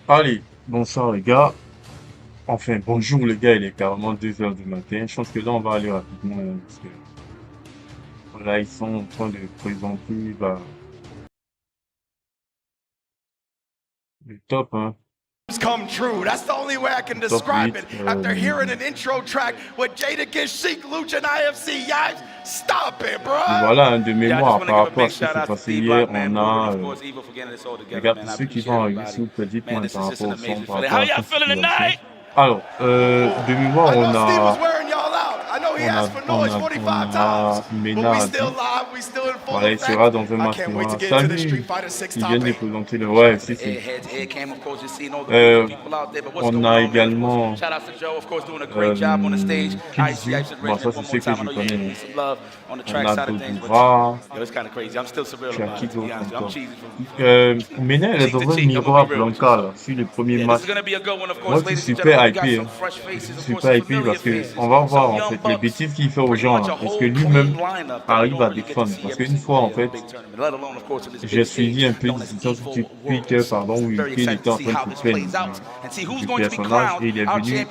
Allez, bonsoir les gars. Enfin, bonjour les gars, il est carrément 2 heures du matin. Je pense que là, on va aller rapidement parce que là, ils sont en train de présenter le top, hein. Come true. That's the only way I can Le top describe 8. it. After hearing an intro track with Jada Sheik, Lucha and IFC, y'all stop it, bro. Et voilà, hein, de mémoire par rapport à ce qui s'est passé hier, on a les gars, pour ceux qui vont arriver sur dites-moi par rapport au son, par rapport à tout ce qui va se. Alors, de mémoire, on a Ménard. Voilà, il sera dans un match noir. Salut, ils viennent de présenter le... Ouais, si. On a également KILZYOU. Bon, ça, c'est ce que je connais. On a DOGURA. Tu as qui d'autre encore? Ménard, elle est dans un miroir Blanca, là, sur le premier match. Moi, je suis super hypé. Hein. Je suis super hypé parce qu'on va voir, en fait, les bêtises qu'il fait aux gens. Là, parce que lui-même arrive à défendre. Parce qu'une fois, en fait, j'ai suivi un peu une discussion sur Twitter, pardon, où il était en train de se plaindre du personnage et il est venu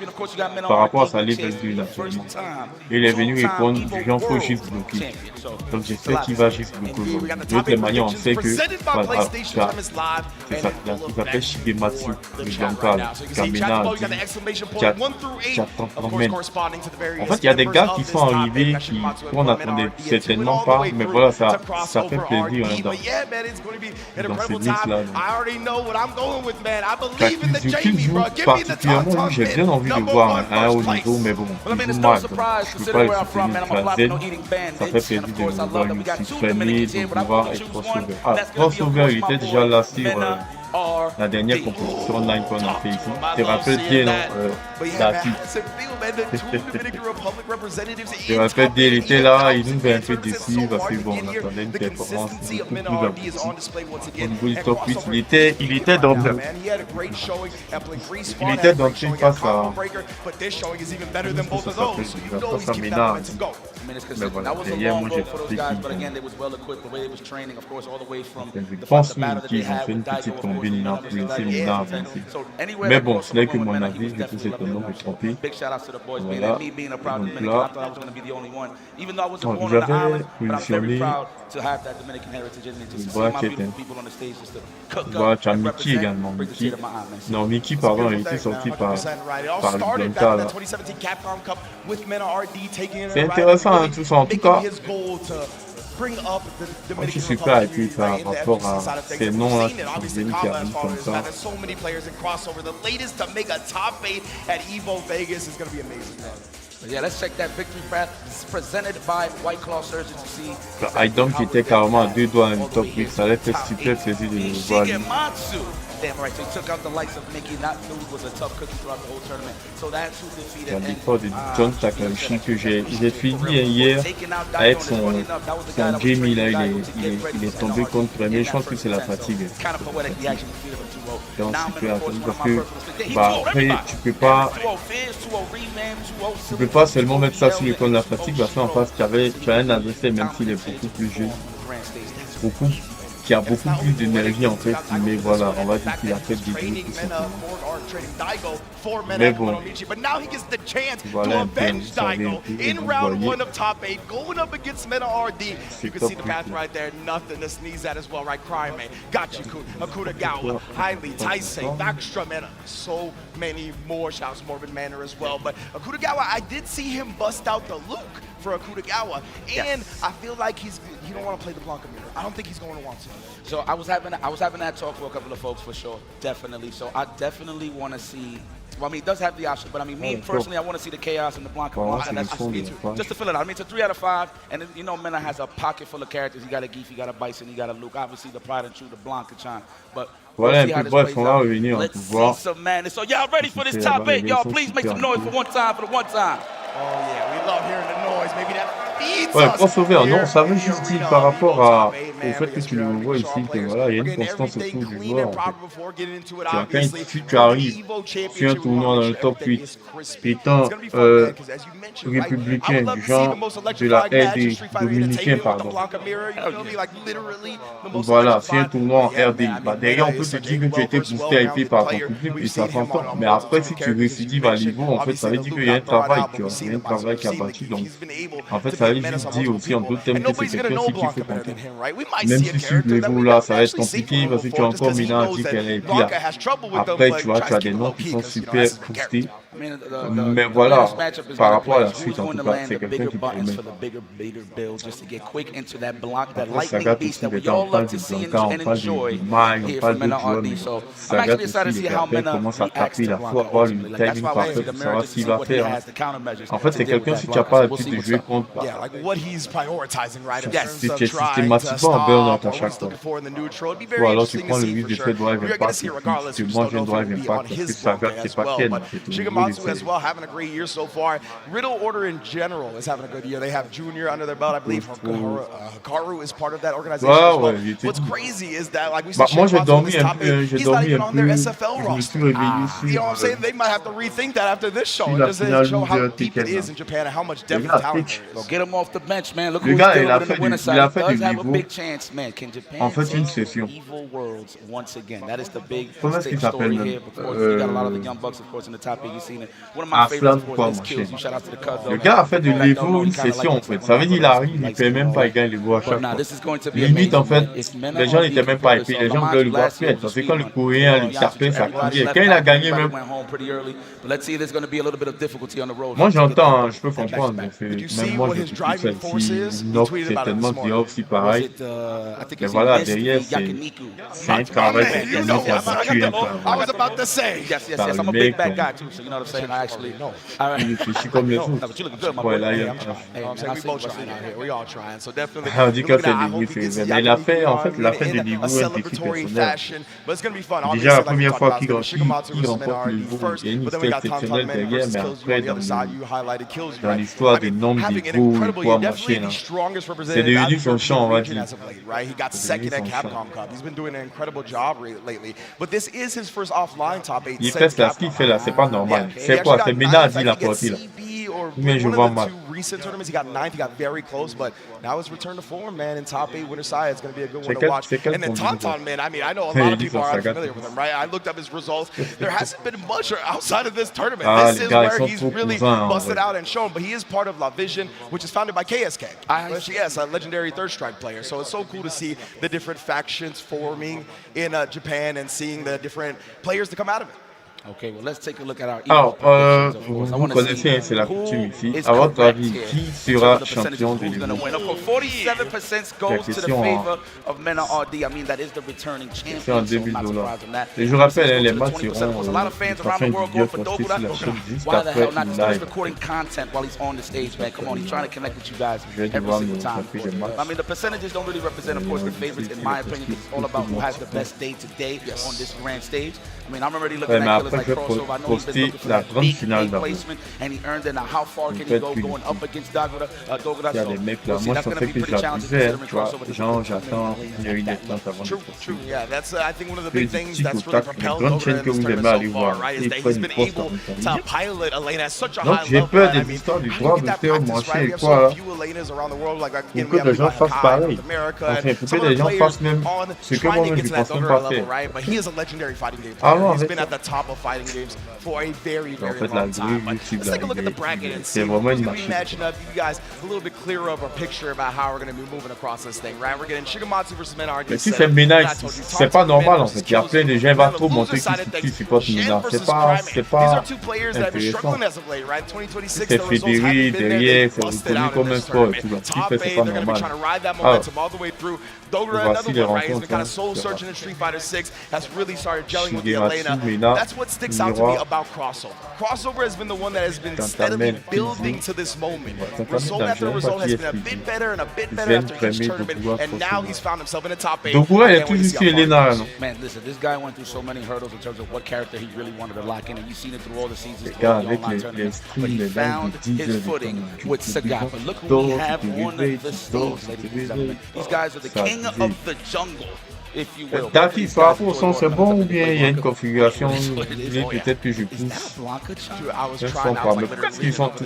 par rapport à sa level 2 là. Et il est venu répondre du genre faut juste bloquer. Donc je sais qu'il va juste bloquer. De toute manière, on sait que voilà, c'est ça. Il s'appelle SHIGEMATSU, le Blanca, Kamena, TANTANTMEN. En fait, il y a des gars qui sont arrivés qu'on n'attendait certainement pas, mais voilà, ça fait plaisir hein, dans ces mix-là. KILZYOU, particulièrement, j'ai bien envie de voir un haut niveau, mais bon, il joue mal. Je peux pas être soutenu la ZHEN. Ça fait plaisir de le voir lui aussi freiner, de pouvoir être crossover. Ah, crossover, il était déjà là sur la dernière compétition online qu'on a fait ici. Tu te rappelles bien, non Dafi. Je me rappelle bien, il était là, il nous avait un peu déçu parce que bon, on attendait une performance beaucoup plus aboutie. Au niveau du top 8, il était dans le face à Ménard. Mais voilà, derrière moi j'ai trouvé je pense même qu'ils ont fait une petite combine, il a influencé Ménard. Mais bon, ce n'est que mon avis, je trouve cet homme est trompé. Voilà, donc là, j'avais positionné le bracket. Voilà, tu as Mickey également. Mickey. Non, Mickey, pardon, il était sorti par le Blanca là. C'est intéressant hein, tout ça, en tout cas. Moi, je suis super happy par rapport à ces noms-là qui sont venus qui arrivent comme ça. Yeah, let's check that victory path. It's presented by White Claw Surgeon to see. Idom qui était carrément à 2 doigts du top 8, ça allait faire super plaisir de le voir. Damn right, so he took out the likes of Mickey. That dude was a tough cookie throughout the whole tournament. So that's who defeated. La victoire de John Takaishi que j'ai fini hier avec son Jamie là, il est tombé contre premier. Je pense que c'est la fatigue. Donc super attendu parce que bah après tu peux pas seulement mettre ça sur le compte de la fatigue parce qu'en face tu as un adversaire même s'il est beaucoup plus jeune, qui a beaucoup plus d'énergie en fait, mais voilà, on va dire qu'il a fait des trucs tout simplement. Mais bon, voilà un peu, vous savez un peu, vous voyez. C'est top. For Akutagawa, and I feel like he don't want to play the Blanca mirror. I don't think he's going to want to. So I was having that talk for a couple of folks for sure, definitely. So I definitely want to see. Well, I mean, he does have the option, but I mean, me personally, I want to see the chaos in the Blanca. Just to fill it out. I mean, it's a 3 out of 5, and you know, Mena has a pocket full of characters. You got a Geef, you got a Bison, you got a Luke. Obviously, the Pride and True, the Blanca Chan, but. Voilà un peu bref, on va revenir en pouvoir. So y'all ready for this top 8? Y'all please make some noise for one time, for the one time. Oh yeah, we love hearing the noise. Maybe that feeds ouais, crossover, non, ça veut juste dire par rapport à fait que tu le vois ici, que voilà, il y a une constance autour du joueur. Si tu arrives sur un tournoi dans le top 8, étant républicain du genre de la RD, dominicain, pardon. Voilà, c'est un tournoi en RD. Bah, derrière, on peut te dire que tu as été boosté IP par ton public et ça s'entend. Mais après, si tu récidives à niveau, en fait, ça veut dire qu'il y a un travail, tu vois. Il y a un travail qui a battu. Donc, en fait, ça veut juste dire aussi en d'autres termes que c'est quelqu'un qu'il faut compter. Même si sur le niveau là, ça va être compliqué parce que tu as encore Mina à dire qu'elle est pire. Après, tu vois, tu as des noms qui sont super boostés. Mais voilà, par rapport à la suite, en tout cas, c'est quelqu'un qui promet. Après, Sagat aussi, les gars, on parle du Blanca, on parle du Maï, on parle d'autres joueurs, mais Sagat aussi, les gars, commence à taper, il faut avoir une timing parfaite pour savoir ce qu'il va faire. En fait, c'est quelqu'un, si tu n'as pas l'habitude de jouer contre, si tu es systématiquement en burn-out à chaque fois. Ou alors tu prends le risque de faire drive impact, et tu manges un drive impact parce que Sagat, c'est pas Ken, c'est tout le monde. As well, having a great year so far. Riddle Order in general is having a good year. They have Junior under their belt. I believe Hikaru is part of that organization as well. What's crazy is that, like we said, moi j'ai dormi un peu, he's not even on their SFL roster. You know what I'm saying? They might have to rethink that after this show. It doesn't show how deep it is in Japan and how much depth and talent there is. Well, get him off the bench, man. Look who's still a on the winner side. Does have a big chance, man. Can Japan face evil worlds once again? That is the big story here. Before you got a lot of the young bucks, of course, in the top 8. You've seen it. One of my Le gars a fait de l'Evo une session en fait. Ça veut dire qu'il arrive, il ne fait même pas gagner l'Evo à chaque fois. Limite en fait, les gens n'étaient même pas épais, les gens voulaient le voir perdre. Parce que quand le Coréen lui tapait, ça couillait. Quand il a gagné même. Moi j'entends, je peux comprendre. Même moi je trouve celle-ci, Nock certainement dit aussi pareil. Mais voilà, derrière c'est un travail certainement qui a battu un peu. Par le mec. Il réfléchit comme les autres. Ouais, là, il y a... On dit qu'il a fait des défis, mais il a fait, en fait, il a fait des niveaux un défi personnel. Déjà, la première fois qu'il remporte le niveau, il y a une histoire exceptionnelle derrière, mais après, dans l'histoire des nombres des goûts, le poids machin, c'est devenu son champ, on va dire. Il fait ça, ce qu'il fait là, c'est pas normal. C'est quoi? C'est Mena a dit la partie là. Mais je vois mal. Recent tournaments, he got ninth, he got very close, but now his return to form, man, in top 8 winter side, it's going to be a good one to watch. And then TANTANMEN, I mean, I know a lot of people are unfamiliar with him, right? I looked up his results. There hasn't been much outside of this tournament. This is where he's really busted out and shown, but he is part of La Vision, which is founded by KSK. Yes, a legendary third strike player. So it's so cool to see the different factions forming in Japan and seeing the different players to come out of it. Okay, well, let's take a look at our Alors, vous connaissez, c'est la coutume ici. À votre avis, qui sera champion de l'Evo? 47% goes to the favor of Mena RD. I mean, that is the returning champion. Et je rappelle, les matchs seront afin de dire postés sur la chaîne juste après le live. Recording content while he's on the stage, man. Come on, he's trying to connect with you guys every single time. I mean, the percentages don't really represent, of course, the favorites. In my opinion, it's all about who has the best day to day on this grand stage. I mean, I'm already looking at killers like Crossover. I know he's been looking for the big placement, and he earned it. Now, how far can he go going up against Dogura? Il y a des mecs là, moi je pensais que j'abusais, tu vois, genre j'attends une étante avant de True, yeah, that's I think one of the big things that's really propelled Dogura in this tournament so far, right, is that he's been able to pilot Elena at such a high level. J'ai peur des histoires du droit de faire manger et quoi là. Pour que les gens fassent pareil. Enfin, pour que les gens fassent même ce que moi-même je pense même pas faire. Ah non, he's been at the top of fighting games for a very, very long time. Let's take a look at the bracket and see. Imagine you guys a little bit clearer of a picture about how we're going to be moving across this thing, right? We're getting Shigematsu versus Masterz. Mais si c'est Mena, c'est pas normal en fait. Il y a plein de gens qui vont trop monter qui supportent Mena. C'est pas intéressant. C'est fédéré derrière, c'est reconnu comme un sport et tout. Ce qu'il fait, c'est pas normal. Dogura, another one, right? He's got a soul surgeon in Street Fighter 6 has really started gelling with the Elena. That's what sticks out to me about Crossover. Crossover has been the one that has been steadily building to this moment. Result after result has been a bit better and a bit better after each tournament, and now he's found himself in the top 8. Dogura, il a toujours su Elena. Man, listen, this guy went through so many hurdles in terms of what character he really wanted to lock in, and you've seen it through all the seasons. But he found his footing with Sagat. But look who we have on the stage, ladies and gentlemen. These guys are the king king of the jungle, if you will. Daki, par rapport au son, c'est bon ou bien il y a une configuration peut-être que je pousse? Je ne sens pas, mais presque ils sont tous.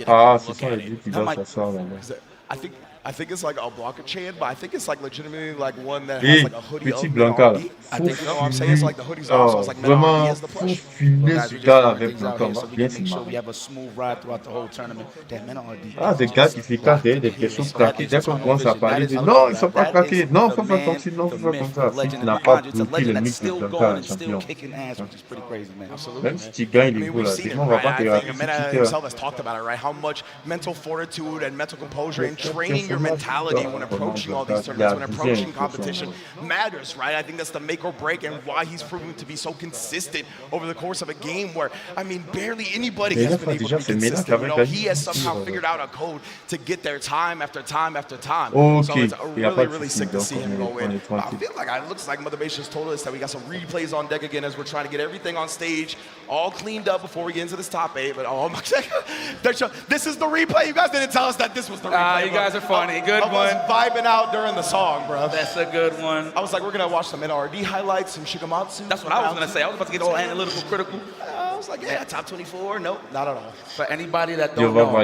Ah, ce sont les deux qui doivent faire ça là-bas. I think it's like a Blanca chain, but I think it's like legitimately like one that Et has like a hoodie petit of Blanca là. I think, you know what I'm saying? It's like the hoodies off, so it's like Vraiment, as the faut push. filer ce gars avec Blanca. Bien Make sure we have a smooth ride throughout the whole tournament. Ah, des gars qui se cachent derrière des questions craquées. Dès qu'on commence à parler de non, ils ne sont pas craqués, non, il ne faut pas comme ci, non, il faut pas comme ça. Si tu n'as pas bloqué le mix de Blanca, champion. Même si tu gagnes les goûts là, c'est bon, on va pas te rater. Himself has talked about it, right? How much mental fortitude and mental composure and training your mentality when approaching all these tournaments, when approaching competition matters, right? I think that's the make or break and why he's proven to be so consistent over the course of a game where, I mean, barely anybody has been able to be consistent. You know, he has somehow figured out a code to get there time after time after time. So it's really sick to see him go in. I feel like it looks like Mother Base just told us that we got some replays on deck again as we're trying to get everything on stage all cleaned up before we get into this top 8. But oh my God, this is the replay. You guys didn't tell us that this was the replay. You guys are funny. Good one. Vibing out during the song, bro. That's a good one. I was like, we're gonna watch some NRD highlights, some Shigematsu. That's what I was gonna say. I was about to get all analytical, critical. I was like, yeah, top 24. Nope, not at all. For anybody that don't know,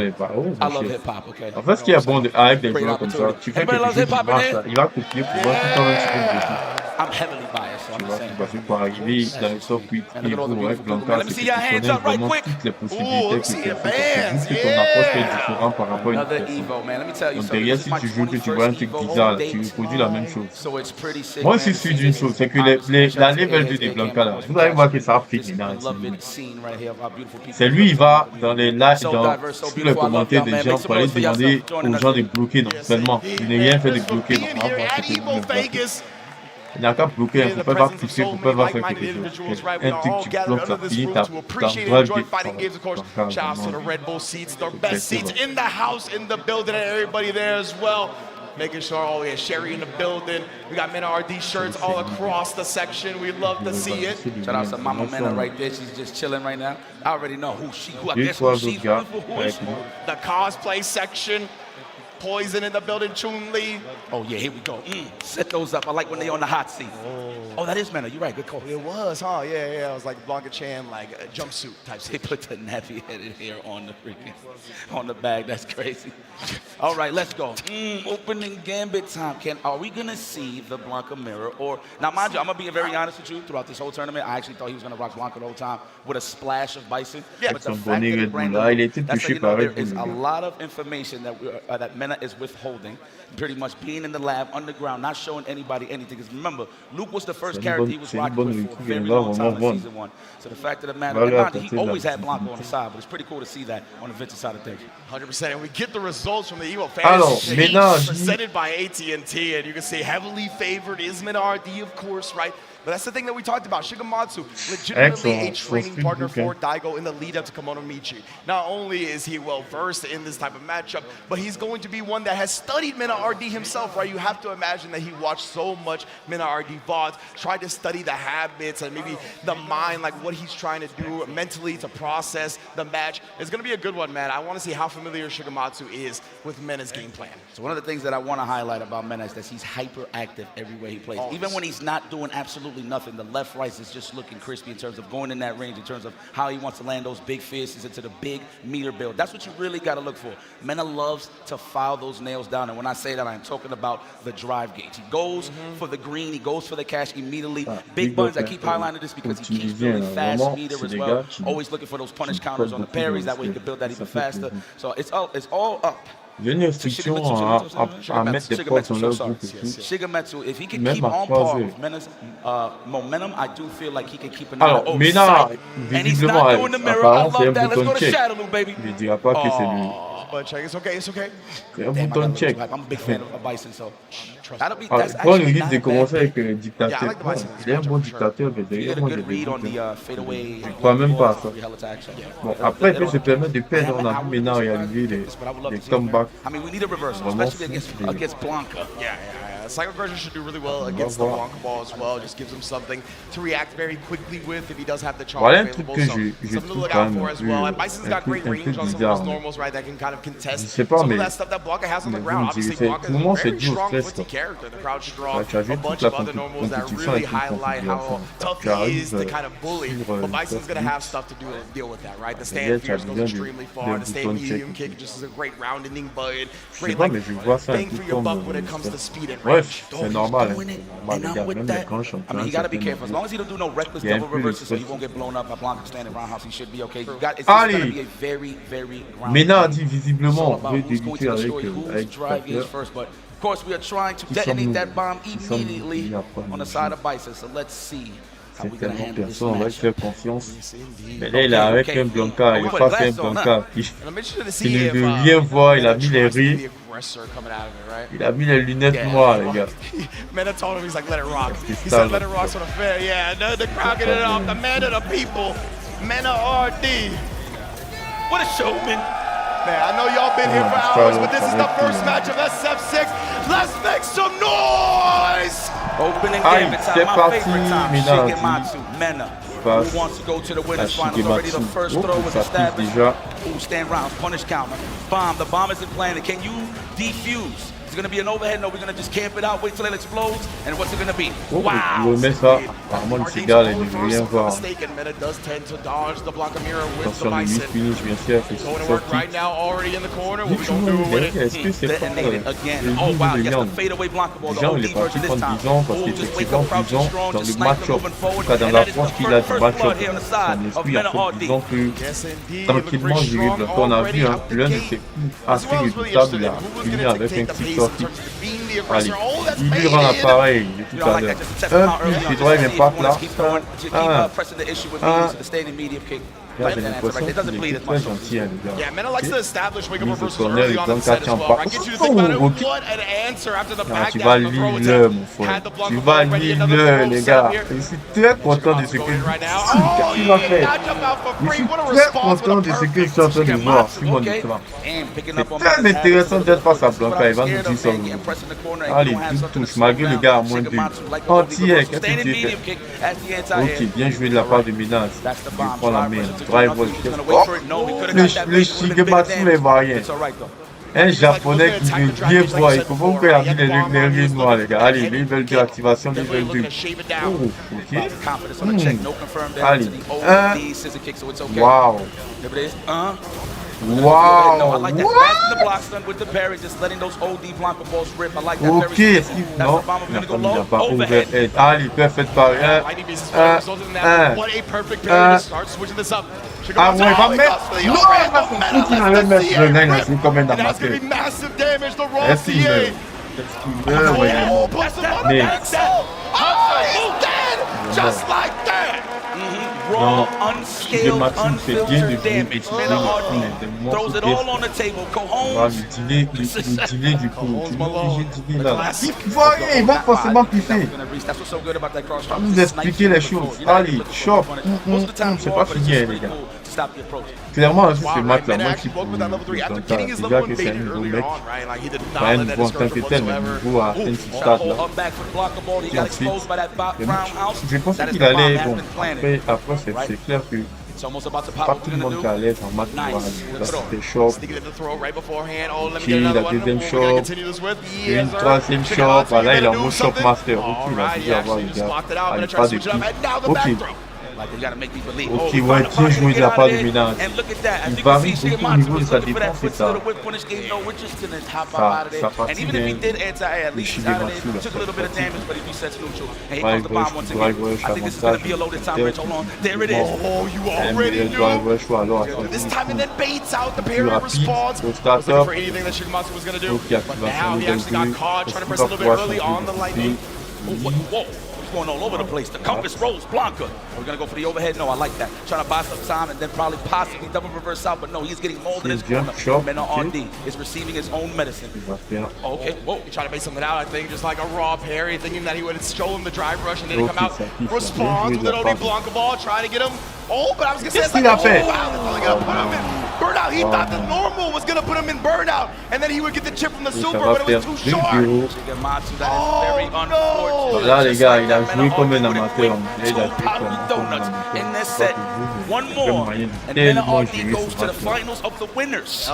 I love hip hop. Okay. En fait, ce qui est bon avec des joueurs comme ça, tu fais quelque chose qui marche, il va copier pour voir tout un petit peu de tout. I'm heavily biased, so I'm saying. Parce que pour arriver dans le top 8 et pour avec Blanca, c'est que tu connais vraiment toutes les possibilités que tu as. C'est que ton approche est différente par rapport à une personne. Donc derrière, si tu joues, que tu vois un truc bizarre, tu reproduis la même chose. Moi aussi, je suis d'une chose, c'est que la level 2 des Blanca, là, vous allez voir que ça a fait énormément. C'est lui, il va dans les lives, sur les commentaires des gens pour aller demander aux gens de bloquer non seulement. Il n'est rien fait de bloquer non. Il n'a qu'à bloquer, il ne peut pas cliquer, il ne peut pas faire quelque chose. Un truc, tu bloques, ça finit, t'as drive Shout out to the Red Bull seats, the best seats in the house, in the building, and everybody there as well. Making sure, oh yeah, Sherry in the building. We got Men RD shirts all across the section. We love to see it. Shout out to Mama Mena right there. She's just chilling right now. I already know who I guess who she's the cosplay section. Poison in the building, Chun-Li. Oh yeah, here we go. Set those up. I like when they on the hot seat. Oh, that is Mena. You're right. Good call. It was, huh? Yeah. It was like Blanca Chan, like a jumpsuit type. They put the nappy-headed hair on the freaking on the bag. That's crazy. All right, let's go. Opening gambit time. Are we gonna see the Blanca mirror? Or now, mind you, I'm gonna be very honest with you. Throughout this whole tournament, I actually thought he was gonna rock Blanca the whole time with a splash of Bison. Yeah, but the fact that Brandon, that's how you know there is a lot of information that Mena is withholding. Pretty much being in the lab, underground, not showing anybody anything. Because remember, Luke was the first character he was rocking with for a very long time in Season 1. So the fact of the matter, he always had Blanca on the side, but it's pretty cool to see that on the vintage side of things. 100%. And we get the results from the Evo fans. Presented by AT&T, and you can see heavily favored is Men RD, of course, right? But that's the thing that we talked about. Shigematsu, legitimately a training partner for Daigo in the lead up to Komono Michi. Not only is he well versed in this type of matchup, but he's going to be one that has studied Mena RD himself, right? You have to imagine that he watched so much Mena RD VODs, tried to study the habits and maybe the mind, like what he's trying to do mentally to process the match. It's going to be a good one, man. I want to see how familiar Shigematsu is with Mena's game plan. So one of the things that I want to highlight about Mena is that he's hyperactive everywhere he plays. Always. Even when he's not doing absolutely nothing, the left right is just looking crispy in terms of going in that range, in terms of how he wants to land those big fists into the big meter build. That's what you really got to look for. Mena loves to file those nails down, and when I say that, I'm talking about the drive gauge. He goes for the green, he goes for the cash immediately. Big Buns, I keep highlighting this because he keeps building fast meter as well, always looking for those punish counters on the parries, that way he can build that even faster. So it's all up. J'ai une restriction à mettre des points sur leur groupe. Shigematsu, if he can keep on par with Mena's momentum, I do feel like he can keep an eye. Alors, Mena, visiblement, apparemment, c'est un bouton check. Je ne dirais pas que c'est lui. It's okay, it's okay. C'est un bouton check. I'm a big fan of Bison, so Paul nous dit de commencer avec un dictateur. Il est un bon dictateur, mais derrière moi, j'ai des doutes. Je ne crois même pas à ça. Bon, après, il peut se permettre de perdre. On a vu Mena réaliser des comebacks. I mean, we need a reversal, especially against Blanca. Yeah. Cycle Crusher should do really well against the Blanca Ball as well. Just gives him something to react very quickly with if he does have the charge available. So something to look out for as well. And Bison's got great range on some of those normals, right? That can kind of contest some of that stuff that Blanca has on the ground. Obviously, Blanca is a very strong multi-character. The crowd should draw a bunch of other normals that really highlight how tough he is to kind of bully. But Bison's going to have stuff to deal with that, right? The stand fierce goes extremely far. The stand medium kick just is a great rounding button. Great, like, bang for your buck when it comes to speed and range. C'est normal. And now with that, I mean, you got to be careful. As long as he don't do no reckless double reverses, so he won't get blown up by Blanca standing roundhouse, he should be okay. It's going to be a very, very Mena a dit visiblement, on veut débuter avec but of course, we are trying to detonate that bomb immediately on the side of Bison. So let's see how we're going to handle this match. Mais là, il est avec un Blanca, il est face à un Blanca qui ne veut rien voir, il a mis les riz. Il a mis les lunettes noires, les gars. Mena told him, he's like, let it rock. He said, let it rock sort of fair. Yeah, the crowd getting it off. The man of the people, Mena RD. What a showman. Man, I know y'all been here for hours, but this is the first match of SF6. Let's make some noise! Opening game, it's my favorite time. SHIGEMATSU, Mena. Who wants to go to the winners finals already? The first throw was established. Ooh, stand rounds, punish counter. Bomb, the bomb isn't planted. Can you defuse? Is it going to be an overhead? No, we're going to just camp it out, wait till it explodes. And what's it going to be? Wow! Il remet ça. Apparemment, le cigare, il ne veut rien voir. Mena does tend to dodge the Blanca mirror with the Attention, Bison. finish, bien sûr, fait Going to work right now, already in the corner. What we son going to do with it? Est-ce que c'est pas again. Oh wow, yes, the fadeaway Blanca ball, the OD version this time. Parce qu'effectivement, Bison, dans le match-up, en tout cas dans l'approche qu'il a du match-up, son esprit a fait Bison que tranquillement, j'irai Blanca. On a vu l'un de ses coups assez redoutables, il a fini avec un petit sorti. Allez, il lui rend l'appareil tout à l'heure. Il doit y avoir là. J'ai l'impression qu'il est très gentil, les gars. Yeah, Mena likes to establish wake up Mise au reversals corner, early il on donne in the set 4 as en well. bas. I get you to think about it. Oh, ok. What an answer after the back Tu down vas from the throw lire l'heure, attempt. mon frère. Had the block Tu vas already, lire another l'heure, throw les set gars. here. Je suis très content de ce que Going right now. il va faire. Matchup out for Je free. suis What a très response content with de a ce que je perfect suis en train de voir, SHIGEMATSU. Simon Okay. Dutton. C'est très intéressant d'être face à Blanca, il va nous dire son nom. Allez, douze touches, malgré le gars à moins de 2. Entier, qu'est-ce que tu fais? Ok, bien joué de la part de Mena. Il prend la main, drive wall. Oh, le SHIGEMATSU les variants. Un japonais qui veut bien voir, il faut pas qu'il y ait les riz noirs, les gars. Allez, level 2, activation level 2. Oh, ok. Allez, 1. Waouh. Wow! No, I like that. What? The block stun with the parry, just letting those OD Blanca balls rip. I like that. Ok, est-ce qu'il... Non, il n'a pas overhead. Allez, perfect par 1. What a perfect parry to start switching this up. Ah ouais, il va mettre... Non, il va foutre, il va mettre le gain, c'est comme un amateur. Est-ce qu'il meurt? Est-ce qu'il meurt? Oui. Mais... Just like that! Raw, unscaled, unfiltered damage. Throws it all on the table. Cojones. Le dîner du coup. Tu m'as obligé de dîner là. Il va forcément piffer. On va nous expliquer les choses. Allez, chop. C'est pas fini, les gars. Clairement, ce match-là, moi qui pour déjà que c'est un nouveau mec, pas un nouveau en tant que tel, mais un nouveau à un stade là. Et ensuite, je pensais qu'il allait, bon, après c'est clair que pas tout le monde qui allait en match là c'était short, ok, la deuxième short, une troisième short, voilà, il a un short master, ok, il a dû avoir les gars, allez, pas de coup, ok. Ok, ouais, bien joué de la part de Mena. Il varie beaucoup au niveau de sa défense et ça fatigue le SHIGEMATSU là. Drive rush, avantage, drive rush ou alors plus rapide au start-up. Ok, activation level 2. Est-ce qu'il va pouvoir changer de going all over the place. The compass rolls, Blanca. We're going to go for the overhead. No, I like that. Trying to buy some time and then probably possibly double reverse out, but no, he's getting molded in his corner. Mena RD is receiving his own medicine. Okay, whoa. He tried to make something out, I think, just like a raw parry, thinking that he would have stolen the drive rush and then come out, responds with an OD Blanca ball, trying to get him. Oh, but I was going to say, it's like, oh, wow, they're probably going to put him in burnout. He thought the normal was gonna put him in burnout, and then he would get the chip from the super, but it was too short. Oh no! Là, les gars, il a joué comme un amateur. Il a in this set. One more, and NRD goes to the finals of the winners.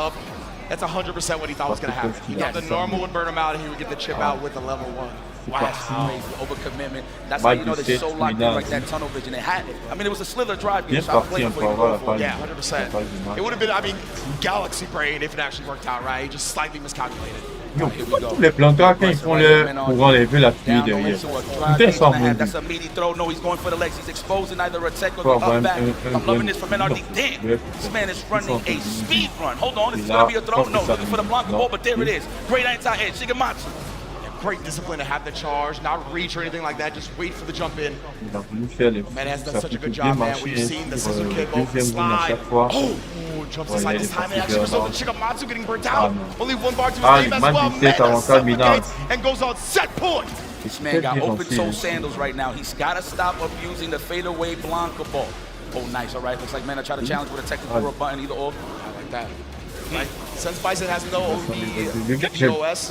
That's 100% what he thought was going to happen. He thought the normal would burn him out and he would get the chip out with the level 1. Wow, crazy overcommitment. That's how you know they're so locked in like that tunnel vision. They had it. I mean, it was a slither drive game, so I was waiting for you to go for it. Yeah, 100%. It would have been, I mean, galaxy brain if it actually worked out right. He just slightly miscalculated. Yo, pourquoi tous les planteurs, quand ils font le pour enlever la pluie derrière? Putain, ça en That's a meaty throw. No, he's going for the legs. He's exposing either a tech or the up back. I'm loving this from NRD. Damn, this man is running a speed run. Hold on, is this going to be a throw? No, looking for the Blanca ball, but there it is. Great anti-edge, Shigematsu. Great discipline to have the charge, not reach or anything like that, just wait for the jump in. Man has done such a good job, man. We've seen the scissor kick over slide. Oh, jumps aside this time. It actually resulted in Shigematsu getting burnt out. Only one bar to his name as well. Man suffocates and goes on set point. This man got open toe sandals right now. He's got to stop abusing the fadeaway Blanca ball. Oh, nice. All right. Looks like man, I try to challenge with a technical button, either or. I like that. Right. Since Bison has no OD, POS,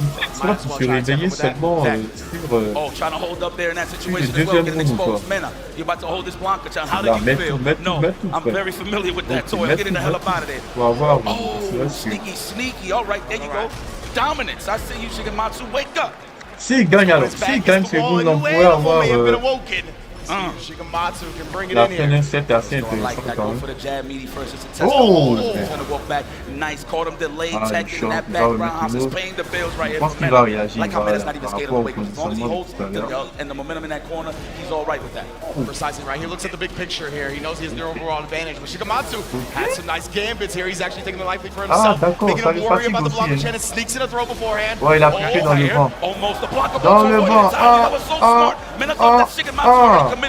oh, trying to hold up there in that situation as well, getting exposed. Mena, you're about to hold this Blanca child. How do you feel? No, I'm very familiar with that toy. I'm getting the hell up out of there. Oh, sneaky, sneaky. All right, there you go. Dominance. I see you, Shigematsu. Wake up. S'il gagne alors, s'il gagne, c'est bon, on pourrait avoir Shigematsu can bring it la in fin d'un set assez intéressant quand même. Oh, nice, caught him delayed, taking that background. House is paying the bills right here. Je pense qu'il va réagir. Like how man is not even scared of the weight. As long as he holds and the momentum in that corner, he's all right with that. Precisely right. He looks at the big picture here. He knows he has the overall advantage. But Shigematsu has some nice gambits here. He's actually taking the life lead for himself. Making him worry about the Blanca Chen and sneaks in a throw beforehand. Ouais, il a piqué dans le vent. Almost the Blanca dans le vent.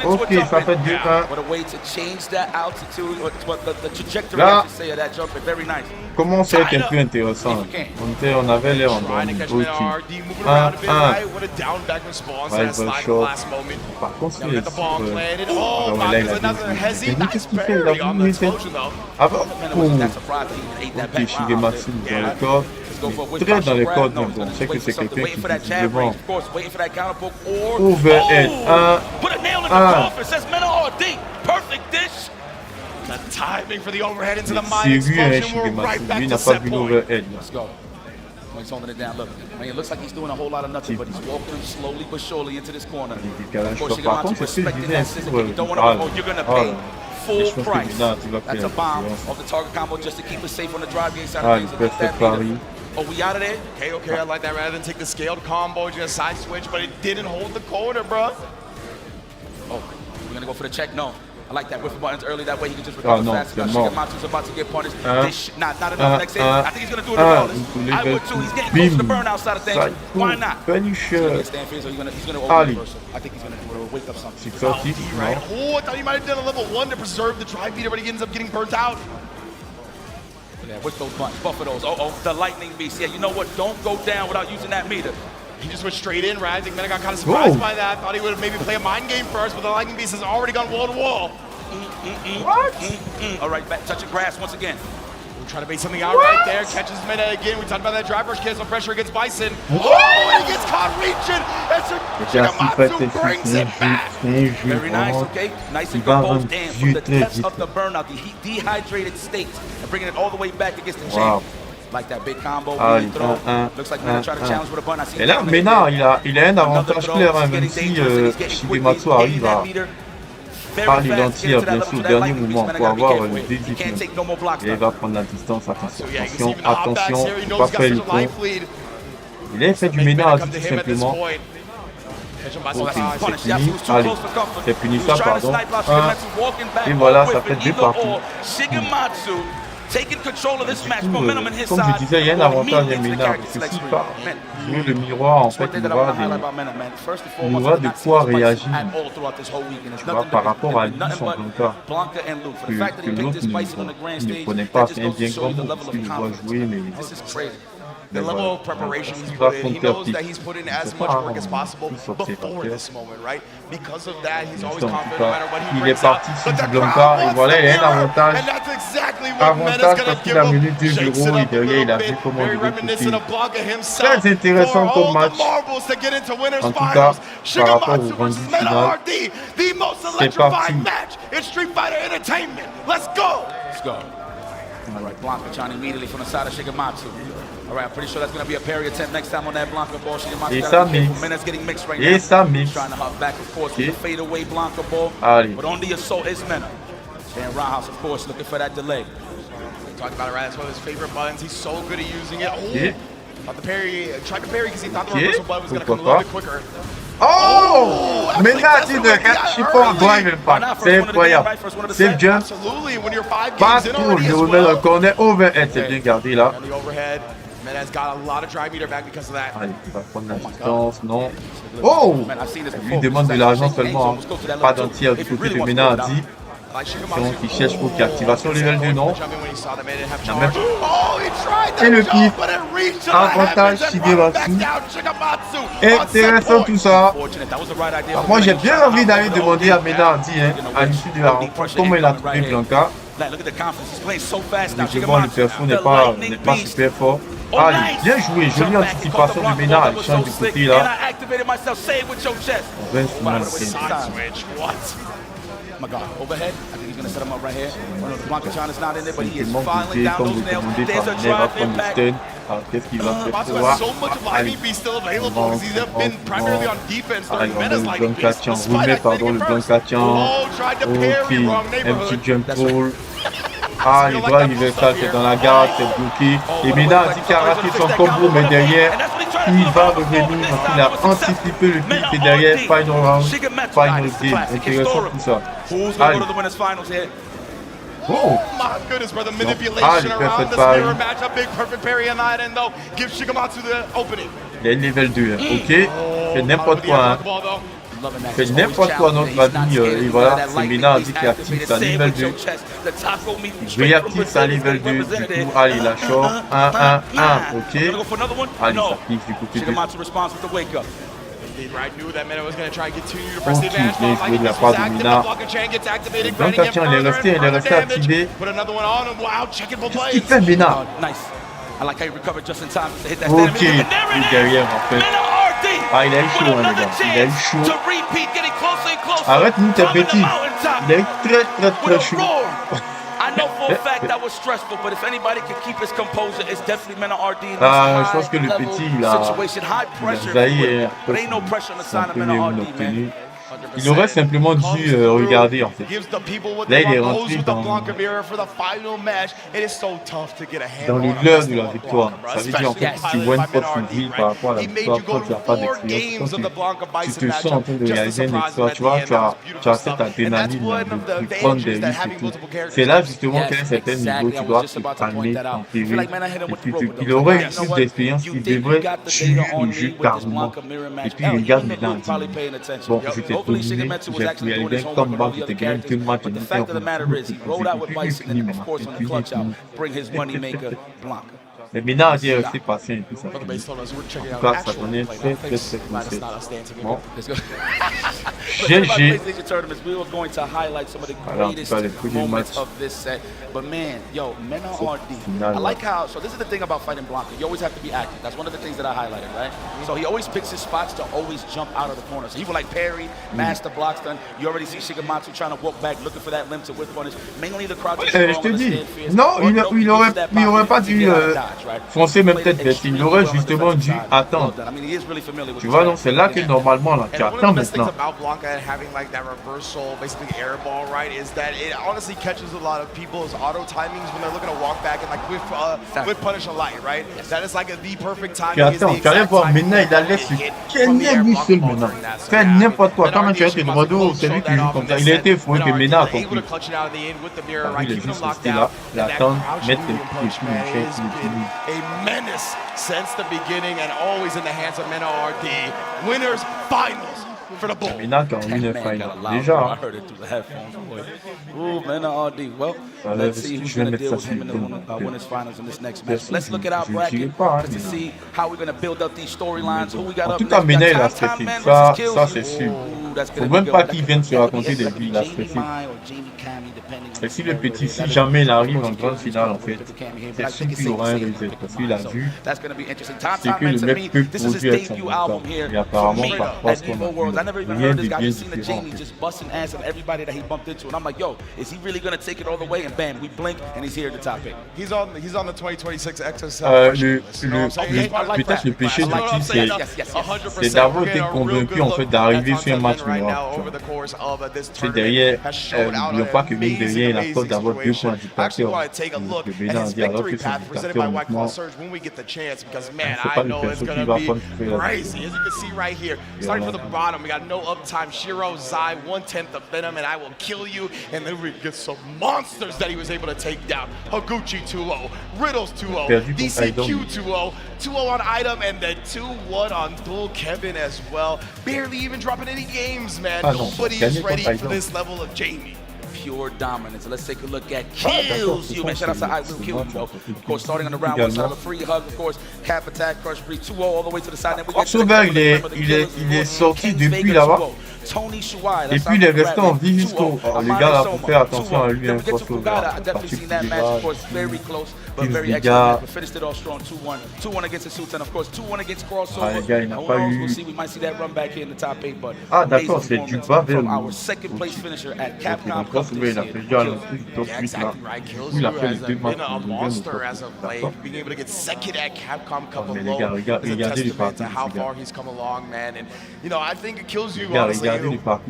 Ok, ça fait 2-1. What a way to change that altitude, what the trajectory, I should say, of that jump. Very nice. Comment ça a été un peu intéressant? On avait l'air en bon niveau. 1-1. Rival shot. Par contre, c'est là, il a qu'est-ce qu'il fait? Il a voulu essayer. Ah bah, ok, Shigematsu dans le corps. Très dans les cordes, mais bon, c'est que c'est quelqu'un qui est devant. Overhead. 1-1. The timing for the overhead into the C'est mind lui, explosion. We're right Shigematsu. back Lui to n'a pas set vu point. l'overhead. Let's go. He's holding it down. Look, I mean, it looks like he's doing a whole lot of nothing, but he's walking him slowly but surely into this corner. Of course, Par contre, c'est ce que je disais un peu. you don't want to. Oh, you're gonna pay full price. That's a bomb of the target combo just to keep us safe on the drive game side of things. Il peut faire Paris. Oh, we out of there? Okay, I like that. Rather than take the scaled combo, just side switch, but it didn't hold the corner, bro. Oh, we're gonna go for the check? No. I like that. Whiff buttons early, that way he can just recover fast enough. Shigematsu's about to get punished. Not enough next hit. I think he's going to do it regardless. I would too. He's getting close to the burnout side of things. Why not? Finisher. He's going to over-reversal. I think he's going to do it or wake up something. Right. Oh, I thought he might have done a level 1 to preserve the drive beater, but he ends up getting burnt out. Yeah, with those buttons, buffer those. Oh, the lightning beast. Yeah, you know what? Don't go down without using that meter. He just went straight in, right? I think Mena got kind of surprised by that. Thought he would have maybe play a mind game first, but the lightning beast has already gone wall to wall. What? All right, back touching grass once again. We're trying to bait something out right there. Catches Mena again. We talked about that drive rush, cancel pressure against Bison. Oh, and he gets caught reaching. Shigematsu brings it back. Very nice, okay? Nice and good both in from the test of the burnout, the dehydrated state, and bringing it all the way back against the champ. Like that big combo, looks like Mena trying to challenge with a button. Et là, Mena, il a un avantage clair, hein, même si Shigematsu arrive à ralentir bien sûr au dernier moment pour avoir le début. Et il va prendre la distance. Attention, attention, il ne faut pas faire le con. Il a fait du Mena tout simplement. Ok, c'est fini. Allez, c'est puni ça, pardon. Et voilà, ça fait 2 parties. Taking control of this match, momentum in his comme side. je disais, il y a un avantage de Mena, parce que s'il part jouer le miroir, en fait, il aura de quoi réagir par rapport à lui, son Blanca. Que l'autre ne connaît pas, c'est un bien grand mot, parce qu'il doit jouer, mais the level of preparation he's put in. He knows that he's put in as much work as possible before this moment, right? Because of that, he's always confident no matter what he brings out. But the crowd wants to hear him, and that's exactly what Mena's gonna give him. Shakes it up a little bit, very reminiscent of Blanca himself. Très intéressant comme match. En tout cas, Shigematsu versus Mena RD, the most electrifying match in Street Fighter Entertainment. Let's go! Let's go. All right, Blanca trying immediately from the side of Shigematsu. All right, I'm pretty sure that's going to be a parry attempt next time on that Blanca ball. Shigematsu Mena's getting mixed right now. Trying to hop back, of course, with the fadeaway Blanca ball. But on the assault is Mena. And Roundhouse, of course, looking for that delay. We talked about it, right? That's one of his favorite buttons. He's so good at using it. Oh, thought the parry, tried to parry because he thought the reversal button was going to come a little bit quicker. Oh! Mena dit de Chippon drive impact. C'est incroyable. C'est le jump. Partout, il remet le corner overhead. C'est bien gardé là. Mena's got a lot of drive meter back because of that. Allez, il va prendre la distance, non. Oh! Il lui demande de l'argent seulement, hein. Pas d'entier du côté de Mena a dit. Donc il cherche pour activation level 2, non. Et le kick. Avantage Shigematsu. Intéressant tout ça. Alors, moi j'ai bien envie d'aller demander à Mena Hardy, hein, à l'issue de la rencontre, comment il a trouvé Blanca. Évidemment, le perso n'est pas super fort. Allez, bien joué, jolie anticipation de Mena, elle change de côté là. On va Oh my God, overhead. I think he's going to set him up right here. Blanca Chan is not in there, but he is filing down those nails. There's a drive impact. Qu'est-ce qu'il va faire? Matsu has so much live EP still available because he's been primarily on defense during Mena's live EP. Remet, pardon, le Blanca Chan. Ok, un petit jump roll. Ah, les doigts universal, c'est dans la garde, c'est bloqué. Et Mena a dit qu'il a raté son combo, mais derrière, il va revenir. Donc il a anticipé le kick et derrière, final round, final game. Intéressant tout ça. Allez. Oh my goodness, brother, manipulation around this mirror match. A big perfect parry on that end, though. Give Shigematsu the opening. Il est level 2, hein. Ok. C'est n'importe quoi, hein. Fait n'importe quoi notre avis, et voilà, c'est Mena dit qu'il active sa level 2. Il réactive sa level 2, du coup, allez, la short, 1, 1, 1, ok. Allez, ça clique du côté de... Ok, bien joué de la part de Mena. Blanca Chan, il est resté activé. Qu'est-ce qu'il fait, Mena? Ok, il est derrière en fait. Ah, il a eu chaud, hein, les gars. Il a eu chaud. Arrête-nous tes petits. Il a eu très chaud. Ah, je pense que le petit, il a zaï, c'est un peu mieux obtenu. Il aurait simplement dû regarder en fait. Là, il est rentré dans les leurres de la victoire. Ça veut dire en fait que si Wen porte une ville par rapport à la victoire, quand tu n'as pas d'expérience, tu te sens en train de réaliser une victoire. Tu vois, tu as cette adrénaline de prendre des risques et tout. C'est là justement qu'à un certain niveau, tu dois te calmer, t'enterrer. Et puis il aurait eu plus d'expérience, il devrait tuer le jeu carrément. Et puis il regarde maintenant. Bon, j'étais dominé, j'ai réalisé un combat qui était gagné que le match de faire fini maintenant. Mais Mena a dit rester patient et tout ça. En tout cas, ça donnait très conseil. Bon. GG. Voilà, en tout cas, les premiers matchs. But man, yo, Mena RD. I like how, so this is the thing about fighting Blanca. You always have to be active. That's one of the things that I highlighted, right? So he always picks his spots to always jump out of the corner. So he will like parry, master blocks done. You already see Shigematsu trying to walk back, looking for that limb to whip punish. Mainly the crouch. Je te dis, non, il aurait pas dû foncer même peut-être vite. Il aurait justement dû attendre. Tu vois, donc c'est là que normalement, là, tu attends maintenant. Auto timings when they're looking to walk back and like with punish a light, right? That is like the perfect timing. Tu attends, tu allais voir maintenant, il a laissé Kenny lui seul maintenant. Fais n'importe quoi. Quand tu as été demandé, c'est lui qui joue comme ça. Il a été fou que Mena a compris. Il est juste resté là, il attend, mettre les coups et puis a menace since the beginning and always in the hands of Mena RD. Winners finals. for the bull. Mina qui a envie de final. Déjà. I heard it through the headphones, boy. Ooh, man, RD. Well, let's see who's going to deal with him in the winners finals in this next match. Let's look at our bracket just to see how we're going to build up these storylines. Who we got up next? En tout cas, Mina, il a stressé. Ça c'est sûr. Faut même pas qu'il vienne se raconter des vies, il a stressé. Et si le petit, si jamais il arrive en grande finale, en fait, c'est sûr qu'il aura un reset. Parce qu'il a vu, c'est que le mec peut produire avec son mentor. Et apparemment, parfois, ce qu'on a vu, rien de bien différent. Busting ass of everybody that he bumped into, and I'm like, yo, is he really gonna take it all the way? And bam, we blink, and he's here at the top 8. He's on the 2026 XSL. Peut-être le péché de qui c'est d'avoir été convaincu en fait d'arriver sur un match miracle. C'est derrière, n'oublions pas que mine derrière il accorde d'avoir 2 points du dictateur. Le Bénin dit alors que son dictateur uniquement, c'est pas le perso qui va prendre crazy. As you can see right here, starting from the bottom, we got no uptime. Shiro, Zai, 1/10 of Venom, and I will kill you. And then we get some monsters that he was able to take down. Higuchi 2-0, Riddles 2-0, DCQ 2-0, 2-0 on Item, and then 2-1 on Dual Kevin as well. Barely even dropping any games, man. Nobody is ready for this level of Jamie. Pure dominance. Let's take a look at KILZYOU, man. Shout out to I Will Kill You, though. Of course, starting on the round 1 side of a free hug, of course, cap attack, crush breach, 2-0 all the way to the side. Then we get il est sorti depuis là-bas. Et puis il est resté en vie jusqu'au. Les gars, là, faut faire attention à lui, un crossover. Les gars, il n'a pas eu. Ah, d'accord, c'est du bas vers le. Un crossover, il a fait déjà le top 8 là. Il a fait les 2 matchs. Mais les gars, regardez les parties.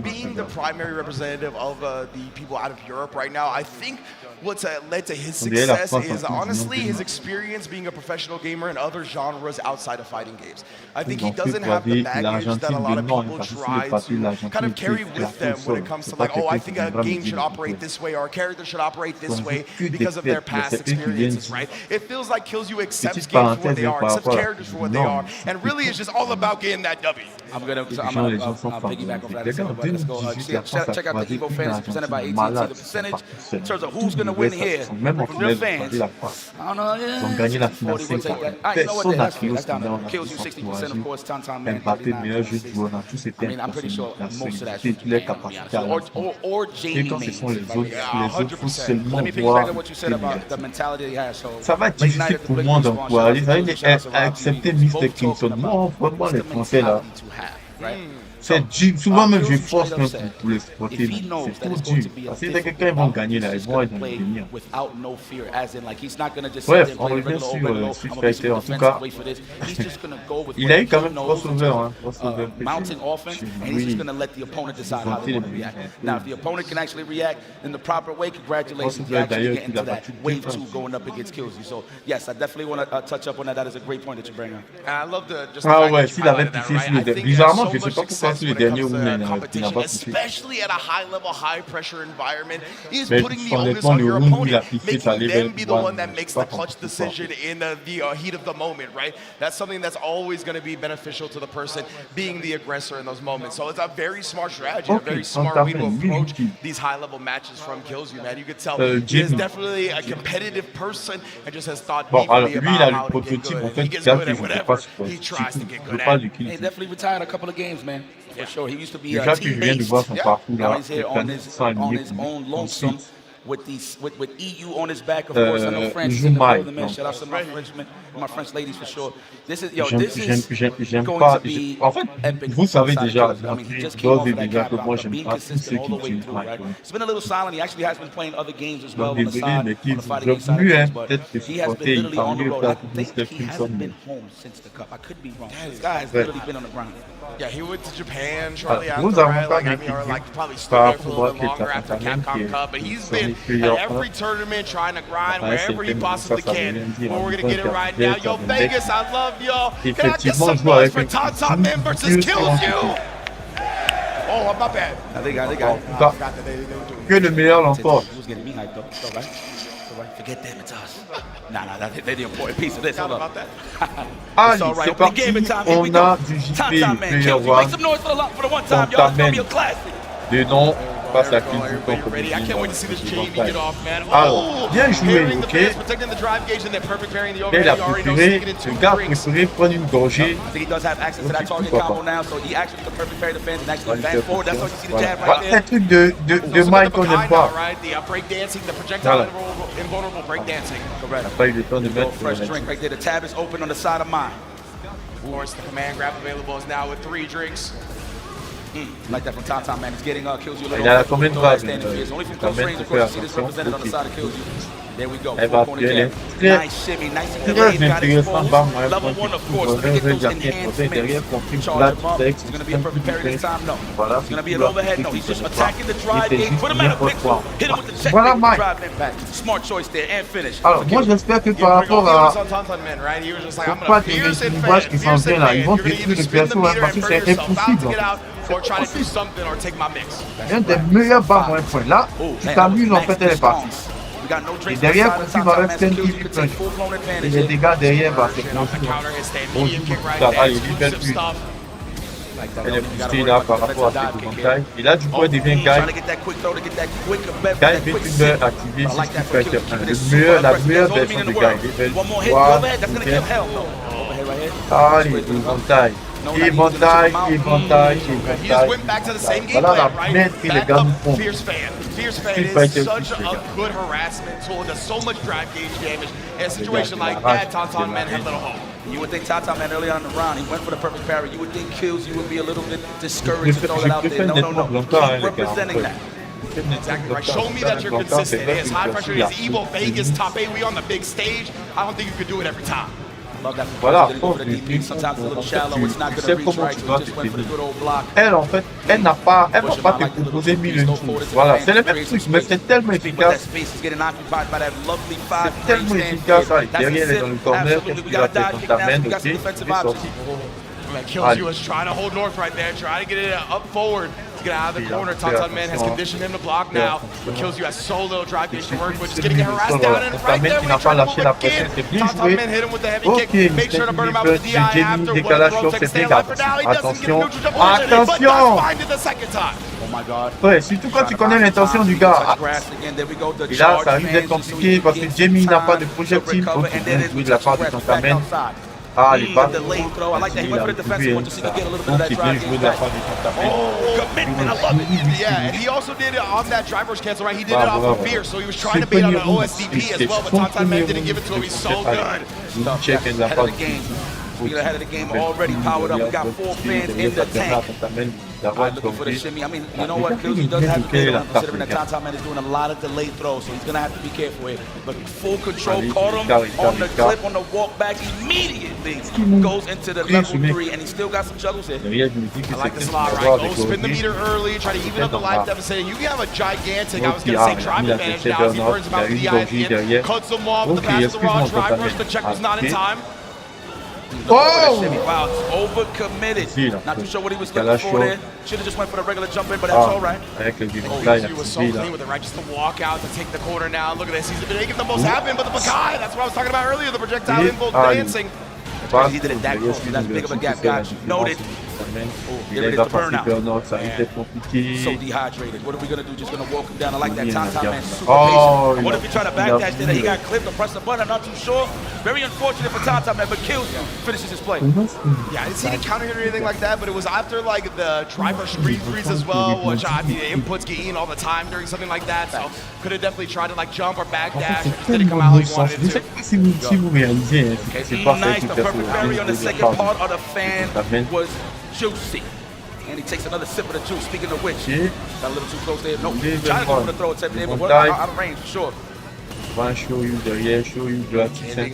Being the primary representative of the people out of Europe right now, I think what's led to his success is honestly his experience being a professional gamer in other genres outside of fighting games. I think he doesn't have the baggage that a lot of people try to kind of carry with them when it comes to like, oh, I think a game should operate this way or a character should operate this way because of their past experiences, right? It feels like KILZYOU accepts games for what they are, accepts characters for what they are, and really it's just all about getting that W. I'm gonna piggyback off that. Let's go. Check out the Evo Fantasy presented by AT&T. The percentage in terms of who's going to win here from their fans. I don't know. Yeah, 40 will take that. You know what? That's down to KILZYOU 60%, of course. TANTANMEN 39%. I mean, I'm pretty sure most of that is or Jamie Main. Let me piggyback on what you said about the mentality he has. So, ça va être difficile pour moi d'encourager. Ça va accepter Mr. Kingston. Moi, vraiment, les Français là. C'est dur. Souvent même je force pour les supporter. C'est trop dur. Parce que quelqu'un vont gagner là, ils vont être dans le venir. Ouais, on revient sur Street Fighter en tout cas. Il a eu quand même crossover, hein. Crossover. Mounting offense, and he's just going to let the opponent decide how they want to react. Now, if the opponent can actually react in the proper way, congratulations, you actually get into that wave 2 going up against KILZYOU. So, yes, I definitely want to touch up on that. That is a great point that you bring up. I love the just. Ah ouais, s'il avait piqué sur le dernier. Bizarrement, je sais pas pourquoi sur le dernier où il n'a pas piqué. Especially at a high level, high pressure environment, is Mais putting the onus on your opponent, making them be the one that makes the clutch decision in the heat of the moment, right? That's something that's always going to be beneficial to the person being the aggressor in those moments. So it's a very smart strategy, a very smart way to approach these high level matches from KILZYOU, man. You could tell he is definitely a competitive person and just has thought deeply about how to get good. He gets good at whatever he tries to get good at. He definitely retired a couple of games, man. For sure, he used to be a teammate. Now he's here on his own lonesome with EU on his back. Of course, I know French is in the building, man. Shout out to my Frenchmen, my French ladies for sure. This is going to be en fait, epic. vous savez déjà, I mean, he just came off of that Capcom, being consistent all the way through, right? It's been a little silent. He actually has been playing other games as well on the side, on the fighting game side of things, but he has been literally on the road. I think he hasn't been home since the Cup. I could be wrong. This guy has literally been on the ground. Yeah, he went to Japan shortly after, right? Like, I mean, or like probably stayed there for a little bit longer after Capcom Cup. But he's been at every tournament trying to grind wherever he possibly can. Well, we're gonna get it right now. Yo, Vegas, I love y'all. Can I get some noise for TANTANMEN versus KILZYOU? Oh, my bad. They got it. Que le meilleur l'emporte. He was getting me hyped up. It's all right. Forget them, it's us. Nah, they're the important piece of this. Hold up. Allez, c'est parti. On a du JP Player One. TANTANMEN. Des noms face à KILZYOU contre alors, bien joué, ok. Là, il a préféré, le gars a préféré prendre une gorgée. Voilà, un truc de Mike qu'on n'aime pas. Voilà. Il n'a pas eu le temps de mettre like that from TANTANMEN. He's getting KILZYOU a little. Il a combien de vagues? Only from close range, of course. You see this represented on the side of KILZYOU. There we go. Nice shimmy, nice and delayed. Got exposed. Level 1, of course. Let me get those enhancements. Charge him up. It's going to be a perfect parry this time. No. It's going to be an overhead. No, he's just attacking the drive game. Put him at a big one. Hit him with the checkmate drive impact. Smart choice there and finish. Alors, moi, j'espère que par rapport à pourquoi tu mets une image qui s'en vient là, ils vont détruire le perso parce que c'est impossible. Un des meilleurs bas moins point. Là, tu t'amuses en fait, elle est partie. Et derrière, quand tu vas rester un petit peu, et les dégâts derrière, bah, c'est bon. Allez, lui, belle plus. Elle est boostée là par rapport à cette éventail. Et là, du coup, elle devient Guy. Guy VTuber activé, c'est ce qui fait que la meilleure version de Guy. Allez, éventail. Éventail. Voilà la merde que les gars nous font. Fierce fan is such a good harassment tool. It does so much drive gauge damage. In a situation like that, TANTANMEN had little hope. You would think TANTANMEN early on in the round, he went for the perfect parry. You would think KILZYOU would be a little bit discouraged to throw that out there. No. Keep representing that. Exactly right. Show me that you're consistent. It is high pressure. It is Evo Vegas top 8. We on the big stage. I don't think you could do it every time. Voilà, tu sais comment tu dois te tenir. Elle, en fait, elle va pas te proposer mille une choses. Voilà, c'est le même truc, mais c'est tellement efficace. C'est tellement efficace. Allez, derrière, elle est dans le corner. Qu'est-ce qu'il va faire? TANTANMEN, ok, il est sorti. KILZYOU is trying to hold North right there, trying to get it up forward. To get out of the corner. TANTANMEN has conditioned him to block now. But KILZYOU has so little drive gauge to work with. Just getting harassed down and right there. We try to move again. TANTANMEN hit him with the heavy kick. Make sure to burn him out with the DI after. Stay alive for now. He doesn't get a neutral double but does find it the second time. Oh my God. Ouais, surtout quand tu connais l'intention du gars. Et là, ça risque d'être compliqué parce que Jamie n'a pas de projectile. Donc, il vient jouer de la part de TANTANMEN. Ah, les pas. Donc, il vient jouer de la part de TANTANMEN. Commitment, I love it. Yeah, and he also did it on that driver's cancel, right? He did it off of fear, so he was trying to bait on an OSDP as well, but TANTANMEN didn't give it to him. He's so good. Ahead of the game. We're ahead of the game, already powered up. We got 4 fans in the tank. Looking for the shimmy. I mean, you know what? KILZYOU doesn't have to be on, considering that TANTANMEN is doing a lot of delayed throws, so he's going to have to be careful here. But full control, caught him on the clip, on the walk back, immediately goes into the level 3, and he still got some juggles here. I like this a lot, right? Go spin the meter early, try to even up the life deficit. You have a gigantic, I was going to say, drive advantage now as he burns him out with the DI at the end. Cuts him off, the pass to the raw drivers, the check was not in time. Oh! Wow, overcommitted. Not too sure what he was looking for there. Should have just went for the regular jump in, but that's all right. He was so clean with it, right? Just to walk out to take the corner now. Look at this. He's making the most happen, but the Bakai, that's what I was talking about earlier. The projectile invoke dancing. He did it that close. That's big of a gap. Got you. Noted. Get ready to burn out. So dehydrated. What are we going to do? Just going to walk him down. I like that. TANTANMEN super patient. What if he tried to backdash there? He got clipped or pressed the button. I'm not too sure. Very unfortunate for TANTANMEN, but KILZYOU finishes his play. Yeah, I didn't see any counter hit or anything like that, but it was after like the driver screen freeze as well, which I mean, the inputs get eaten all the time during something like that. So could have definitely tried to like jump or backdash. It just didn't come out how he wanted it to. Nice. The perfect parry on the second part of the fan was juicy. And he takes another sip of the juice. Speaking of which, got a little too close there. Nope. Trying to go for the throw attempt there, but out of range for sure. Being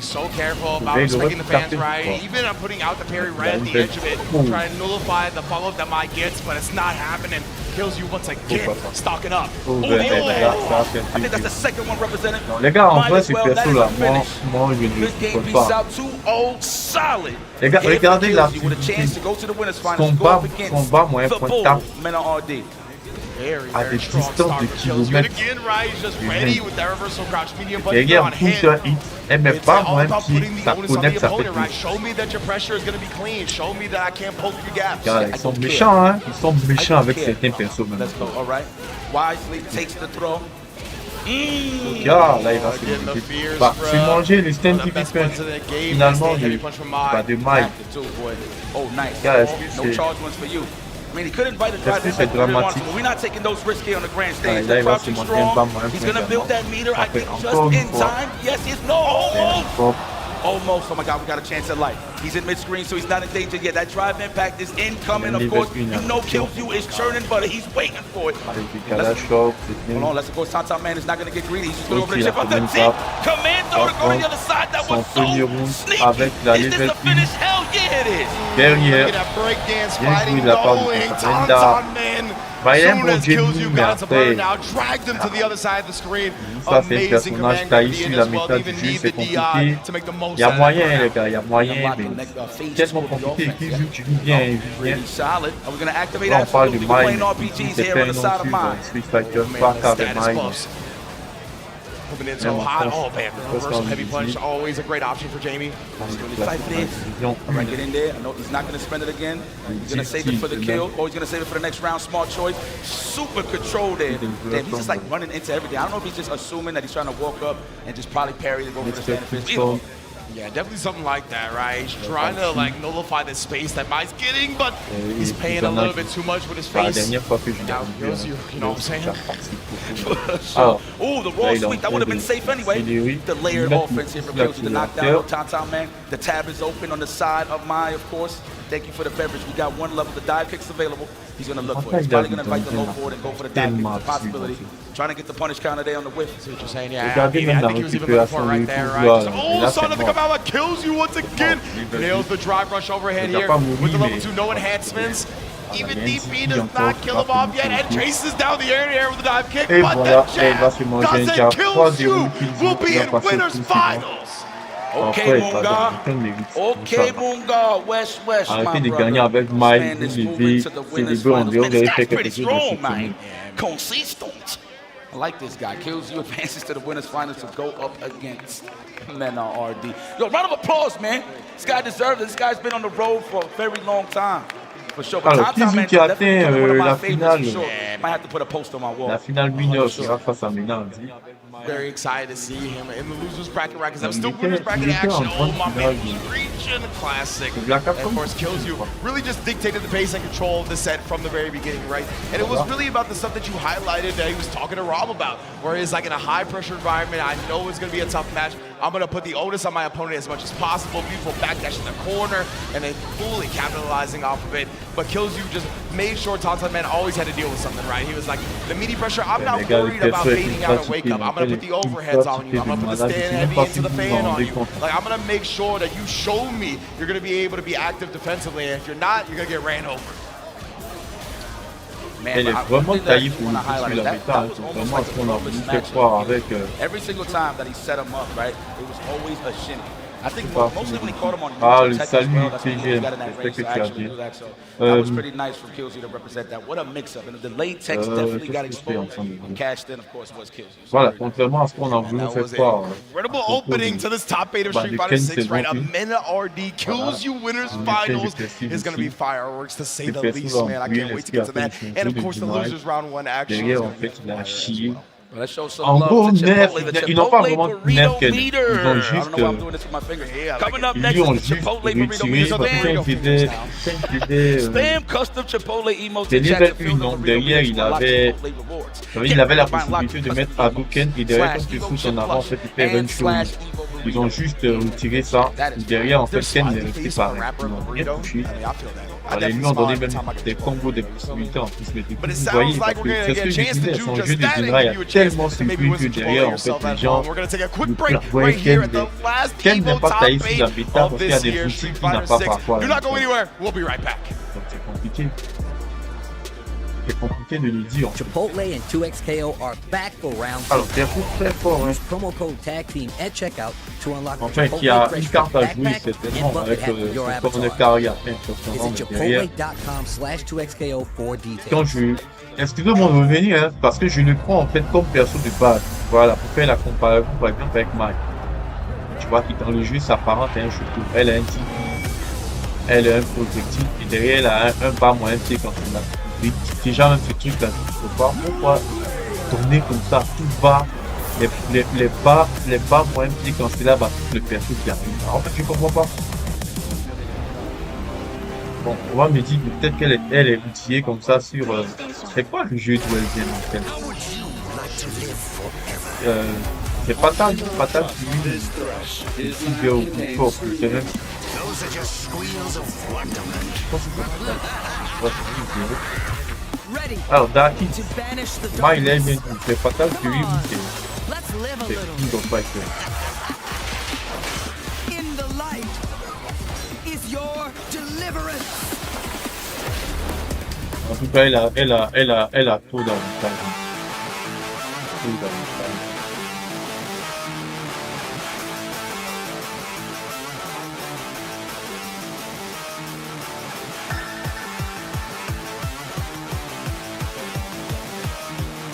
so careful about respecting the fans, right? Even putting out the parry right at the edge of it, trying to nullify the follow-up that Mike gets, but it's not happening. KILZYOU once again, stocking up. I think that's the second one represented. Les gars, en vrai, c'est perso là. Moi, je ne peux pas. Les gars, regardez la combat moyen point tap. à des distances de kilomètres. Derrière, tout un hit. Et même pas moi qui ça connecte, ça fait plus. Ils sont méchants, hein. Ils sont méchants avec certains persos. Regarde, là il va se manger. Bah, c'est manger les stand TV punch. Finalement, de Mike. Regarde, est-ce que I mean, he could invite a drive c'est dramatique? but we're not taking those risks here on the grand stage. Là, il va se Crouching manger un strong. bam, He's going to build that meter, I think, just in time. Yes, he is. No! Almost. Oh my God, we got a chance at life. He's in mid-screen, so he's not in danger yet. That drive impact is incoming, of course. You know KILZYOU is churning, but he's waiting for it. Hold on, let's go. TANTANMEN is not going to get greedy. He's just going to chip up the tip. Commando to go to the other side. That was so sneaky. Is this the finish? Hell yeah, it is. Derrière, bien joué de la part du TANTANMEN. Bah, il aime mon Jenny, mais après, now dragged him to the other side of the screen. ça c'est un personnage qui a issu la méthode du jeu, c'est compliqué. Il y a moyen, les gars, il y a moyen, mais tellement compliqué. KILZYOU, tu vis bien, il vit bien. Là, on parle de Mine, c'est pas un non plus, Street Fighter, pas avec Mine. Coming in so hot. Oh man, reversal heavy punch, always a great option for Jamie. Right, get in there. I know he's not going to spend it again. He's going to save it for the kill, or he's going to save it for the next round. Smart choice. Super control there. Damn, he's just like running into everything. I don't know if he's just assuming that he's trying to walk up and just probably parry and go for the stand fist. Yeah, definitely something like that, right? He's trying to like nullify the space that Mike's getting, but he's paying a little bit too much with his face. Now KILZYOU, you know what I'm saying? Oh, the raw sweep, that would have been safe anyway. The layered offense here from KILZYOU, the knockdown. TANTANMEN, the tab is open on the side of Mai, of course. Thank you for the beverage. We got one level, the dive kicks available. He's going to look for it. He's probably going to invite the low forward and go for the dive kick. It's a possibility. Trying to get the punish counter there on the whiff. See what you're saying? Yeah, I think he was even looking for it right there, right? Oh, son of the Kabbalah KILZYOU once again. Nails the drive rush overhead here with the level 2 no enhancements. Even DP does not kill him off yet and chases down the air with the dive kick. But the jab doesn't. KILZYOU will be in winners finals. Okay, Munga. Okay, Munga. West, arrêtez de gagner avec Mike, vous levez, célébrez en dehors de faire quelque chose de consistent. I like this guy. KILZYOU advances to the winners finals to go up against RD. Yo, round of applause, man. This guy deserves it. This guy's been on the road for a very long time. For sure. But KILZYOU qui a atteint la finale. Might have to put a post on my wall. La finale mineure sera face à Ménard. Very excited to see him in the losers bracket, right? Because that was still winners bracket action. Oh, my man, region classic. And of course, KILZYOU really just dictated the pace and control of the set from the very beginning, right? And it was really about the stuff that you highlighted that he was talking to Rob about, where it's like in a high pressure environment, I know it's going to be a tough match. I'm going to put the onus on my opponent as much as possible. Beautiful backdash in the corner, and then fully capitalizing off of it. But KILZYOU just made sure TANTANMEN always had to deal with something, right? He was like, the meaty pressure, I'm not worried about baiting out a wake up. I'm going to put the overheads on you. I'm going to put the stand heavy into the fan on you. Like, I'm going to make sure that you show me you're going to be able to be active defensively. And if you're not, you're going to get ran over. Elle est vraiment taillée pour le coup sur la méta. C'est vraiment ce qu'on a voulu faire croire avec. Every single time that he set him up, right, it was always a shimmy. I think mostly when he caught him on le salut TGM, c'est ce que tu as dit. That was pretty nice from KILZYOU to represent that. What a mix-up. And the late text definitely got exposed. And cashed in, of course, was KILZYOU. Voilà, contrairement à ce qu'on a voulu faire croire. Incredible opening to this top 8 of Street Fighter 6, right? A MENA RD KILZYOU winners finals is going to be fireworks to say the least, man. I can't wait to get to that. And of course, the losers round 1 action. Derrière, en fait, il a chié. Let's show some En gros, love to Nerf, Chipotle, ils n'ont pas vraiment Chipotle Nerf burrito qu'elle. meter. Ils ont I juste. don't know why I'm doing this with my fingers. Coming up Ils next lui ont is the juste Chipotle burrito retiré meter. parce qu'il Spam custom Chipotle emote. c'est level 1, donc derrière il avait la possibilité de mettre Hadouken et derrière quand tu foutes en avant en fait il fait run show. Ils ont juste retiré ça. Derrière en fait Ken est resté pareil. Ils n'ont rien touché. Ils lui ont donné même des combos, des possibilités en plus. Mais vous voyez, parce que c'est ce que je disais, son jeu de Jinra est tellement simple que derrière en fait les gens voient Ken n'est pas taillé sous la méta parce qu'il y a des boutiques qu'il n'a pas parfois. Donc c'est compliqué. C'est compliqué de le dire. Chipotle and 2XKO are back for round 2. Alors, Perso très fort, hein. Use promo code tag team at checkout to unlock the Enfin, qui a une carte à jouer, certainement, avec son corps de carrière. Visit chipotle.com/2XKO for details. Quand je... Excusez-moi de revenir, hein, parce que je le prends en fait comme perso de base. Voilà, pour faire la comparaison par exemple avec Mike. Tu vois qui dans le jeu s'apparente à un choutou. Elle a un type, elle a un projectile et derrière elle a un bas moyen pied quand elle a. Déjà même ce truc là, tu peux voir pourquoi tourner comme ça, tout bas, les bas moyens pieds quand c'est là, bah tout le perso qui arrive. En fait, je comprends pas. Bon, on va me dire que peut-être qu'elle est outillée comme ça sur... c'est quoi le jeu d'où elle vient en fait? C'est fatal qui lui, c'est super au plus fort, c'est même... Alors, Darky, moi il est bien, c'est fatal que lui, c'est King of Fighter. En tout cas, elle a trop d'avantages.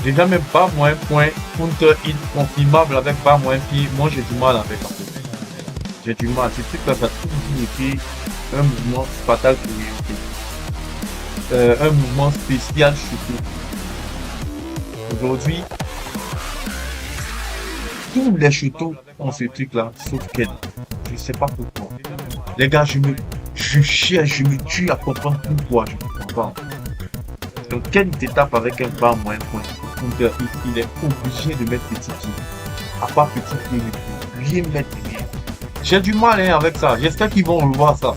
Déjà même pas moins point counter hit confirmable avec pas moins pied. Moi j'ai du mal avec en fait. J'ai du mal. C'est truc là ça a toujours été un mouvement fatal pour lui. Un mouvement spécial surtout. Aujourd'hui, tous les chuteaux ont ce truc là, sauf qu'elle. Je sais pas pourquoi. Les gars, je cherche, je me tue à comprendre pourquoi, je ne comprends pas. Donc, quelle étape avec un bas moins point? Il est obligé de mettre petit pied. À part petit pied, lui mettre pied. J'ai du mal hein, avec ça. J'espère qu'ils vont revoir ça.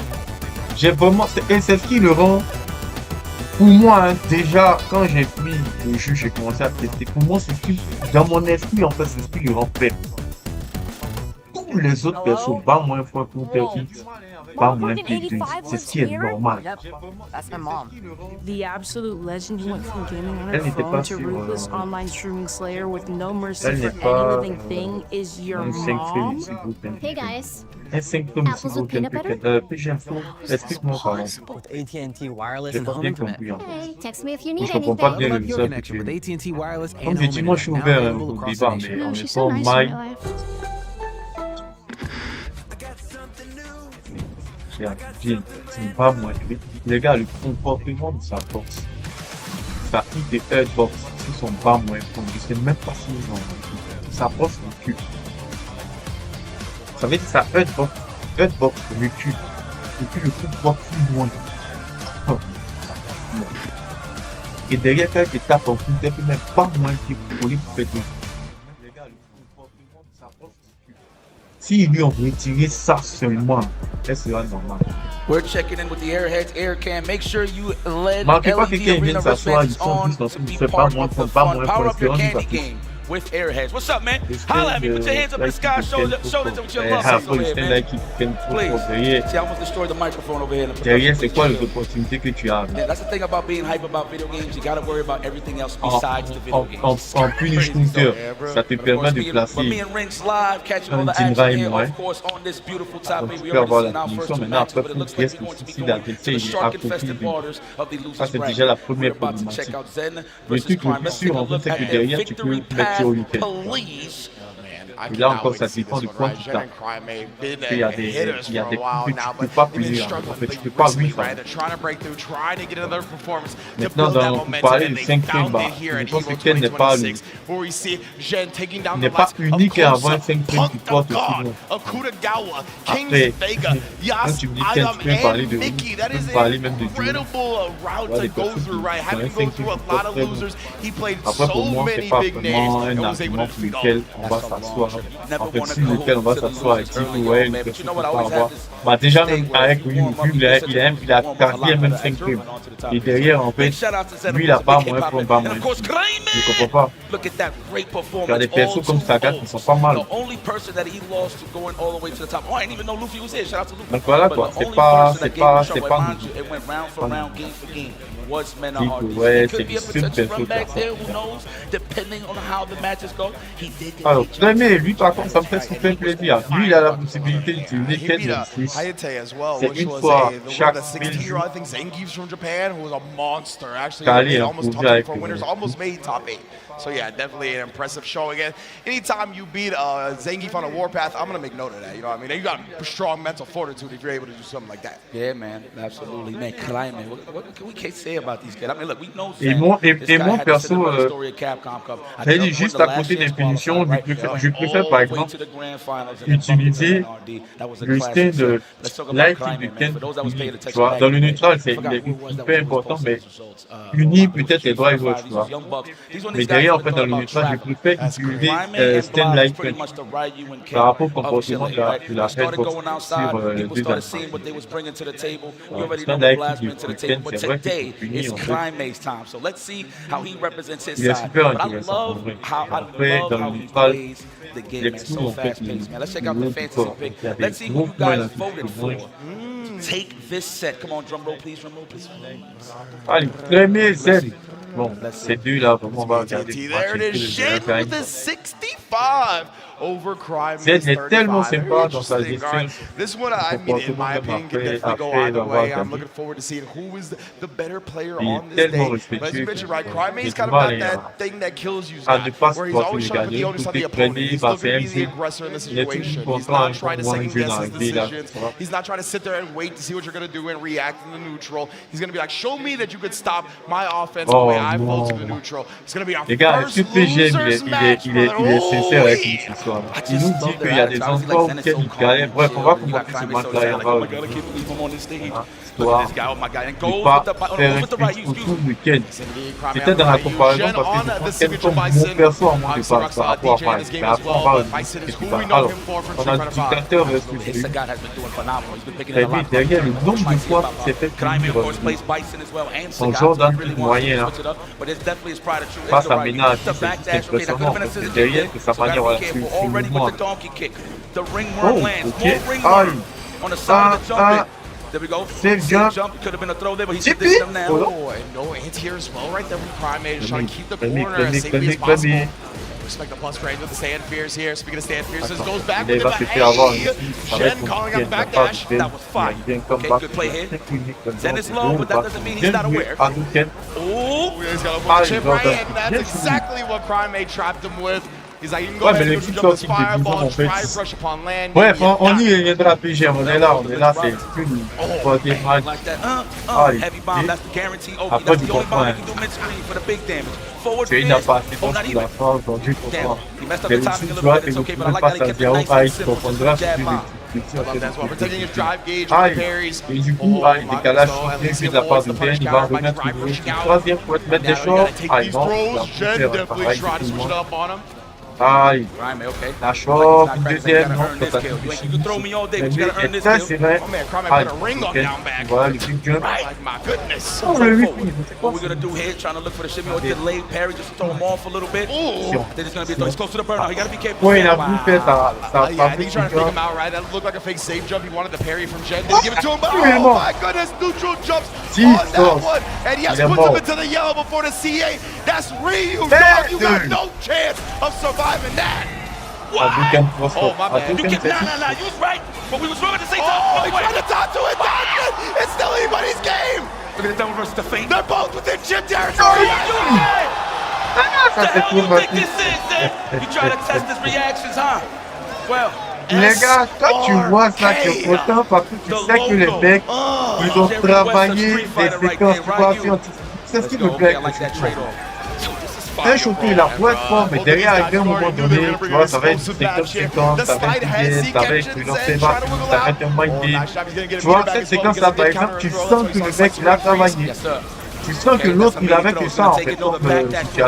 J'ai vraiment. Et c'est ce qui le rend. Pour moi, hein, déjà, quand j'ai pris le jeu, j'ai commencé à tester. Pour moi, c'est ce qui, dans mon esprit, en fait, c'est ce qui le rend père. Tous les autres persos, bas moins point counter hit. Pas moins pied, c'est ce qui est normal. The absolute legend who went from gaming on her phone to ruthless online streaming slayer with no mercy for any living thing is your mom. Hey guys. Un 5 tomes si vous voulez explique-moi par là. With AT&T wireless J'ai and pas home bien internet. compris. Hey, text me if you need Je comprends pas anything. bien Love le your ça connection with AT&T wireless and comme j'ai home dit, moi je suis internet. ouvert Now au available across débat, the mais nation. on She's est so pas nice in mal. real life. C'est pas moi. Les gars, le comportement de sa force, sa hit et headbox, ils sont pas moins fonds. Je sais même pas si ils ont sa force recule. Ça veut dire que sa headbox recule. Et puis le coup voit plus loin. Et derrière, quand il tape en coup, il même pas moins qu'il pour lui pour faire des. Les gars, le comportement de sa force recule. S'ils lui ont retiré ça seulement, elle sera normale. We're checking in with the Airheads Air Cam. Make sure you LED Marquez pas que LED quelqu'un arena vienne s'asseoir, ils wristbands sont on tous dans to une be fait part pas moins of the pour pas fun. moins Power pour up your espérer candy parce que game with Airheads. What's up, man? Est-ce Holla at me. que, Put your hands up in the sky. Show them what you love. Over here, man. Please. derrière, See, I almost destroyed the microphone over here. in the derrière production. c'est quoi les opportunités que tu as? Yeah, that's the thing about being hype about video games. You gotta worry about everything else besides the video games. En punish counter, ça te permet de But me placer and Rinks live, catching all un the petit action rail, here, ouais. of course, on this beautiful Donc topic. tu We peux avoir already la seen our punition, first two maintenant matches, après but it pour looks qui like est-ce we're que going to be si going la to DT the est à côté shark-infested de... waters of the Ça losers c'est bracket. déjà la première We're about to check problématique. out ZHEN Le versus truc le Crime. plus Let's take sûr a en fait look c'est at que the derrière tu peux victory mettre path, sur week-end. please. Et là encore ça dépend de quoi tu tapes. Il y a des coups que tu peux pas punir. En fait tu peux pas lui faire. Maintenant dans on parlait de 5 frames bas. Je pense que Ken n'est pas unique à avoir un 5 frames qui porte aussi long. Après, quand tu me dis Ken, tu peux parler de tu peux parler même de Joe. Voilà, des personnes qui ont un 5 frames qui portent très long. Après pour moi c'est pas vraiment un argument pour lequel on va s'asseoir En fait, s'il le fait, on va s'asseoir avec Tigo, ouais, le perso peut pas avoir. Bah, déjà, même avec lui, il a carrière même 5 crimes. Et derrière, en fait, lui, il a pas moins point, pas moins. Je comprends pas. Il y a des persos comme Saga qui sont pas mal. Donc voilà quoi, c'est pas ouais, c'est du super perso. Alors, mais lui par contre, ça me fait super plaisir. Lui, il a la possibilité d'utiliser Ken de plus. C'est une fois chaque 1000 jours. Calé, hein, pour dire avec So yeah, definitely an impressive show again. Anytime you beat Zangief on a warpath, I'm gonna make note of that. You know what I mean? You got strong mental fortitude if you're able to do something like that. Yeah, man, absolutely. Man, CRAIME, what can we say about these kids? I mean, look, we know et mon perso, juste à côté des punitions, je préfère par exemple utiliser le style de lighting de Ken. Tu vois, dans le neutral, il est hyper important, mais unir peut-être les drivers, tu vois. Mais derrière, en fait, dans le neutral, je préfère utiliser Stand Light par rapport au comportement de la headbox sur les deux aspects. Stand Light de Ken, c'est vrai qu'il faut punir, en fait. Il est super intéressant, en vrai. Après, dans le neutral, l'explose, en fait, il est fort. Il y a des gros points là Take this set. Come on, drum roll, please, drum roll, please. Allez, premier set. Bon, ces deux là, vraiment, on va regarder. There it is, ZHEN with the 65 over CRAIME. ZHEN est tellement sympa dans sa gestion. This one, I mean, in my opinion, can definitely go either way. I'm looking forward to seeing who is the better player on this day. But as you mentioned, right, CRAIME is kind of got that thing that KILZYOU's got, where he's always trying to put the onus on the opponent. He's still going to be the aggressor in the situation. He's not trying to second guess his decisions. He's not trying to sit there and wait to see what you're going to do and react in the neutral. He's going to be like, show me that you could stop my offense the way I fall to the neutral. It's going to be our first losers match. Il est sincère avec nous ce soir. Il nous dit qu'il y a des endroits où il galère. Bref, on va commencer ce match-là et on va histoire de pas faire un switch autour du Ken. C'était dans la comparaison parce que je pense comme mon perso en moins de pas par rapport à Mike. Mais après, on va revenir. Alors, on a le dictateur versus lui. Et derrière, le nombre de fois qu'il s'est fait punir son genre d'entrée moyen là, face à Ménage, c'est impressionnant. C'est derrière que sa manière à suivre le mouvement. Oh, ok. There we go. Safe jump. Could have been a throw there, but he should dish them now. Oh, and no anti-air as well right there from CRAIME. Just trying to keep the corner as safely as possible. Respect the plus range with the stand fears here. Speaking of stand fears, this goes back with the back. Hey, ZHEN calling out the backdash. That was fine. Okay, good play here. ZHEN is low, but that doesn't mean he's not aware. Oh, he's got a little chip right, and that's exactly what CRAIME trapped him with. He's like, you can go ahead and jump this fireball, try rush upon land. Bref, on y reviendra PG, on est là, c'est une troisième match. Heavy bomb, that's the guarantee. Okay, that's the only bomb you can do mid-screen for the big damage. Forward c'est une partie dans la force, dans du comprends. Mais le sud, tu vois, que nous pouvons pas s'en dire, il faut qu'on dresse et du coup, il décalage de la part de ZHEN, il va remettre une troisième pour mettre des choses. Non, il va faire pareil tout le monde. Aïe, la chauffe, une deuxième, non, ça et ça c'est vrai. Aïe, voilà le big jump. Oh, le 8, c'est quoi ça? Ouais, il a voulu faire sa fabrique de jump. Si, il sort. Il est mort. That. Wow. Oh, my bad. You was right, but we was wrong at the same time. Oh, he tried to talk to it. It's still anybody's game. Look at the double versus the feint. They're both within chip territory. What the hell you think this is, then? You try to test his reactions, huh? Well, les gars, quand tu vois ça, tu es content parce que tu sais que les mecs, ils ont travaillé des séquences, tu vois, c'est ce qui me plaît. Un champion, il a beau être fort, mais derrière, à un moment donné, tu vois, ça va être une séquence, ça va être une idée, ça va être une lancée marque, ça va être un mind game. Tu vois, cette séquence-là, par exemple, tu sens que le mec, il a travaillé. Tu sens que l'autre, il avait que ça en fait comme situation.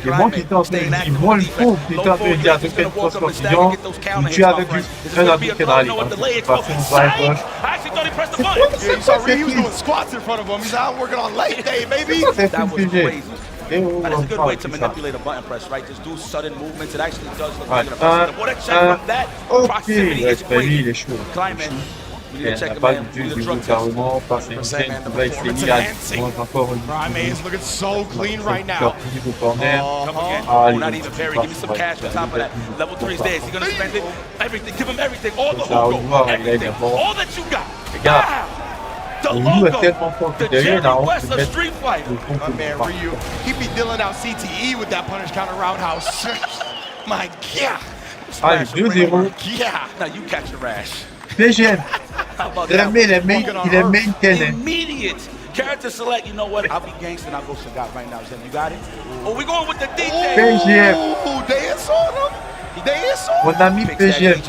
Et moi qui étais en train de dire, moi le pauvre qui était en train de dire, de faire une grosse confusion, ou tu avais juste un advocate dans les mains, tu passes une drive rush. Yeah, you saw Reed, he was doing squats in front of him. He's out working on leg day, baby. That was crazy. But it's a good way to manipulate a button press, right? Just do sudden movements. It actually does look like a what a check from that proximity is crazy. Climb in. We need to check him in. We need to drug test. Prime is looking so clean right now. Come again. We're not even Perry. Give me some cash on top of that. Level 3's there. Is he going to spend it? Everything. Give him everything. All the logo. Everything. All that you got. The logo. The Jerry West of Street Fighter. My man Ryu. He be dealing out CTE with that punish counter roundhouse. My God. Allez, 2-0. Yeah. Now you catch the rash. ZHEN. How about Il that? est maintain. Immediate character select. You know what? I'll be gangster and I'll go cigar right now. Zen, you got it? Oh, we going with the DJ. ZHEN. Ooh, dance on him. Dance on him. Mon ami ZHEN.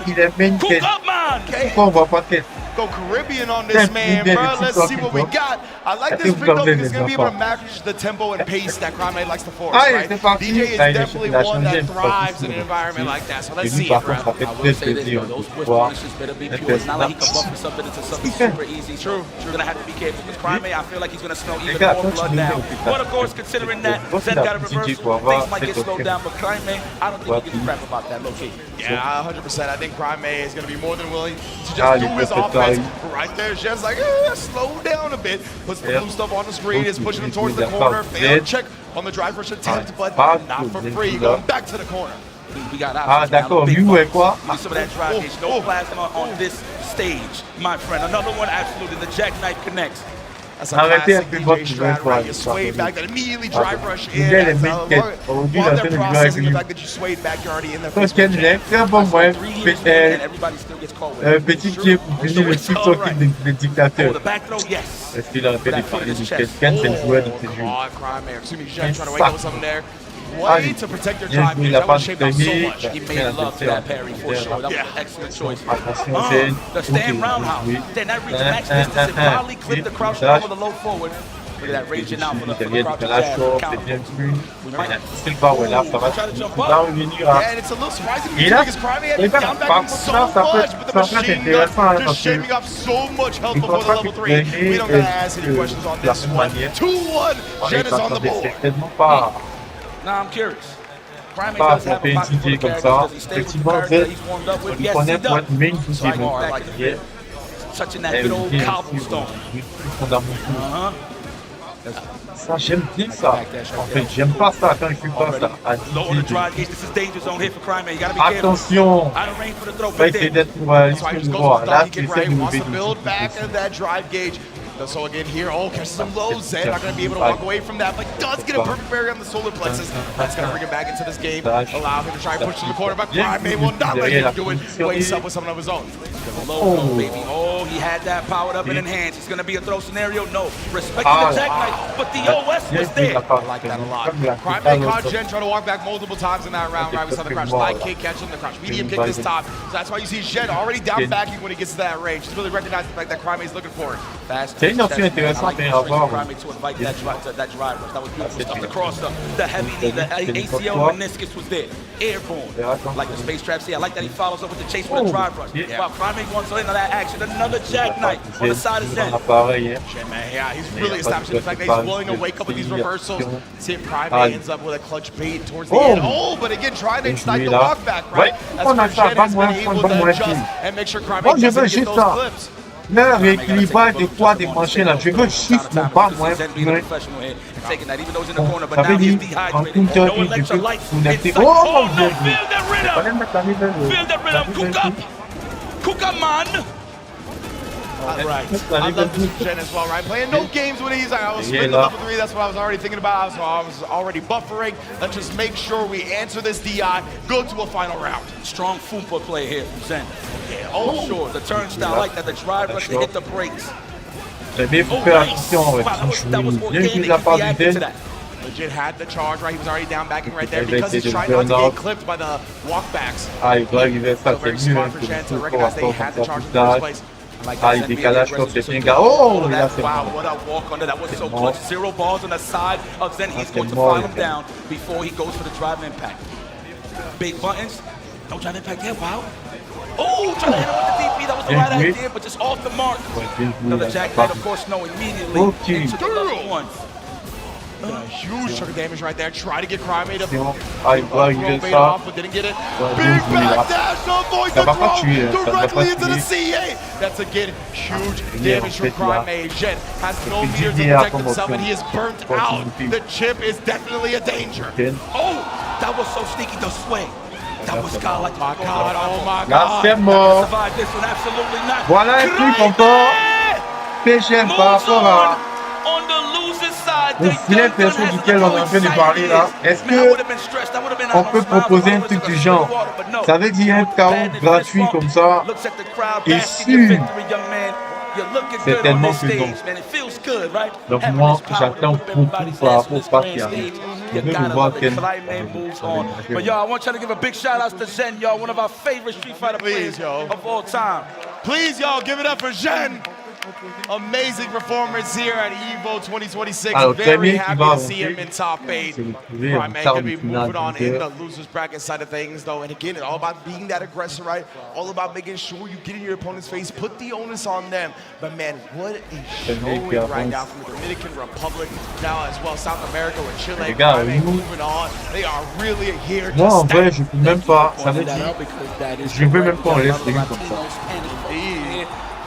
Il est maintain. Pourquoi on voit pas tête? Go Caribbean on this man, bro. Let's see what we got. I like this pick though because he's going to be able to match the tempo and pace that CRAIME likes to force, right? DJ is definitely one that thrives in an environment like that. So let's see it, bro. I will say this, though, those twist punishes better be pure. It's not like he can buffer something into something super easy. True. You're going to have to be careful because CRAIME, I feel like he's going to smell even more blood now. But of course, considering that Zen got a reversal, things might get slowed down. But CRAIME, I don't think he gives a crap about that low-key. Yeah, 100%. I think CRAIME is going to be more than willing to just do his offense right there. Just like, slow down a bit. Puts the blue stuff on the screen. Is pushing him towards the corner. Failed check on the drive rush attempt, but not for free. Going back to the corner. We got options d'accord. now. You et quoi? Some of that drive gauge. No plasma on this stage, my friend. Another one, absolutely. The jackknife connects. That's a classic DJ strat, right? You swayed back, that immediately drive rush in. While they're processing the fact that you swayed back, you're already in there. C'est un bon moyen. Everybody still gets called with Petit pied pour finir le TikTok des dictateurs. the back throw, yes. Est-ce qu'il aurait fait des paris du quelqu'un c'est le joueur de ces jeux? Excuse me, Jen trying to wake up with something there. Way to protect your drive gauge. That would shape up so much. He made love to that parry for sure. That was an excellent choice. Attention, The stand roundhouse. Then that reached max distance and probably clipped the crouch over the low forward. Look at that raging out for the crouch jab. We might c'est le bas, ouais, là, ça va. Ça va revenir à... Yeah, and it's a little surprising Et là, because CRAIME had been down back so much, but the machine gun just shaving up so much health before the level 3. We don't gotta ask any questions on this one. 2-1, Zhen is on the board. Nah, I'm curious. CRAIME Pas does have a taper pocket une full DJ of comme characters. ça. Does he stay with the Effectivement, character that he's warmed up with? il Yes, connaît he pour does. être main So I go DJ. back to the touching that good old cobblestone. Ça, j'aime bien ça. En fait, j'aime pas ça quand je suis pas ça. Low on the drive gauge. This is danger zone here for CRAIME. You gotta be careful. Attention! Out of range for the throw. On va essayer d'être pour le voir. Là, tu essaies de Wants lever to build back of that drive gauge. So again here, catches some low. Zhen not going to be able to walk away from that, but does get a perfect barrier on the solar plexus. That's going to bring him back into this game. Allow him to try and push to the corner, but CRAIME will not let him do it. Wakes up with something of his own. Low, baby. Oh, he had that powered up and enhanced. It's going to be a throw scenario. No. Respect to the jackknife, but the OS was there. I like that a lot. CRAIME caught Zhen try to walk back multiple times in that round, right? We saw the crouch light kick, catch him, the crouch medium kick this top. So that's why you see Zhen already down backing when he gets to that range. He's really recognized the fact that CRAIME is looking for it. Fast. C'est une option intéressante à avoir. CRAIME to invite that drive rush. That was beautiful stuff. The cross up, the heavy knee, the ACL meniscus was there. Airborne. Like the space traps here. I like that he follows up with the chase with the drive rush. Wow, CRAIME wants into that action. Another jackknife on the side of Zhen. Yeah, he's really establishing the fact that he's willing to wake up with these reversals. See if CRAIME ends up with a clutch bait towards the end. Oh, but again, trying to snipe the walk back, right? That's where Zhen has been able to adjust and make sure CRAIME doesn't get those clips. Le rééquilibrage des poids des manchettes là, je veux shift mon bas moins plus loin. Ça veut dire en counter hit je peux connecter. Oh mon dieu! Fallait mettre la nouvelle. Feel the rhythm, cook up! Cook up, man! Right. I love this Zhen as well, right? Playing no games with these. I was sprinting level 3. That's what I was already thinking about. So I was already buffering. Let's just make sure we answer this DI, go to a final round. Strong Foompa play here from Zhen. Yeah, oh, sure. The turnstile like that. The drive rush to hit the brakes. Très bien, faut faire attention. Bien vu de la part du Zhen. Legit had the charge, right? He was already down backing right there because he's trying not to get clipped by the walkbacks. Ah, il doit arriver à ça, c'est mieux. Smart for Zhen to recognize that he had the charge in the first place. Ah, il décalage comme c'est bien gars. Oh, là c'est wow, mort. what a walk under that was so mort. clutch. 0 balls on the side of Zen. He's c'est going to mort, file les him gars. down before he goes for the drive impact. Big buttons. No drive impact there. Wow. Oh, trying to hit him with the DP. That was the right Bien joué. idea, but just off the mark. Ouais, bien joué, Another là, jackknife, pas- of course, no, immediately Ok. into the level 1. Huge chunk of damage right there. Try to get CRAIME to C'est bon. Ah, il doit arriver throw ça. off, but didn't get it. Ouais, Big bien joué, là. backdash, avoid Ça the va pas throw tuer, ça va pas directly into the tuer. C8. That's again huge bien, damage en from fait, là, CRAIME. ZHEN has no fait meter to GDR protect comme himself, and option. he is burnt Pour out. qu'il The chip is definitely a danger. Ok. Oh, that was so sneaky. The sway. That was Scott like My God, oh my Là, c'est God. mort. Survive this one, absolutely not. Voilà un truc encore. PGM par rapport à On the loser side, le filet perso duquel on est en train de parler là. Est-ce que on peut proposer un truc du genre? Ça veut dire un chaos gratuit comme ça. Et sûr. C'est tellement que non. Donc moi, j'attends beaucoup par rapport au pas qui arrive. Je veux le voir quel... But yo, I want y'all to give a big shout out to ZHEN, y'all, one of our favorite Street Fighter players Please, yo. of all time. Please, y'all, give it up for ZHEN. Amazing performance here at EVO 2026. Alors, Very Crémier qui happy va to see him in top 8. C'est le trouver en CRAIME quart could de be finale. moving on in the losers bracket side of things, though. And again, it's all about being that aggressor, right? All about making sure you get in your opponent's face, put the onus on them. But man, what a showing right now from the Dominican Republic, now as well South America with Chile. Les gars, CRAIME nous- moving on. They are really here to Moi, en stay. vrai, je peux même pas. Ça veut dire, je veux même pas en laisser une comme ça.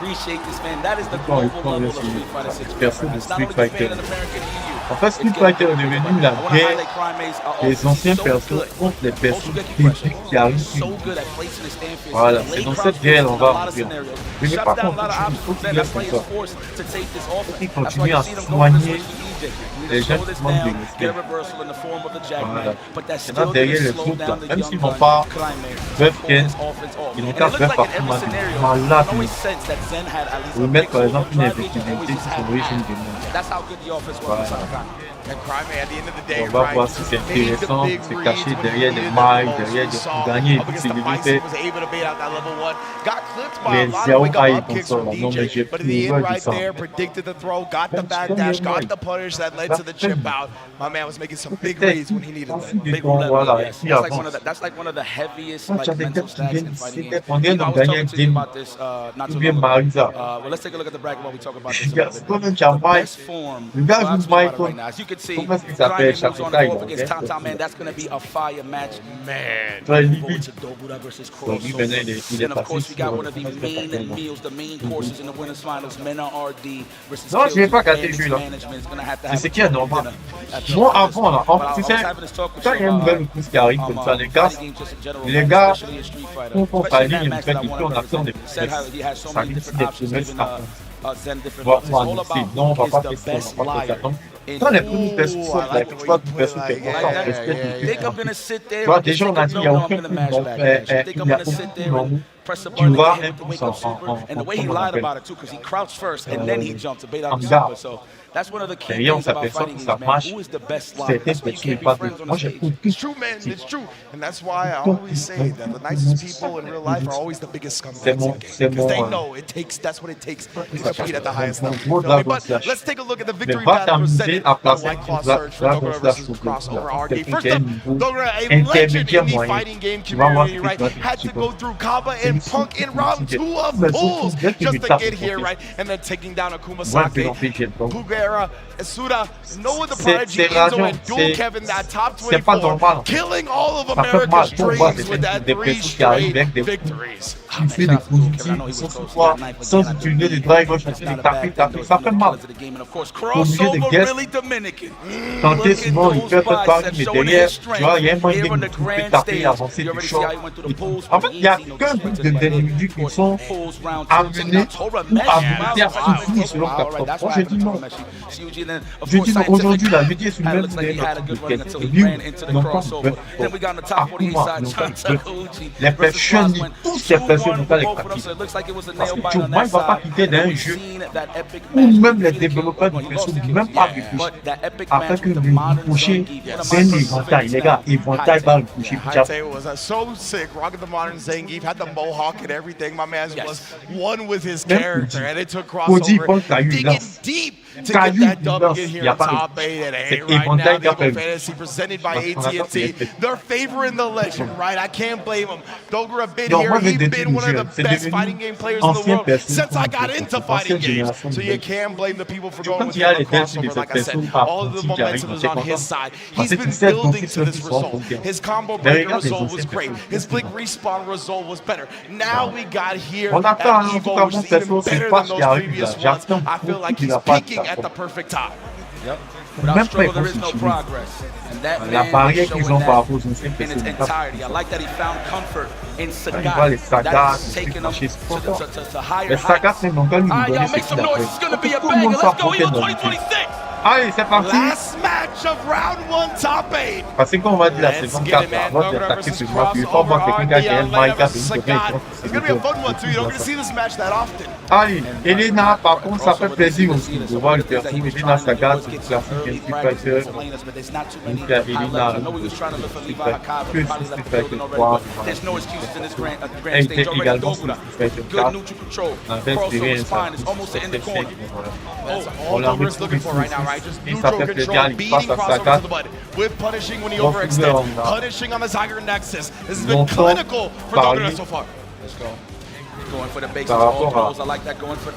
Appreciate this, man. That is the Bon, il global prend level le of Street Fighter 6. perso de It's not Street only Fighter. Japan and America and EU. En fait, Street Fighter est devenu la I wanna guerre highlight CRAIME's des offense. anciens So persos good. contre les persos Shogeki critiques pressure. qui arrivent. So good at placing his stand fierce. Voilà, Late c'est dans crouch cette guerre on in a va lot of rentrer. scenarios. Mais Shut par down a contre, lot of il options, faut man. qu'il That's laisse why he's comme ça. forced to take this offense. Il That's why continue you à see them going for this soigner switch to EJ. You les need to slow gens this qui manquent down, de get a respect. reversal in the form of the Voilà. Jackman, but that's Maintenant, still derrière gonna les slow autres, down là, the même young s'ils n'ont gun, pas CRAIME, Buff pull Ken, his offense off. ils n'ont And qu'à it looks faire like in partie every malade. scenario, Malade, I always mais sense that ZHEN had at least vous a mettre par pixel exemple of une drive edge, always invincibilité just sur had l'origine that. du monde. That's how good the offense was Voilà. for Sakakan. And CRAIME, at the end of the day, On va right, voir si c'est made the intéressant, big c'est reads caché when he derrière needed des them mailles, most. derrière We des saw gagner et up puis against c'est the Bison, limité. was able to bait out that level 1. Got clipped by Les a lot of zéro wake high up kicks comme from ça, non, mais DJ, j'ai but in plus the peur end du right sang. there, predicted the throw, got the Même si backdash, on est got the punish that led to the chip out. My man was making some big Peut-être reads when he needed en them. fil du Big temps, level, voilà, et yes. puis That's like one avance. of the, that's like one of the heaviest Moi, like j'avais mental peut-être stacks in bien, fighting c'était games. on vient You know, I de was gagner un talking to you game. about this not Ou too bien long ago. Marisa. Well, let's take a look at the bracket while we talk about this. Il y a quand même qui a The Mike. best form Le gars for joue Street Fighter Michael. right now. As you can see, Comment est-ce qu'il CRAIME s'appelle? moves on Chakuta, the il ball against est TANTANMEN. That's going to be a fire match. Man. Toi, Looking Libby. forward to Dogura versus Donc, lui, maintenant, il est And of course, passé we got sur one of the main meals, the main courses in the winners finals. Mena RD versus Non, je vais pas KILZYOU. gâter And lui, là. management is gonna have to Mais have c'est a qui est chicken normal. dinner at the Moi, office. avant, là, But tu I sais, was having this talk with quand il y a une some, nouvelle pousse qui arrive comme ça, les gars, fighting games just in general, les man, gars, especially in Street Fighter. on prend Especially sa in ligne, that on match fait that I du wanna tour, on attend des represent. Said how he has so ça many risque different d'être options, le même given stratège. ZHEN different Bon, buttons. It's on all essaie. about Non, on va who pas is the faire ça, best on va pas faire ça. liar. Donc, quand les premiers personnes Ooh, sont I là, like tu the vois, way une you personne play qui est like contente, that. parce que You think I'm gonna sit there? tu vois, like, déjà, on a dit, il n'y a no, I'm aucun gonna coup, mash donc, backdash. You think il I'm n'y a gonna sit aucun there coup, and press the qui button va and get hit with the wake up super? And the way he lied about it too, because he crouched first and then he jumped to bait out the super. So that's one of the key Derrière, on things about s'aperçoit fighting que games, ça man. marche. Who is the best liar? Certaines That's why you personnes can't be pas de... friends on the Moi, j'ai stage. It's true, man. It's true. And that's why I always say that the nicest people in real life are always the biggest scumbags in the game. Because they know it takes, that's what it takes to compete at the highest level. You feel me? But let's take a look at the victory battle presented by White Claw Surge for Dogura versus Crossover RD. First up, Dogura, a legend in the fighting game community, right? Had to go through Kaba and Punk in round 2 of pulls just to get here, right? And then taking down Akuma Sake, Pugera, Suda, Noah the Prodigy, Enzo, and Dual Kevin, that top 24, killing all of America's dreams with that 3 straight victories. Il fait des coups sans souffrir, sans utiliser des drives gauche, il taper, ça fait mal. Obligé de guess, tenter souvent, il peut faire pari, mais derrière, tu vois, il y a un moyen de couper, taper, avancer du short. En fait, il n'y a qu'un groupe d'individus qui sont amenés ou amenés à souffrir selon Capcom. Moi, je dis non. Je dis non, aujourd'hui, la métier est sur le même modèle de Liu, ils n'ont pas de Akuma, ils n'ont pas de les personnes, tous ces personnes jeu local est pratique. Parce que tournement, il ne va pas quitter d'un jeu où même les développeurs du perso ne même pas réfléchir. Afin que le coucher, c'est un éventail, les gars. Éventail va le coucher. So sick. Rocket the Modern Zangief had the mohawk and everything. My man was one with his character, and it took crossover. Digging deep to get that dub in here on top 8 and 8 right now. The Open Fantasy presented by AT&T. They're favoring the legend, right? I can't blame them. Dogura been here. He's been one of the best fighting game players in the world since I got into fighting games. So you can't blame the people for going with him on crossover. Like I said, all of the momentum is on his side. He's been building to this result. His combo breaker result was great. His Blink respawn result was better. Now we got here at Evo, which is even better than those previous ones. I feel like he's peaking at the perfect time. Yep. Without struggle, there is no progress. And that man is showing that in its entirety. I like that he found comfort in Sagat. That's taking him to higher heights. All right, y'all, make some noise. It's going to be a banger. Let's go, Evo 2026. Allez, c'est parti! Last match of round 1 top 8. Parce que quand on va dire la saison 4, on va attaquer ce joueur, puis il faut voir quelqu'un qui a un Maïka, It's going to be a fun one too. You don't get to see this match that often. Allez, Elena, par contre, ça fait plaisir aussi de voir le perso. Elena Sagat, c'est classique, un Street Fighter. Donc, il y a Elena, plus Street Fighter 3. Elle était également sur Street Fighter 4. Avec des on l'a retrouvé il s'appelle bien, il passe à Sagat. With punishing when he overextends, punishing on the Tiger Nexus. This has been clinical for Dogura so far. Let's go. Going for the basics, all throws. I like that going for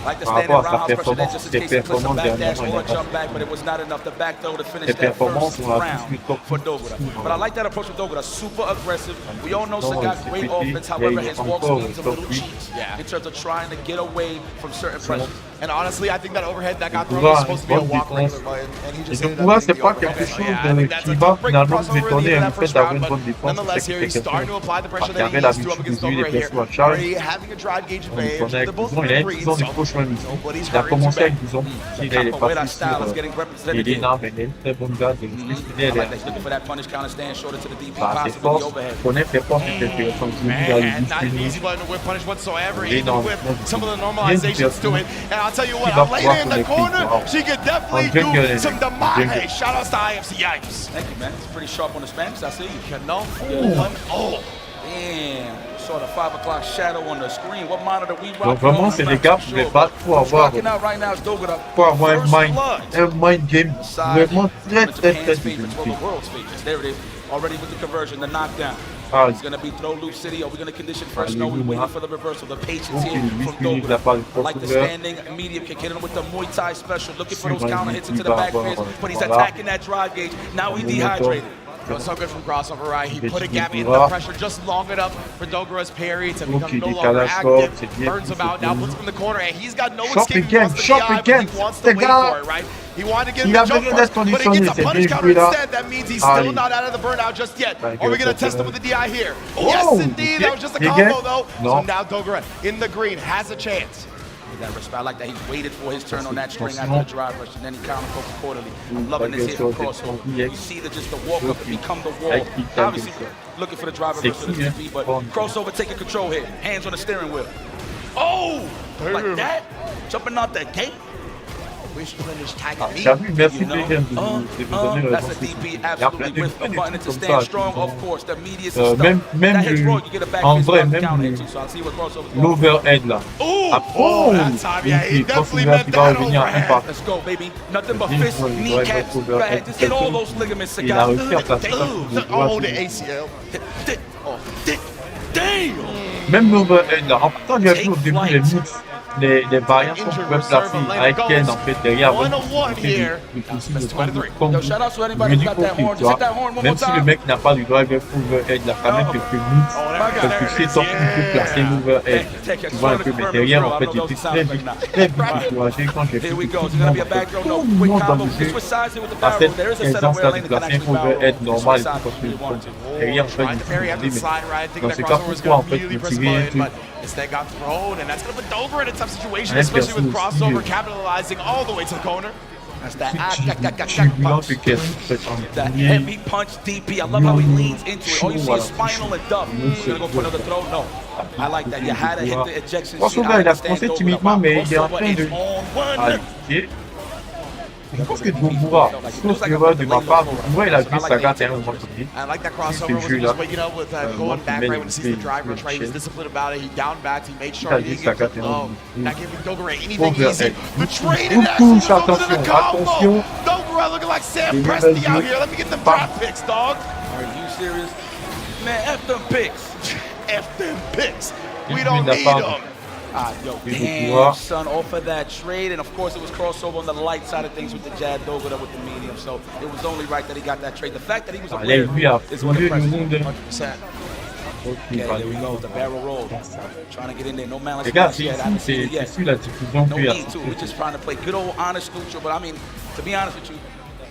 I like the standing roundhouse pressure there just in case he puts a backdash or a jump back, but it was not enough. The back throw to finish that first round for Dogura. But I like that approach with Dogura. Super aggressive. We all know Sagat great offense, however, his walk speed is a little cheap in terms of trying to get away from certain pressures. And honestly, I think that overhead that got thrown was supposed to be a walk regular, and he just ended up c'est pas quelque chose qui va finalement détonner le fait d'avoir une bonne défense. Nonetheless, here he's starting to apply the pressure that he needs to up against Dogura here. Already having a drive gauge advantage. They're both in the breeze. Nobody's il a commencé avec disons il est parti parti sur Elena, mais il est une très bonne garde. Il est ses forces, connaît ses forces et ses intéressants. Not an easy button to whip punish whatsoever, even with some of the normalizations to it. And I'll tell you what, Elena in the corner, she could definitely do some damage. Hey, shout outs to IFC Yipes. Thank you, man. It's pretty sharp on the Spanish. I see you. Oh. Damn. Saw the 5 o'clock shadow on the screen. What monitor we donc vraiment, c'est des gars pour les battre, pour avoir un mind game vraiment très difficile. There it is. Already with the conversion, the knockdown. It's going to be throw loop city. Are we going to condition first? No, we're waiting for the reversal. The patience here from Dogura. I like the standing medium kick, hitting him with the Muay Thai special. Looking for those counter hits into the back fist, but he's attacking that drive gauge. Now he's dehydrated. It was so good from crossover, right? He put a gap in the pressure just long enough for Dogura's parry to become no longer active. Burns him out, now puts him in the corner, and he's got no escape. He wants the DI, but he wants to wait for it, right? He wanted to get him the jump first, but he gets a punish counter instead. That means he's still not out of the burnout just yet. Are we going to test him with the DI here? Yes, indeed. That was just a combo, though. So now Dogura in the green has a chance. That respect. I like that he waited for his turn on that string after the drive rush, and then he counter-focused accordingly. I'm loving this hit from crossover. You see just the walk up to become the wall. Obviously, looking for the drive reversal to the DP, but crossover taking control here. Hands on the steering wheel. Oh! Like that? Jumping out that gate? Wish to finish tagging me. Merci That's a DP absolutely with a button to stand strong. Of course, the immediate stuff. Même that hits raw, you get a back en fist vrai, counter même hit, so I'll see what crossover l'overhead là. Oh, that time, yeah, he definitely meant that overhead. Let's go, baby. Nothing but fists, kneecaps, bad. Just hit all those ligaments. Il a réussi à placer ça. Oh, the ACL. Damn! Même l'overhead là, en partant du au début les mix. Les variantes qu'on peut placer avec Ken en fait derrière même si le mec n'a pas du driver overhead, la quand même quelques mix, quelques sétons qu'on peut placer l'overhead. Tu vois un peu, mais derrière en fait j'étais très vite découragé quand j'ai fait tout le monde dans le jeu à cette aisance là de placer un overhead normal et tout parce que derrière en fait je me suis dit mais dans ce cas pourquoi en fait me tirer un truc. Instead got thrown, and that's going to put Dogura in a tough situation, especially with crossover capitalizing all the way to the corner. That's that turbulent punch. que That heavy punch DP. I love how he leans into it. All you see is spinal and duff. We're gonna go for another throw? No. I like that. You had to hit the ejection seat. Il a foncé timidement, mais il est en train de... Okay. Je pense que Dogura, sauf erreur de ma part, Dogura il a vu Saga terrain au moment donné. I like that crossover was just waking up with going back right when he sees the drive rush, right? He was disciplined about it. He down backed. He made sure he didn't get low. Not giving Dogura anything easy. The trade and action goes into the combo. Dogura looking like Sam Presti out here. Let me get them drop picks, dog. Are you serious? Man, F them picks. F them picks. We don't need them. Yo, damn, son, off of that trade, and of course it was crossover on the light side of things with the jab, Dogura with the medium, so it was only right that he got that trade. The fact that he was aware is what impressed me. 100%. Okay, there we go, the barrel roll. Trying to get in there, no malice. Les gars, c'est sur la diffusion no need to, we're just trying to play good old honest neutral, but I mean, to be honest with you,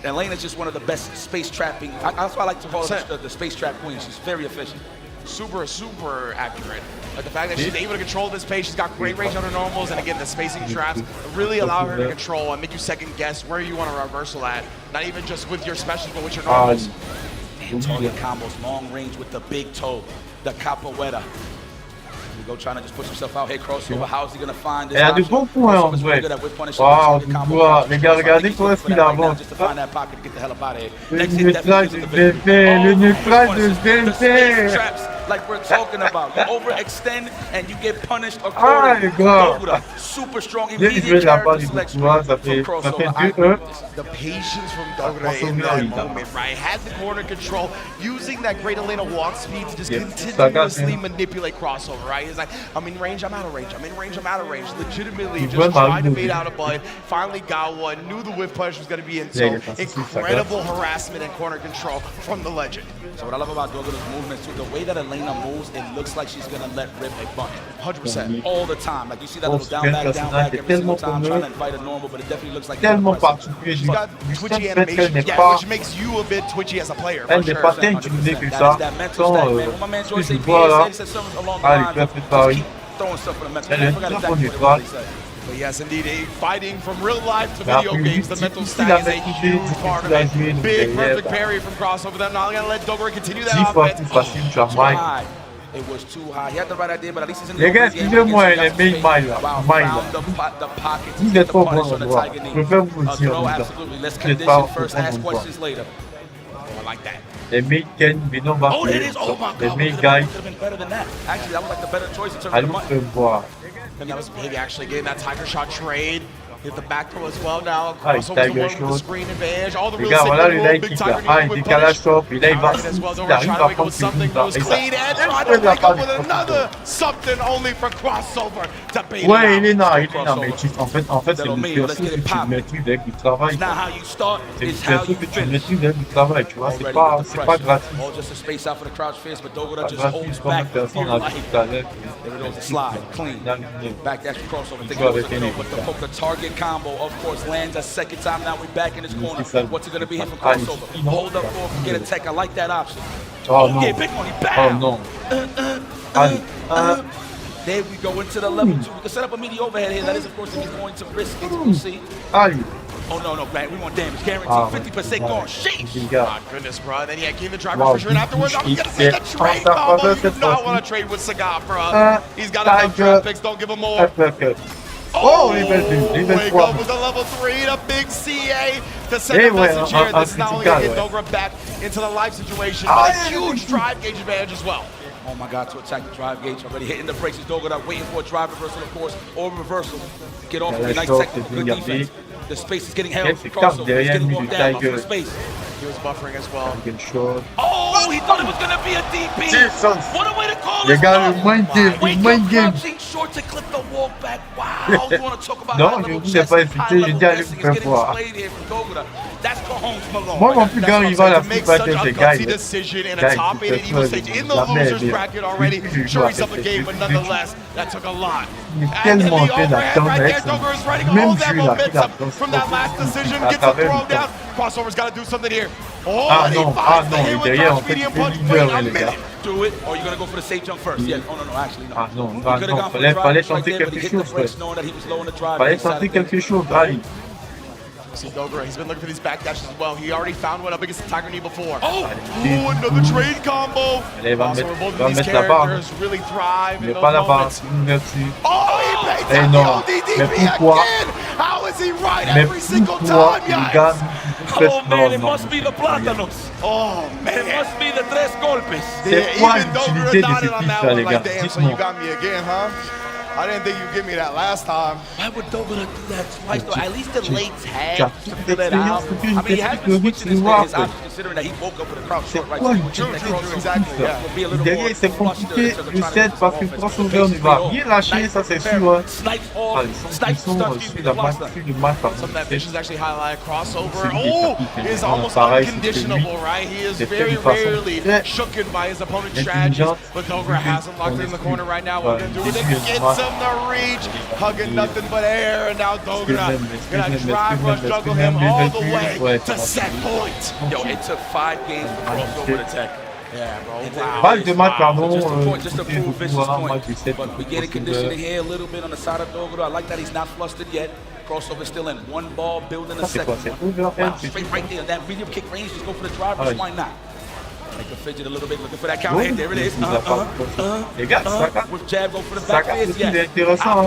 Elena is just one of the best space trapping. That's why I like to call her the space trap queen. She's very efficient. Super accurate. Like the fact that she's able to control this pace, she's got great range on her normals, and again, the spacing traps really allow her to control and make you second guess where you want to reversal at. Not even just with your specials, but with your normals. Damn, target combos, long range with the big toe, the capoeira. You go trying to just push yourself out here, crossover. How is he gonna find this? Il y a de bons points en vrai. Waouh, Dogura, les gars, regardez comment est-ce qu'il avance. Le neutrage de ZHEN, le neutrage de ZHEN. Like we're talking about, you overextend and you get punished accordingly. Dogura, super strong, immediate character selection from crossover. The patience from Dogura in that moment, right? Had the corner control, using that great Elena walk speed to just continuously manipulate crossover, right? It's like, I'm in range, I'm out of range, I'm in range, I'm out of range. Legitimately just trying to bait out a bud. Finally got one, knew the whip punish was going to be in, so incredible harassment and corner control from the legend. So what I love about Dogura's movements too, the way that Elena moves, it looks like she's gonna let rip a bunch. 100%. All the time. Like you see that little down back every single time, trying to invite a normal, but it definitely looks like tellement particulier. She's got twitchy animation, which makes you a bit twitchy as a player. Elle n'est pas tant utilisée que ça. Sans, je vois là. Ah, il peut faire pareil. Elle est très bonne étoile. But yes, indeed, fighting from real life to video games, the mental stack is a huge part of it. Big perfect parry from crossover. They're not going to let Dogura continue that offense. It was too high. He had the right idea, but at least he's in the les gars, excusez-moi, elle est main mile là. Vous êtes pas au bon endroit. Je peux vous le dire. Vous n'êtes pas au bon endroit. I like that. Les main Ken, mais non, va faire. Les main guys. Allez, on peut voir. And that was big, actually, getting that Tiger Shot trade. Hit the back throw as well now. Crossover with the screen advantage. All the real signal, big Tiger Shot with punish. As well, Dogura trying to wake up with something, goes clean, and trying to wake up with another something only for crossover to beat ouais, il est là, mais en fait, c'est une personne que tu maîtrises avec du travail. C'est une personne que tu maîtrises avec du travail, tu vois, c'est pas gratuit. Pas gratuit, comme une personne a dit tout à l'heure. Il joue avec un équipe. Combo, of course, lands a second time. Now we're back in his corner. What's it going to be here from crossover? Hold up for get a tech. I like that option. Oh, no. Yeah, big money. Bam. Oh, no. There we go into the level 2. We can set up a midi overhead here. That is, of course, if he's going to risk it. We'll see. Oh, no, man. We want damage. Guaranteed. 50% gone. Sheesh. My goodness, bro. Then he gave the driver for sure. And afterwards, I'm going to say the trade combo. You do not want to trade with Saga, bro. He's got enough draft picks. Don't give him more. Oh, wake up with a level 3, the big CA to send a message here. This is not only going to get Dogura back into the life situation, but a huge drive gauge advantage as well. Oh my God, to attack the drive gauge, already hitting the brakes. Dogura waiting for a drive reversal, of course, or reversal. Get off the nice technical, good defense. The space is getting held. Crossover is getting walked down for the space. He was buffering as well. Oh, he thought it was going to be a DP. What a way to call this. Mind game. Short to clip the walk back. Wow, you want to talk about non, je voulais pas hésiter, j'ai dit allez vous faire voir. Moi mon plus grand rival à Free Fighter c'est Guy. Decision in a top 8 Evo stage in the losers bracket already. Sure, he's up a game, but nonetheless, that took a lot. And the overhead right there, Dogura is writing all that momentum from that last decision, gets the throw down. Crossover's got to do something here. Oh, he finds the hit with Josh medium punch. Wait a minute. Do it, or you're gonna go for the safe jump first. Yeah. Oh no, actually no. Ah non, fallait tenter quelque chose. Fallait tenter quelque chose, allez. See Dogura, he's been looking for these back dashes as well. He already found one up against the Tiger Knee before. Oh, another trade combo. Also, both of these characters really thrive in those moments. Oh, he made that the ODDP again. How is he right every single time, guys? Oh man, it must be the plátanos. Oh man, it must be the tres golpes. Yeah, even Dogura nodded on that one like, damn, so you got me again, huh? I didn't think you'd give me that last time. Why would Dogura do that twice though? At least delay tag to fill it out. I mean, he has been switching his options considering that he woke up with a crowd short right. True, exactly, yeah. Derrière, c'est compliqué, le set, parce que crossover ne va rien lâcher, ça c'est sûr. Ils sont sur la match, some of that vision is actually highlighted. Crossover. Oh, is almost unconditionable, right? He is very rarely shooken by his opponent's strategies. But Dogura has him locked in the corner right now. What we're gonna do is gets him the reach, hugging nothing but air, and now Dogura gonna drive rush juggle him all the way to set point. Yo, it took 5 games for crossover to tech. Yeah, bro. Wow. Balle de match, pardon. Just to prove Vicious' point. But we getting conditioning here a little bit on the side of Dogura. I like that he's not flustered yet. Crossover still in. One ball, building a second one. Wow, straight right there. That medium kick range, just go for the drive. Why not? Make a fidget a little bit, looking for that counter hit. There it is. Les gars, ça with jab, go for the back fist. c'est intéressant.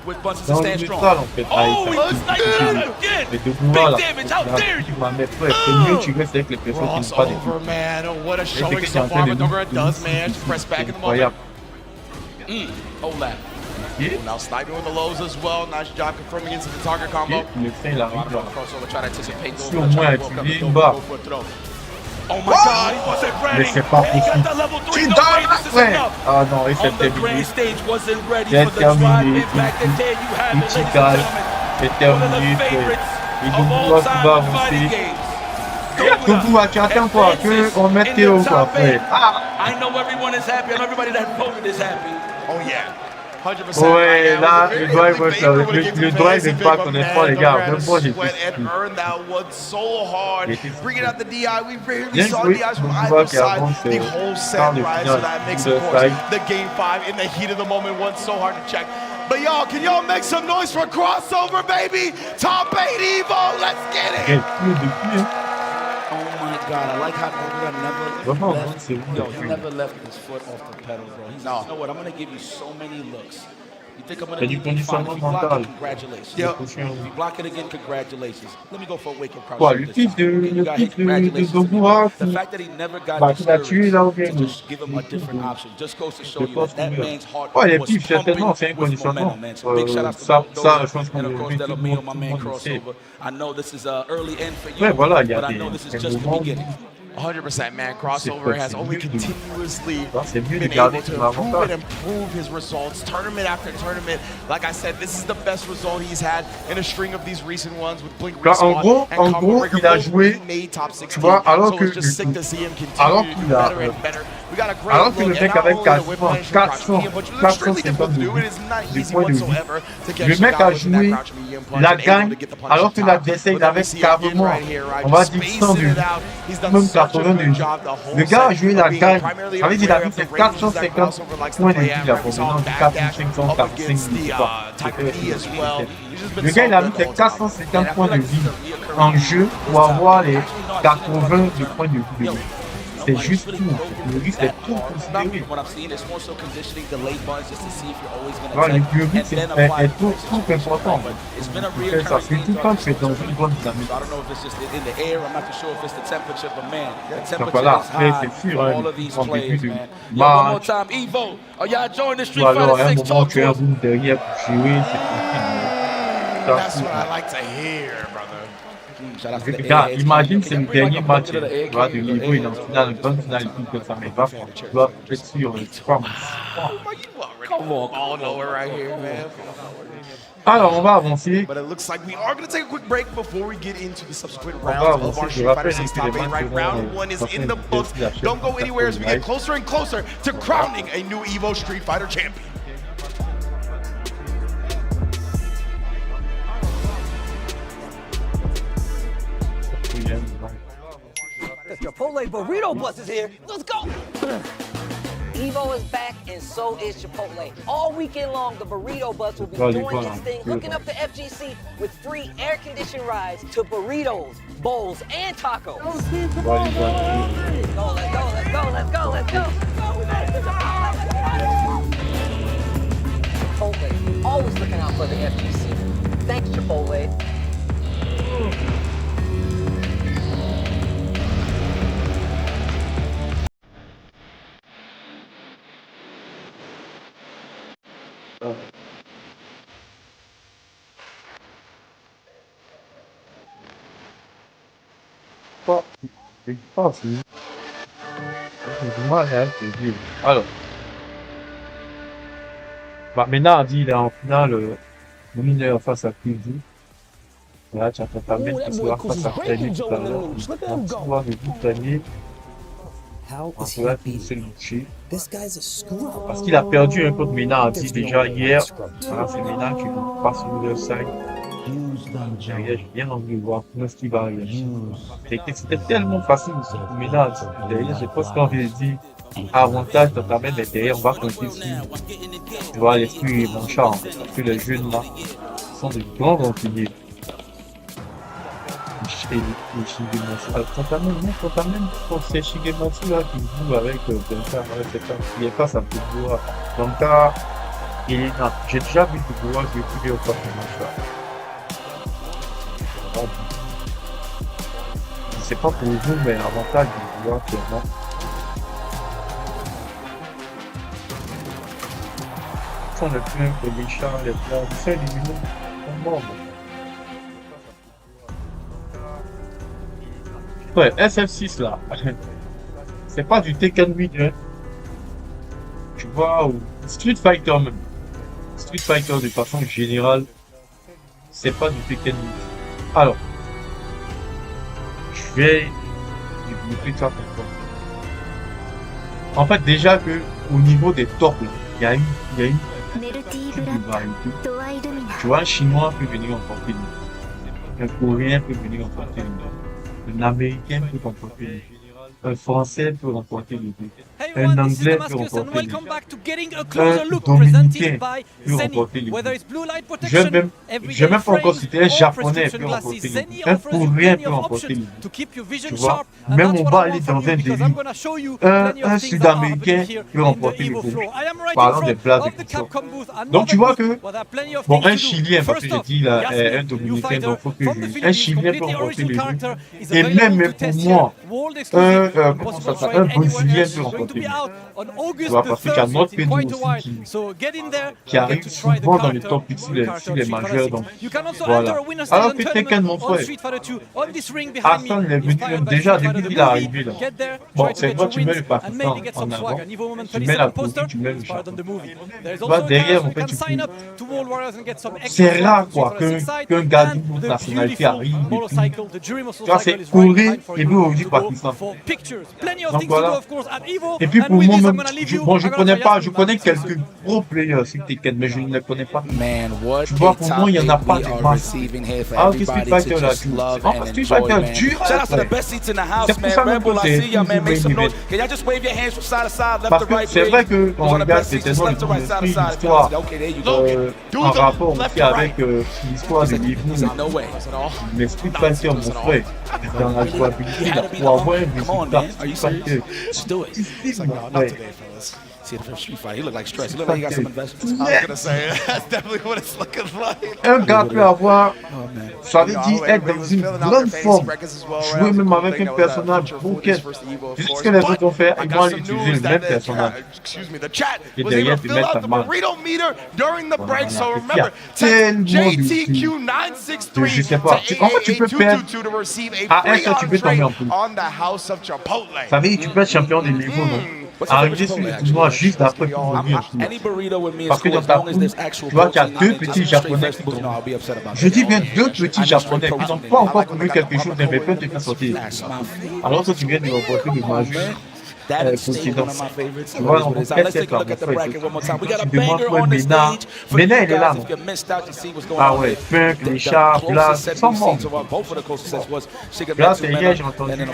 With bunches to stand strong. En fait. Oh, he was like again. Big damage, how dare you? Crossover, man. Oh, what a showing so far. But Dogura does manage to press back in the moment. Hold that. Now sniping with the lows as well. Nice job confirming into the target combo. Crossover, try to anticipate those. Oh my What? God, he wasn't ready. Mais c'est pas He got possible. the level 3. Tu No donnes way, this is après. enough. Ah non, et c'est On the grand terminé. stage wasn't ready C'est for the drive terminé. impact. And there you have it, ladies and Ichigai. gentlemen. C'est One of the terminé. favorites Et of donc, all tu vas time in fighting avancer. games. Dogura, tu attends quoi? On met Théo quoi après. Ah! I know everyone is happy. I know everybody that voted is happy. Oh yeah. 100%. Ouais, là, le drive n'est pas honnêtement, les gars. Même moi, j'ai earned that one so hard. Bringing out the DI, we rarely Bien saw joué. DIs from On either voit qu'il side avance the whole set, quart de right? So finale that makes, de of course, fight. the game 5 in the heat of the moment one so hard to check. But y'all, can y'all make some noise for Crossover, baby? Top 8 Evo, let's get it! Oh my God, I like how Dogura never left. Yo, he never left his foot off the pedal, bro. He's like, you know what? I'm gonna give you so many looks. You think I'm gonna du give you fine? If you conditionnement block mental. it, congratulations. Yep. If you block it again, congratulations. Let me go for a wake and crouch. Quoi, shot le this fils time. de Okay, you got hit, de congratulations. Dogura The fact that he never got qui l'a tué là au discouraged, game. to just give him a different option just goes to show Je you pense that que man's heart ouais, les was pifs, certainement, c'est un pumping with conditionnement. momentum, man. So big shout out to Ça, Dogura, je pense qu'on and of le course tout that'll le be monde on my man le sait. Crossover. I know this is early end for you, Ouais, voilà, il y a but I des know this is just the moments. beginning. 100%, man. Crossover has only continuously C'est mieux de been garder able to son improve avantage. and improve his results tournament after tournament. Like I said, this is the best result he's had in a string of these recent ones with Blink Car en Respawn gros, and en Combo gros, Breaker. il a Both joué, made top 16. tu vois, alors So que it's just sick to see him alors continue to do qu'il a, better and better. We got a great alors que look le at mec not avec only the whip 400, punch from Crouch medium, which is extremely difficult to do. It is not du easy point de vue. whatsoever to catch Le the mec guy a with that joué Crouch medium punch la and able gagne, to get the punish alors on que top. l'adversaire il But then we avait see again carrément, right here, right, on va just dire, spacing 100 de it vie, out. He's done même such a 80 de good vie. job the whole Le gars a set joué of la being gagne, primarily ça veut dire il aware a of fait the ranges that 450 Crossover likes to points de play vie at, là, right? We pour saw him maintenant backdash 4500, up 4500 against the victoires. Tiger Knee as well. He's just been Le so gars il a good mis the ses whole time. 450 points de vie en jeu pour avoir les 80 de points de vie. C'est juste tout. Le risque est tout considéré. What I'm seeing is more so conditioning delay buttons just to see if you're always going to Ouais, attack le and risque then est apply tout important. But it's been a Ça, reoccurring c'est thing tout le temps que tu es throughout dans une bonne dynamique. So I don't know if it's just in the air. I'm not too sure if it's the temperature, but man, the temperature voilà, is high c'est sûr, for hein, all of these en players, début de man. Yo, one more match. time, Evo. Are y'all joining the Street Ou alors, Fighter à un 6 moment, talk tu as un tour? room derrière pour jouer, c'est tranquille. That's what I like to hear, brother. Shout out to the Gars, Airheads. imagine Can c'est you le bring like dernier a match, bucket of the tu air vois, de cans, niveau, il est en air finale, une bonne finale, tout comme ça, mais va, tu dois être sûr, je crois. Come on, all nowhere right here, man. Alors, on va avancer. But it looks like we are going to take a quick break before we get into the subsequent va rounds of our avancer. Street Je Fighter rappelle 6 que top les 8. Right, matchs round seront 1 is passés in the de books. la chaîne Don't go anywhere as we get live. closer and closer to crowning a new Evo Street Fighter champion. The Chipotle burrito bus is here. Let's go. Evo is back, and so is Chipotle. All weekend long, the burrito bus will be doing its thing, hooking up the FGC with free air-conditioned rides to burritos, bowls, and tacos. Let's go, let's go, let's go, let's go, let's go. Chipotle, always looking out for the FGC. Thanks, Chipotle. Alors, bah, maintenant, il est en finale, le mineur face à KILZYOU. Là, tu as TANTANMEN qui sera face à KRAIME tout à l'heure. Tu vois, le but gagné. Parce qu'il a perdu un peu de Menardi déjà hier. Voilà, c'est Menard qui passe sur le 5. Derrière, j'ai bien envie de voir comment est-ce qu'il va réagir. C'était tellement facile pour Menardi. Derrière, j'ai presque envie de dire avantage TANTANMEN, mais derrière, on va compter sur, tu vois, l'esprit manchard. Parce que les jeunes là sont de grands rancuniers. TANTANMEN, c'est SHIGEMATSU là qui joue avec Delta, il est face à DOGURA. Donc là, il est là. J'ai déjà vu DOGURA, j'ai vu au match là. C'est pas pour vous, mais l'avantage du DOGURA clairement. On a plus un peu les chats, les plats, tout ça, les humains, on mord. Ouais, SF6 là, c'est pas du Tekken 8, hein. Tu vois, ou Street Fighter même. Street Fighter de façon générale, c'est pas du Tekken 8. Alors, je vais développer ça pour toi. En fait, déjà que au niveau des torts, il y a une tu vois, un Chinois peut venir emporter un Coréen peut venir emporter un Américain peut remporter le jeu. Un Français peut remporter le jeu. Un Anglais peut remporter le jeu. Un Dominicain peut remporter le jeu. Je n'ai même pas encore cité un Japonais peut remporter le jeu. Un Coréen peut remporter le jeu. Tu vois, même on va aller dans un délire. Un Sud-Américain peut remporter le jeu. Parlant des places de culture. Donc tu vois que, bon, un Chilien, parce que j'ai dit là, un Dominicain, donc il faut que je... Un Chilien peut remporter le jeu. Et même pour moi, comment ça s'appelle, un Brésilien peut remporter le jeu. Tu vois, parce qu'il y a notre pays aussi qui arrive souvent dans les top sur les majeurs. Donc, voilà. Alors que Tekken, mon frère, Hassan est venu déjà depuis qu'il est arrivé là. Bon, c'est toi, tu mets le Pakistan en avant, tu mets la Corée, tu mets le Japon. Tu vois, derrière, en fait, tu peux... C'est rare, quoi, qu'un gars d'une autre nationalité arrive. Tu vois, c'est Corée et nous, on dit Pakistan. Donc voilà. Et puis pour moi, même, bon, je connais pas, je connais quelques gros players sur Tekken, mais je ne les connais pas. Tu vois, pour moi, il n'y en a pas de masse. Ah, qu'est-ce que Street Fighter là, dur. Ah, Street Fighter dur. C'est pour ça même que c'est toujours main event. Parce que c'est vrai qu'on regarde, c'était dans l'histoire en rapport aussi avec l'histoire de l'Evo. Mais Street Fighter, mon frère, dans la jouabilité, pour avoir un résultat, Street Fighter, c'est mon frère. See the first Street Fight. He looked like stress. He looked like he got some investments. I was gonna say that's definitely what it's looking like. Un gars peut avoir, ça veut dire être dans une grande forme, jouer même avec un personnage bouquet. Tu sais ce que les autres ont fait? Ils vont utiliser le même personnage. Et derrière, tu mets ta main. Il y a tellement de je sais pas. En fait, tu peux perdre. À un cas, tu peux tomber en poule. Ça veut dire que tu peux être champion des niveaux, non? Arriver sur le tournoi juste après qu'il mourir. Parce que dans ta poule, tu vois qu'il y a deux petits japonais qui tombent. Je dis bien deux petits japonais qui n'ont pas encore connu quelque chose, mais peuvent te faire sortir. Alors que tu viens de remporter le majeur. Tu vois, on fait cette là, tu demandes quoi, Mena, il est là, non? Ah ouais, Punk, les chats, Blast, ils sont morts. Blast, hier, j'ai entendu que...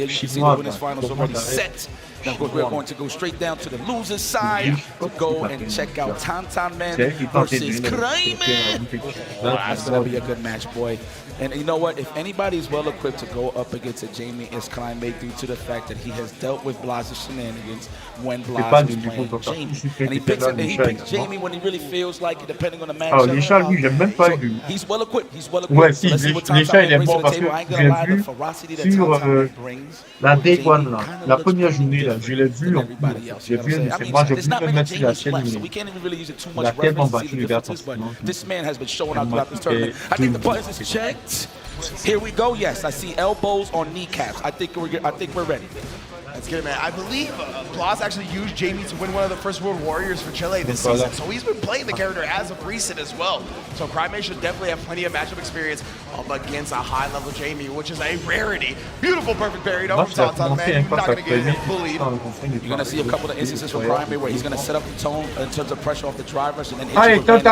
Chinois, Now, of course, we're going to go straight down to the loser's side to go and check out TANTANMEN versus CRAIME. That's going to be a good match, boy. And you know what? If anybody is well equipped to go up against a Jamie, it's CRAIME due to the fact that he has dealt with Blaz's shenanigans when Blaz was playing Jamie. And he picks Jamie when he really feels like it, depending on the match. Les chats, lui, j'aime même pas vu. He's well equipped. He's well equipped. Ouais, si, les chats, il est bon parce que j'ai vu sur la Day One, là, la première journée, là, je l'ai vu en cours. J'ai vu, moi, j'ai vu le match sur la chaîne. Il a tellement battu les gars. This man has been showing out throughout this tournament. I think the buttons is checked. Here we go. Yes, I see elbows on kneecaps. I think we're ready. That's good, man. I believe Blaz actually used Jamie to win one of the first World Warriors for Chile this season, so he's been playing the character as of recent as well. So CRAIME should definitely have plenty of matchup experience up against a high-level Jamie, which is a rarity. Beautiful, perfect parry from TANTANMEN. Not going to get him bullied. You're going to see a couple of instances from CRAIME where he's going to set up the tone in terms of pressure off the drivers and then hit you with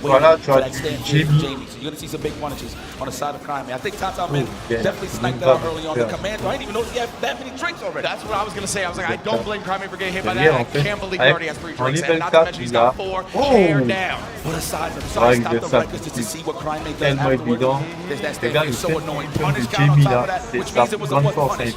Voilà, tu as Jamie. So you're going to see some big punishes on the side of CRAIME. I think TANTANMEN definitely sniped that out early on. The commando, I didn't even know he had that many drinks already. That's what I was going to say. I was like, I don't blame CRAIME for getting hit by that. I can't believe he already has 3 drinks. And not to mention he's got 4 hair down. What a size of size. Stop the records just to see what CRAIME does afterwards. There's that stand is so annoying. Punish count on top of that, which means it was a what punish.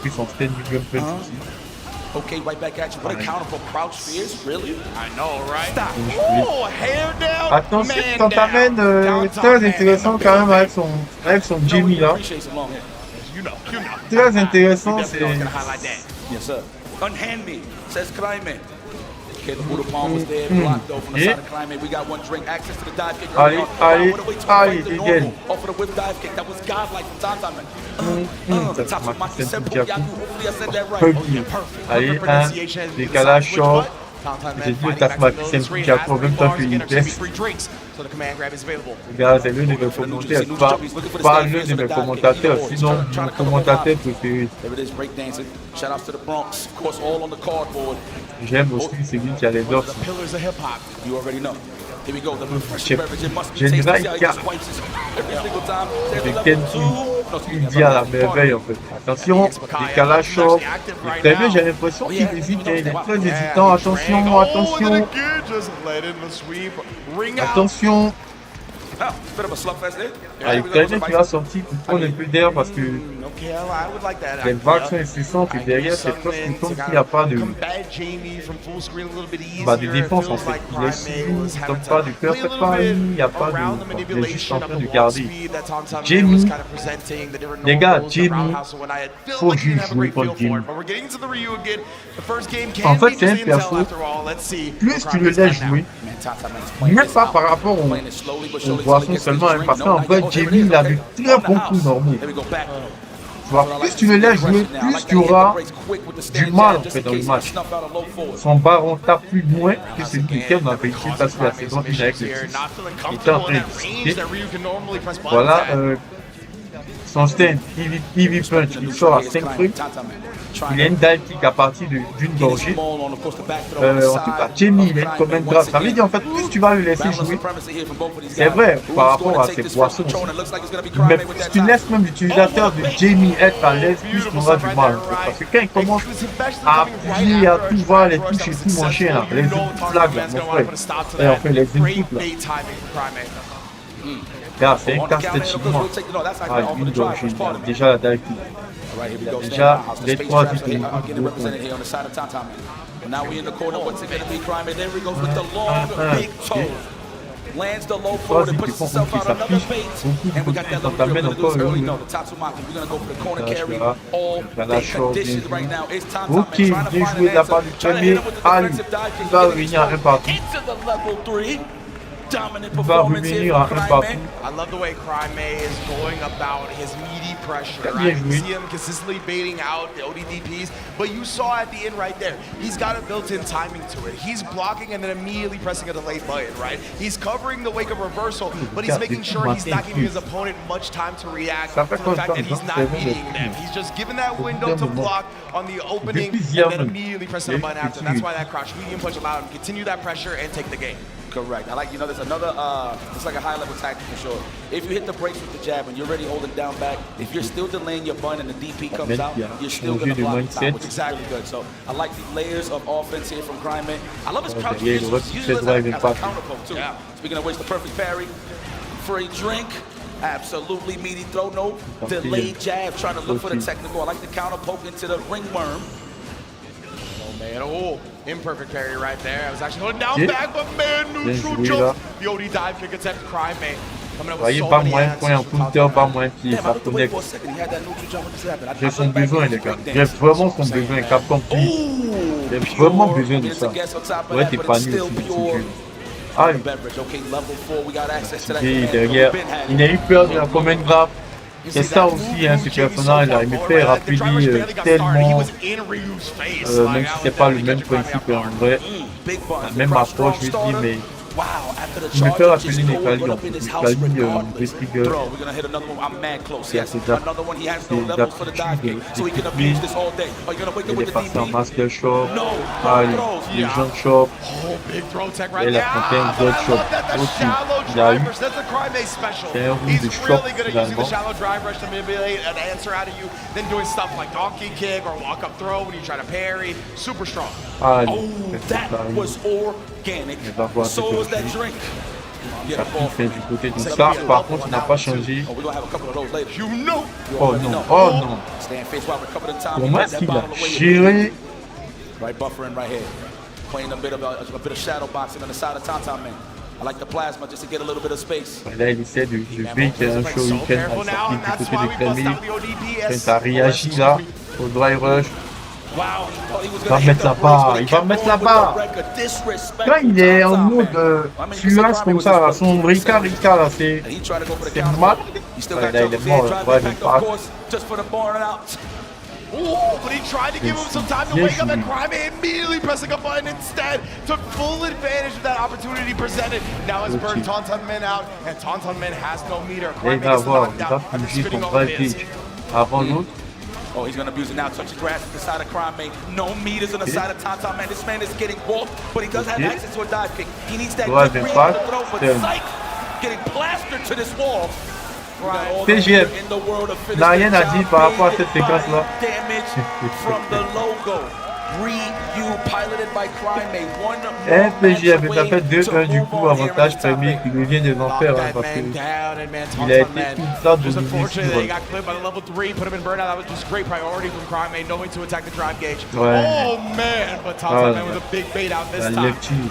Okay, right back at you. What a counter for crouch spears, really? I know, right? Stop. Oh, hair down. Attention, TANTANMEN, très intéressant quand même avec son Jamie là. Très intéressant, c'est... Yes, sir. Unhand me, says CRAIME. Okay, the Buddha palm was there, blocked though from the side of CRAIME. We got one drink, access to the dive kick. Allez, again. Off of the whip dive kick, that was godlike from TANTANMEN. The Tatsumaki Senpu Yaku, hopefully I said that right. Oh, yeah, perfect. Allez, un décalage short. J'ai dit le Tatsumaki Senpu Yaku en même temps que Index. Regarde, c'est l'un de mes commentateurs, pas l'un de mes commentateurs, sinon mon commentateur préféré. J'aime aussi celui qui a les offres. Général de Kenji, il dit à la merveille en fait. Attention, décalage short. Très bien, j'ai l'impression qu'il hésite, il est très hésitant. Attention, attention. Attention. Il très bien qu'il a sorti pour prendre un peu d'air parce que les vagues sont incessantes et derrière c'est presque comme s'il n'y a pas de défense en fait. Il est suivi, il ne donne pas de perfect parry, il n'y a pas de... Il est juste en train de garder. Jamie, les gars, Jamie, faut juste jouer contre Jamie. En fait c'est un perso, plus tu le laisses jouer, même pas par rapport aux boissons seulement, hein, parce qu'en fait Jamie il a de très bons coups normaux. Plus tu le laisses jouer, plus tu auras du mal en fait dans le match. Son baron tape plus loin que celui duquel on avait été parce que la saison 1 avec le 6. Il était en train de discuter. Voilà, son stand, EV Punch, il sort à 5 trucs. Il a une dive kick à partir d'une gorgée. En tout cas, Jamie, il a une commande grave. Ça veut dire en fait, plus tu vas le laisser jouer, c'est vrai par rapport à ses boissons aussi. Mais plus tu laisses même l'utilisateur de Jamie être à l'aise, plus tu auras du mal. Parce que quand il commence à appuyer, à tout voir, les touches et tout, mon chien, là, les inputs flag, là, mon frère. Et enfin, les inputs là. Regarde, c'est un casse-tête chinois. Ah, une gorgée, déjà la dive kick. Déjà, les 3 vidéos. Now we in the corner, what's it going to be, CRAIME? There we go with the long, big toe. Lands the low forward and puts himself out another bait. And we got that little bit of loose early. No, the Tatsumaki, we're going to go for the corner carry. All big conditions right now. It's TANTANMEN trying to find an answer. Trying to hit him with the defensive dive kick. Into the level 3. Dominant performance here from CRAIME. I love the way CRAIME is going about his meaty pressure. Right? You see him consistently baiting out the ODDPs, but you saw at the end right there, he's got a built-in timing to it. He's blocking and then immediately pressing a delay button, right? He's covering the wake of reversal, but he's making sure he's not giving his opponent much time to react to the fact that he's not beating them. He's just giving that window to block on the opening and then immediately pressing a button after. That's why that crouch medium punch allowed him to continue that pressure and take the game. Correct. I like, you know, there's another, it's like a high-level tactic for sure. If you hit the brakes with the jab and you're already holding down back, if you're still delaying your button and the DP comes out, you're still going to block the top, which is exactly good. So I like the layers of offense here from CRAIME. I love his crouch. Usually as a counter poke, too. Yeah. Speaking of which, the perfect parry for a drink. Absolutely meaty throw, no delayed jab, trying to look for the technical. I like the counter poke into the ringworm. Oh man, oh, imperfect parry right there. I was actually holding down back, but man, neutral jump. The OD dive kick attempt, CRAIME. Voyez, pas moins point, un counter, pas moins pied, ça connecte. J'ai son besoin, les gars. J'ai vraiment son besoin, Capcom. J'ai vraiment besoin de ça. Ouais, t'es pas nul aussi, c'est dur. Ah, et derrière, il a eu peur de la command grab. C'est ça aussi, hein, ce personnage là, il me fait rappeler tellement, même si c'est pas le même principe en vrai, la même approche, je dis, mais il me fait rappeler Nekali en fait, Nekali, Vestiger, c'est assez d'aptitude, il est passé en Master Shop, les gens Shop, et la fontaine d'autres Shop aussi, il a eu, c'est un roue de Shop finalement. Rush to manipulate an answer out of you, then doing stuff like donkey kick or walk up throw when you try to parry. Super strong. Oh, that was organic. So was that drink. Du côté de ça, par contre, il n'a pas changé. Oh non, oh non. Pour moi, est-ce qu'il a géré? Right buffering right here. Playing a bit of shadow boxing on the side of TANTANMEN. I like the plasma just to get a little bit of space. Là, il essaie de lever un shuriken à sortir du côté de CRAIME. Quand ça réagit là, au dry rush. Il va mettre là-bas, il va mettre là-bas. Là, il est en mode fluence comme ça, son Rika là, c'est mal. Là, il est mort, ouais, même pas. Oh, but he tried to give him some time to wake up, and CRAIME immediately pressing a button instead. Took full advantage of that opportunity presented. Now has burned TANTANMEN out, and TANTANMEN has no meter. CRAIME gets knocked down. Avant l'autre. Oh, he's going to abuse it now. Touch the grass at the side of CRAIME. No meters on the side of TANTANMEN. This man is getting walked, but he does have access to a dive kick. He needs that deep breathe on the throw, but psych, getting plastered to this wall. TGM, n'a rien à dire par rapport à cette séquence-là. PGM, ça fait 2-1 du coup, avantage premier qui devient des enfers, hein, parce qu'il a été ultra dominé sur ouais. La lecture.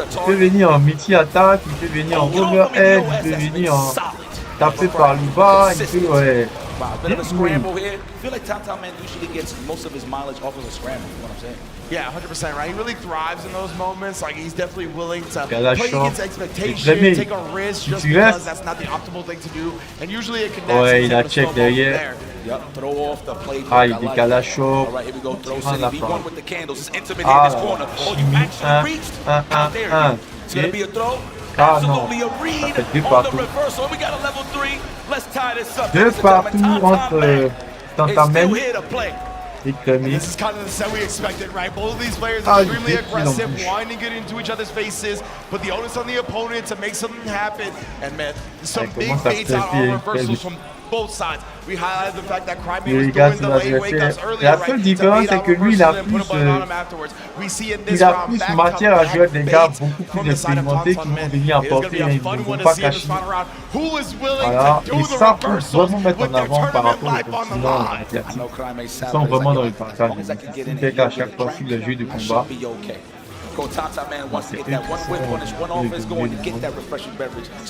Il peut venir en multi-attaque, il peut venir en overhead, il peut venir en taper par le bas, il peut, ouais. Wow, a bit of a scramble here. I feel like TANTANMEN usually gets most of his mileage off of a scramble, you know what I'm saying? Yeah, 100%, right? He really thrives in those moments. Like, he's definitely willing to play against expectations, take a risk just because that's not the optimal thing to do. And usually it connects. Ouais, il a check derrière. Yep, throw off the play. Ah, il décale la chaud. All right, here we go. Throw V1 with the candles. It's intimate in this corner. Oh, you actually reached out there. It's going to be a throw. Absolutely a read on the reversal. We got a level 3. Let's tie this up. Deux partout entre TANTANMEN et CRAIME. This is kind of the set we expected, right? Both of these players are extremely aggressive, wanting to get into each other's faces, but the onus on the opponent to make something happen. And man, some big baits out on reversals from both sides. We highlighted the fact that CRAIME was doing the late wake-ups earlier, la seule différence, c'est que lui, il a plus matière à jouer des gars beaucoup plus expérimentés qui vont venir apporter, ils ne vont pas cacher. Voilà, et ça, faut vraiment mettre en avant par rapport au continent asiatique. Ils sont vraiment dans le partage. Il fait qu'à chaque fois, sur le jeu de combat,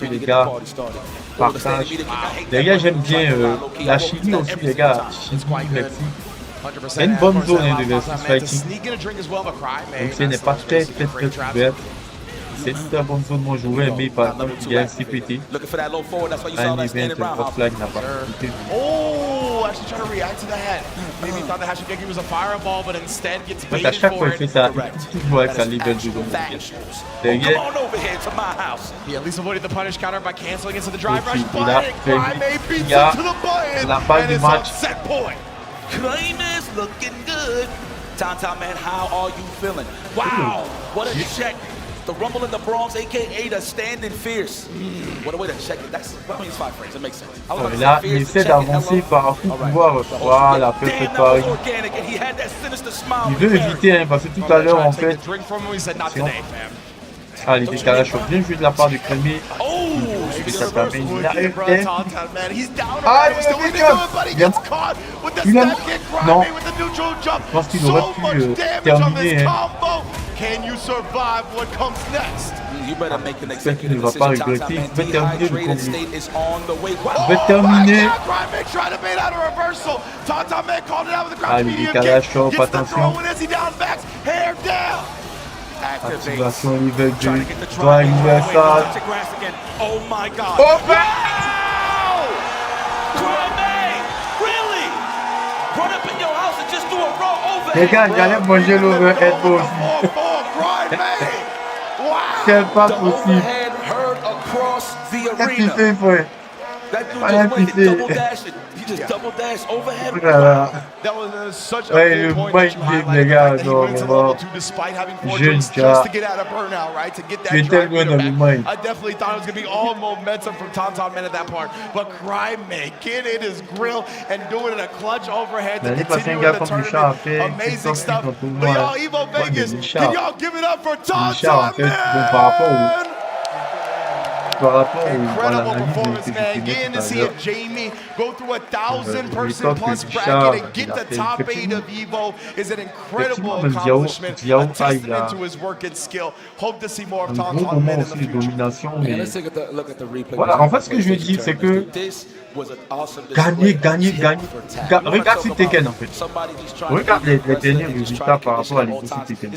les gars partagent. Les gars, j'aime bien la Chili aussi, les gars. Chili, Mexique. Il y a une bonne zone de versus fighting. Donc, ce n'est pas très ouvert. C'est une très bonne zone, moi je jouais, mais par exemple, il y a un CPT. Un event, Hotline n'a pas participé. Actually trying to react to that. Maybe he thought the Hashigeki was a fireball, but instead gets baited à chaque fois for il it. fait ça, il joue avec sa level de zone. Derrière, he at least avoided the punish counter by canceling into the drive rush, il a but CRAIME beats him to the button, la balle and du it's match. on set point. CRAIME is looking good. TANTANMEN, how are you feeling? Wow, what a check. The Rumble in the Bronx, a.k.a. the Standing Fierce. What a way to check it. That's, I mean, it's 5 frames. It makes sense. Là, il essaie d'avancer par tout pouvoir. Voilà, peut-être pas. Il veut éviter, hein, parce que tout à l'heure, en fait... Ah, les décalages sont bien joués de la part de CRAIME. Il arrive. Ah, il a... Non. Je pense qu'il aurait pu terminer. Can you survive what comes next? You better make the next Il ne va pas regretter. Il va terminer le combat. Il va terminer. Ah, le décalage chauffe, attention. Activation level 2. Doit arriver ça. Oh my god. Oh, les gars, j'allais manger l'overhead aussi. C'est pas possible. Qu'est-ce qu'il fait, frère? Voilà, qu'il fait. Ouais, le mind game, les gars, non, vraiment. Jeune gars. Tu es tellement dans le mind. I definitely thought it was going to be all momentum from TANTANMEN at that part. But CRAIME getting his grill and doing it a clutch overhead to continue in the tournament. Amazing stuff. But y'all, Evo Vegas, can y'all give it up for TANTANMEN? Incredible performance, man. Getting to see a Jamie go through a 1,000-person plus bracket and get the top 8 of Evo is an incredible accomplishment. A testament to his work and skill. Hope to see more of TANTANMEN in the future. Voilà, en fait, ce que je veux dire, c'est que gagner. Regarde si Tekken, en fait. Regarde les derniers résultats par rapport à l'équipe Tekken.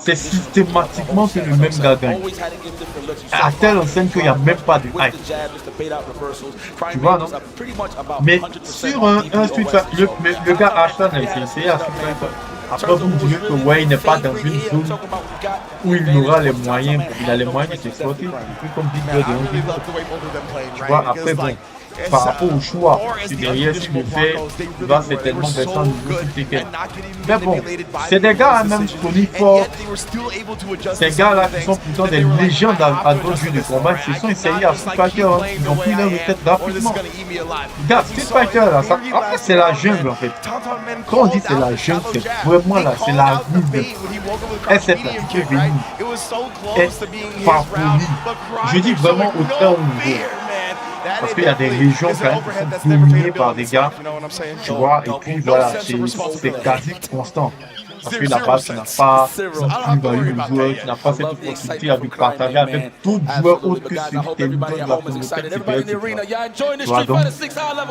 C'est systématiquement que le même gars gagne. À telle enseigne qu'il n'y a même pas de hype. Tu vois, non? Mais sur un Street Fighter, le gars Ashton a essayé à Street Fighter. Après, vous me direz que ouais, il n'est pas dans une zone où il aura les moyens, il a les moyens de s'exploiter. Plus comme Big Bird et Big Bird. Tu vois, après, bon, par rapport au choix, si derrière, s'il le fait, il va certainement descendre au niveau du Tekken. Mais bon, c'est des gars à même connus forts. Ces gars-là qui sont plutôt des légendes à d'autres jeux de combat, ils se sont essayés à Street Fighter, hein. Ils ont pris leur retraite rapidement. Regarde, Street Fighter, là, ça, en fait, c'est la jungle, en fait. Quand on dit c'est la jungle, c'est vraiment là, c'est la vie. Et cette latitude vénile est parvenue. Je dis vraiment au très haut niveau. Parce qu'il y a des régions quand même qui sont dominées par des gars, tu vois, et puis voilà, c'est quasi constant. Parce que là-bas, tu n'as pas cette plus-value de joueur, tu n'as pas cette opportunité à lui partager avec tout joueur autre que celui qui est le de la communauté. Donc,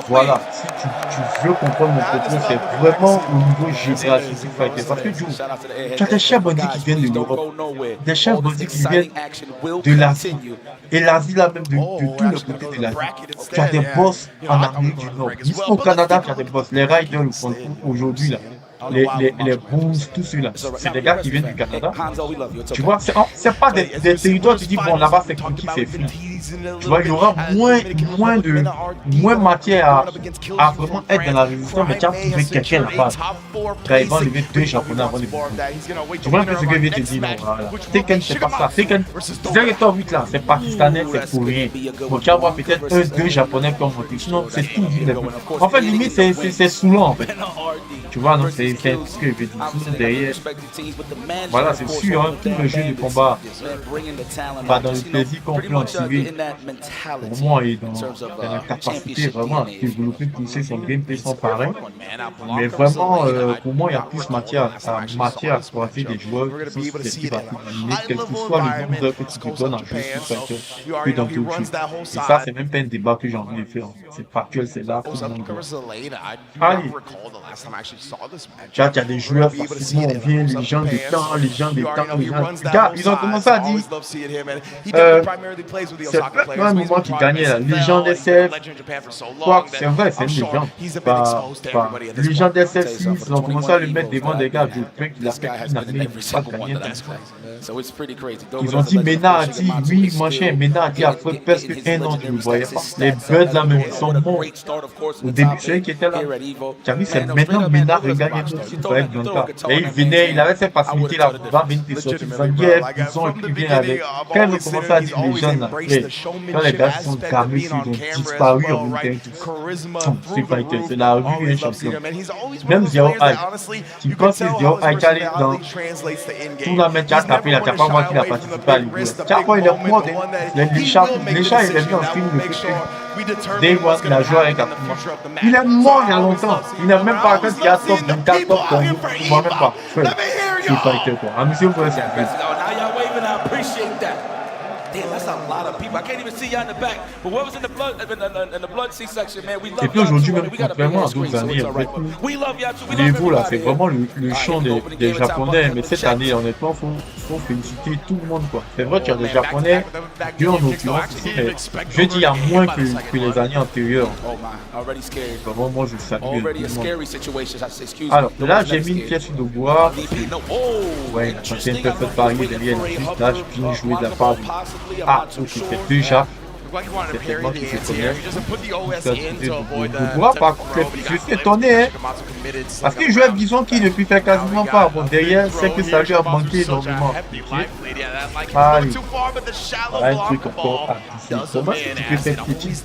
voilà, si tu veux comprendre mon propos, c'est vraiment au niveau général du Street Fighter. Parce que tu as des chefs bandits qui viennent de l'Europe, des chefs bandits qui viennent de l'Asie, et l'Asie là même de tous les côtés de l'Asie. Tu as des boss en Amérique du Nord. Ici au Canada, tu as des boss. Les Riders, aujourd'hui là. Les Bulls, tout cela, c'est des gars qui viennent du Canada. Tu vois, c'est pas des territoires, tu dis, bon, là-bas, c'est qui c'est fini. Tu vois, il y aura moins matière à vraiment être dans la résistance, mais tu as trouvé quelqu'un là-bas. Quand ils vont lever 2 Japonais avant de vous. Tu vois un peu ce que je viens de te dire, non, voilà. Tekken, c'est pas ça. Tekken, c'est le top 8 là, c'est pakistanais, c'est coréen. Bon, tu vas voir peut-être 1-2 Japonais comme voté. Sinon, c'est tout. En fait, limite, c'est saoulant, en fait. Tu vois, non, c'est ce que je veux dire. Derrière. Voilà, c'est sûr, hein, tout le jeu de combat va dans le plaisir qu'on peut en tirer. Pour moi, et dans la capacité vraiment à développer, pousser son gameplay sans pareil. Mais vraiment, pour moi, il y a plus matière à exploiter des joueurs qui sont susceptibles à terminer, quel que soit le nombre d'heures que tu te donnes en jeu Street Fighter que dans tout jeu. Et ça, c'est même pas un débat que j'ai envie de faire. C'est factuel, c'est là, tout le monde. Allez. Tu as des joueurs facilement, on vient, les gens des temps. Gars, ils ont commencé à dire, plein de moments qu'il gagnait là. Légende SF. Quoi, c'est vrai, c'est une légende. Légende SF 6, ils ont commencé à le mettre devant des gars européens qu'il a fait une année, il n'a pas gagné. Ils ont dit Mena a dit oui, machin. Mena a dit après presque un an, je ne voyais pas. Les Birds là même, ils sont morts. Au début, celui qui était là, qui a vu, c'est maintenant Mena regagne un autre titre pour être Blanca. Et il venait, il avait cette facilité là, il va venir te sortir. Zangief, ils ont écrit bien avec. Quand ils ont commencé à dire les jeunes là, quand les gars sont calmés, ils ont disparu en même temps. C'est la rue, un champion. Même Zero Eye. Tu penses que Zero Eye qui allait dans tout la main, tu as tapé là, tu n'as pas moi qui l'a participé à l'idée. Tu as quoi, il est mort. Les chats, il est venu en film, Day One, il a joué avec Capcom. Il est mort il y a longtemps. Il n'a même pas quand il y a top 24 top pour nous. Moi même pas. C'est fighter quoi. Amusez vous c'est un peu. Et puis aujourd'hui, même contrairement à d'autres années, en fait, les vous là, c'est vraiment le chant des Japonais. Mais cette année, honnêtement, faut féliciter tout le monde quoi. C'est vrai qu'il y a des Japonais, Dieu en l'occurrence ici, mais je dis il y a moins que les années antérieures. Vraiment, moi je salue tout le monde. Alors là, j'ai mis une pièce sur DOGURA. Ouais, il a tenté un peu fait parier derrière la piste. Là, je viens jouer de la part du. Ah, ok, c'est déjà. C'est tellement qu'il se connaît. DOGURA, par contre, je suis étonné, hein. Parce que je jouais Bison qui ne peut faire quasiment pas. Bon, derrière, c'est que ça lui a manqué énormément. Allez. Voilà un truc encore. Comment est-ce que tu peux faire petit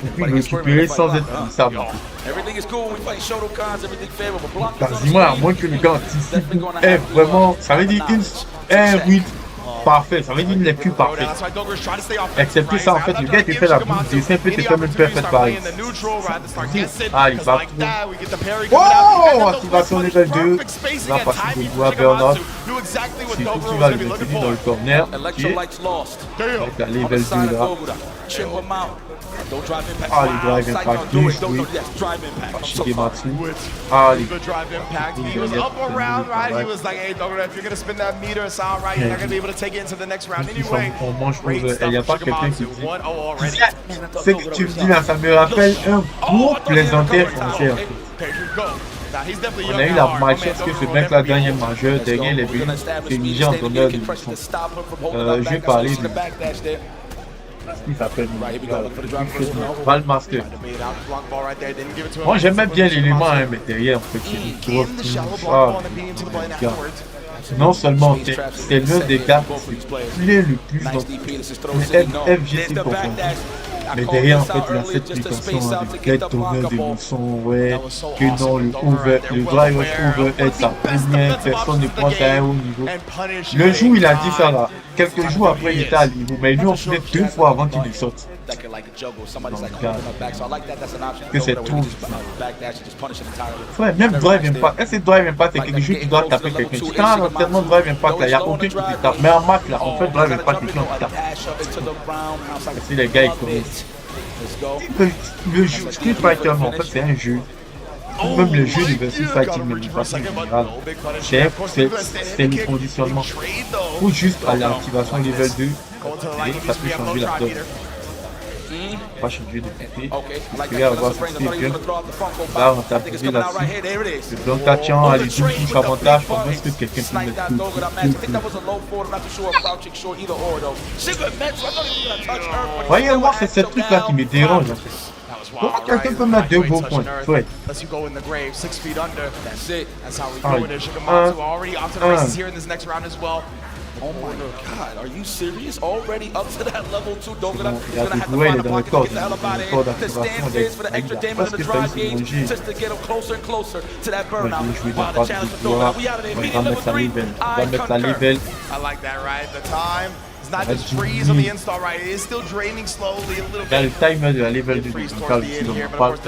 et puis le récupérer sans être punissable. Quasiment, à moins que le gars anticipe est vraiment. Ça veut dire un rythme parfait, ça veut dire une lecture parfaite. Excepté ça, en fait, le gars qui fait la boucle de dessin peut te faire même parfait pareil. Ah, il va tout. Oh, activation level 2. Il va passer de DOGURA Bernard. C'est tout qui va le maintenir dans le corner. Avec la level 2 là. Ah, les drive impact, bien joué. SHIGEMATSU. Ah, les on mange pour eux. Il n'y a pas quelqu'un qui dit. Ce que tu me dis là, ça me rappelle un gros plaisantin français. On a eu la malchance que ce mec là gagne un majeur derrière les buts. C'est Niger en donneur de mission. Je vais parler de. Il s'appelle Masterz. Moi j'aimais bien l'élément, hein, mais derrière en fait c'est une grosse non seulement c'est l'un des gars qui est le plus dans FGC confondus. Mais derrière, en fait, il a cette prétention d'être tourneur d'émotion, ouais, que non, le drive overhead, ça première, personne ne prend ça à un haut niveau. Le jour où il a dit ça là, quelques jours après, il était à niveau, mais lui, on faisait 2 fois avant qu'il ne sorte. Que c'est tout. Ouais, même drive impact, est-ce que drive impact c'est quelque chose qui doit taper quelqu'un? Quand on a tellement de drive impact là, il n'y a aucun qui te tape. Mais en match là, on fait drive impact, quelqu'un qui tape. Si les gars ils connaissent. Le jeu Street Fighter, en fait, c'est un jeu. Même le jeu du versus fighting, mais de façon générale, c'est le conditionnement. Ou juste à l'activation level 2, et ça peut changer la donne. Pas changer de côté. Tu vas avoir ce style bien. Là, on t'a posé là-dessus. Le Blanca tient à les 12 touches avantage. Comment est-ce que quelqu'un peut mettre tout? Voyez, moi, c'est ce truc-là qui me dérange. Comment quelqu'un peut mettre 2 beaux points? Ouais. Oh my God, are you serious? Already up to that level 2? DOGURA is going to have to find a way to get the hell up out of here. The stand is for the extra damage on the drive gauge just to get him closer and closer to that burnout. Wow, the challenge for DOGURA. We out of there. We in level 3. I concur. I like that, right? The time. It's not just freeze on the install, right? It is still draining slowly a little bit. Le timer de la level 2 du local ici, donc on parle.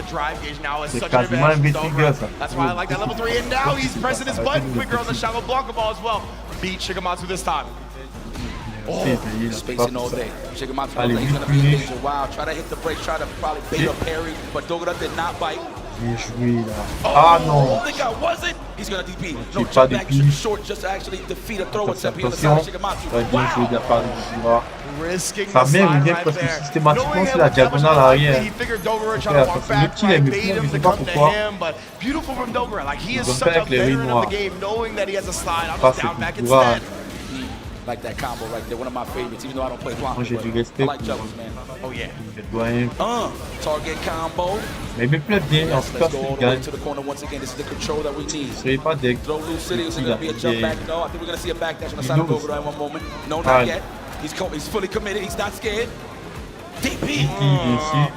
C'est quasiment un figure ça. That's why I like that level 3. And now he's pressing his button quicker on the shallow Blanca ball as well. Beat SHIGEMATSU this time. Oh, spacing all day. SHIGEMATSU, he's going to be patient. Wow, try to hit the brakes, try to probably bait a parry, but DOGURA did not bite. Bien joué là. Ah non. He's gonna DP. J'ai No pas jump de back pile. short just to actually defeat a throw Attention, attempt here on the side of attention. Shigematsu. Ça va bien joué de la part de Dogura. Risking Sa the mère slide revient right presque there. systématiquement Knowing sur him la with that much diagonale life, arrière. he figured Dogura tried Frère, to walk parce que back, le petit, il est right, méchant, bait je him sais to pas come to pourquoi. him, but beautiful from Dogura. Like, he is Ils ont such fait a avec les rues veteran of noires. the game, knowing that he has a slide. I'll Ça, just c'est down back Dogura. instead. Like that combo right there, one of my favorites, even though I don't play block. Moi, j'ai du I respect like pour juggles, man. Oh, yeah. le doyen. Target combo. Mais il me plaît bien, en Yes, tout cas, let's go all s'il the way gagne. to the corner once again. This is the control that we need. Je ne serais pas deck. Throw loose city. Is Il going a to be a jump fait back? No, I think we're going to see a backdash on the He side of knows. Dogura in one moment. No, not Right. yet. He's fully committed. He's not scared. DP. bien sûr.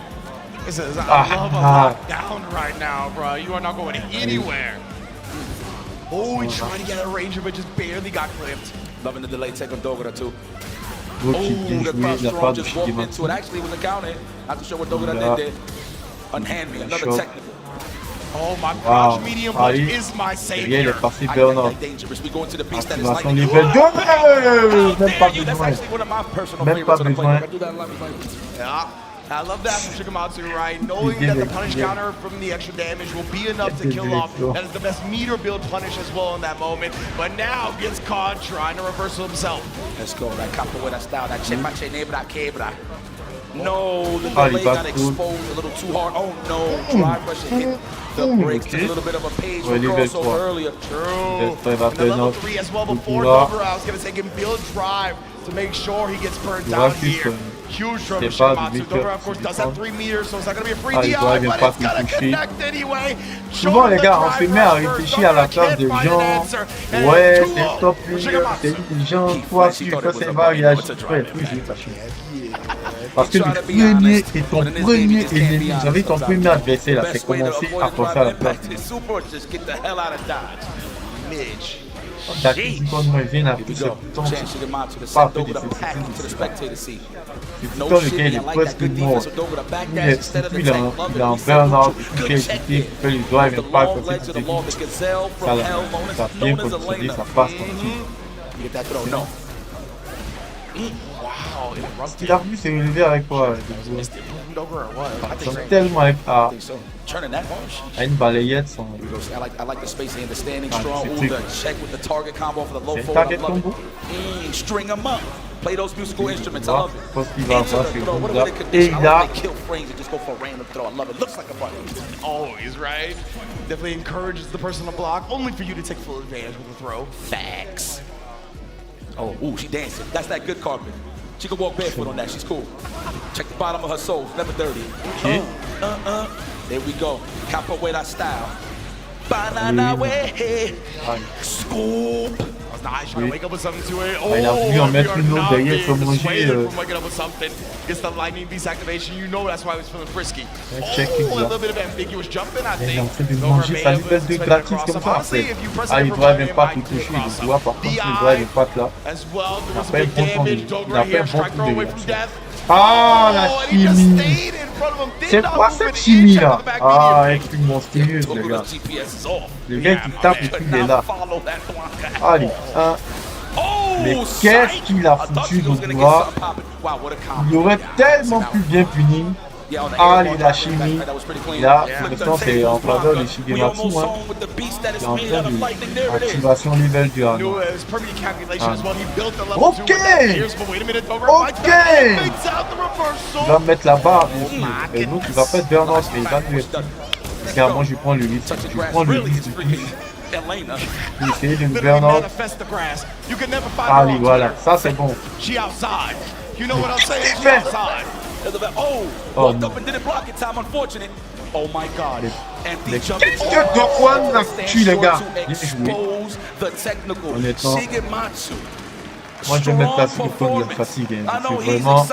This is, I love a Ah. lockdown right now, bro. You are not going anywhere. Oh, he tried to get a range of it, just barely got clipped. Loving the delay take on Dogura too. Gros kick bien The joué crowd de la strong part de just walked into Shigematsu. it. Actually, it was a counter. Not too sure what Dogura Yeah. did. Unhand me. Another Shot. technical. Oh, my Wow. crouch medium punch Allez. is my Derrière, il est savior. parti burn-out. Dangerous. We go into the beast that is Activation lightning. level 2. Même pas That's besoin. actually one of my personal Même favorites pas on the play. besoin. I do that a lot with my Yeah. I love that from Shigematsu, right? Knowing that the punish counter from the extra damage will be enough to kill off. That is the best meter build punish as well in that moment. But now gets caught trying to reversal himself. Let's go. That capoeira style. That check my chain name, that quebra. No, the Ah, delay il got bat exposed a little too hard. Oh no, drive pressure hit the brakes. Took a little bit of a page Ouais, from level crossover 3. earlier. True. Il va And the level burn-out. 3 as well before Dogura. Dogura. I was going to say, can build drive to make sure he gets burned Dogura down plus, here. Huge from c'est pas Shigematsu. du Dogura, of course, does have 3 meters, so it's not going to be a free Ah, il DI, doit, il vient but pas it's going to toucher. connect anyway. Souvent, les gars, on se met à réfléchir à la place des gens. Ouais, c'est un top player, c'est intelligent. Toi, si tu fais ça, il va réagir. Ouais, tout juste fâché. Parce que le premier et ton premier ennemi, vous avez ton premier adversaire là, c'est commencé à penser à la place. Midge. D'accord, quand moi je viens avec ce bouton, Chance Shigematsu to pas send fait des Dogura back into the c'est spectator seat. le No bouton shit, lequel il I est like presque that good mort. defense. So Dogura Il backdash est instead of the il est tank. en Love it. burn-out, il fait hésiter, il fait les doigts, il The vient pas long passer leg to tout the de long, the suite. gazelle Ça, from là, hell, ça vient known as a contrôler, Lena. ça passe partout. Get that throw, no. Wow, Il a vu s'est relevé avec quoi Dogura, what? I Ils sont think tellement I think so. Turning that à une balayette sans. I like the spacing and the standing Ah, strong. c'est Ooh, the check with the target combo for the low C'est un forward. I target love combo. it. String them up. Play those musical instruments. I Voilà, love je it. pense qu'il va Into avoir the ce throw. What a coup-là. way to Et condition. I il a love they kill frames and just go for a random throw. I love it. Looks like a fun. always, right? Definitely encourages the person to block, only for you to take full advantage with the throw. Facts. Oh, ooh, she dancing. That's that good carpet. She can walk barefoot on that. She's cool. Check the bottom of her soul. Never dirty. Okay. There we go. Capoeira style. Banana way. Scoop. That's nice. Trying to wake up with something to it. Oh, il a voulu en we mettre are une autre not derrière being pour manger, dissuaded from waking up with something. Gets the lightning beast activation. You know that's why he was feeling frisky. check Oh, it a out. little bit of ambiguous jumping, I Il est en think. train de Dogura manger may sa have nouvelle de suspended gratis across comme him. ça. Honestly, Après. if you press Ah, it il from doit behind même him, pas might te be toucher. across Il him. doit par contre, il DI doit même pas là. as well. There Il a was pas some un good bon temps damage. de- Dogura il a pas here, un bon strike coup throw de away from réaction. death. Ah, la Oh, and he just chimie. stayed in front of him. Did C'est not quoi move cette an chimie inch là? after the back Ah, medium. elle est monstrueuse les gars. Dogura's GPS is off. Le gars qui tape et puis il est là. Follow that one. Allez, un. Oh, Mais qu'est-ce qu'il a I thought foutu he was gonna get Dogura? something popping. Wow, what a combo. Il aurait tellement pu bien puni. Yeah, on the Ah, air ball la drop chimie. back, that was pretty clean. Là, Yeah. pour l'instant, c'est en faveur de Shigematsu. We almost Hein. home with the beast that is Il est en made train out of de lightning. There it is. activation level du Knew Hano. it was perfect calculation Ah. as well. He built the level 2 with Ok. that pierce, but wait a minute, Dogura fights Ok. back and fakes out the Il reversal. va mettre la barre, bien sûr. Et l'autre, il va pas être burn-out, mais il va lui être. Regarde, moi, je prends le risque. Touch the Je grass prends le really risque is de freaking plus. Elena. Il essayer de me Literally burn-out. manifest the grass. You can never find her Allez, on voilà. Twitter. Ça, c'est bon. She outside. You know what I'm saying? She Mais- outside. Oh, Oh, walked no. up and didn't block it. Time unfortunate. Oh my God. Empty Mais jump. qu'est-ce que Dokwan a foutu, les gars? Bien joué. Expose the technical. Honnêtement. Shigematsu. Moi, je vais mettre ça sur le coup de la fatigue. Hein. C'est vraiment.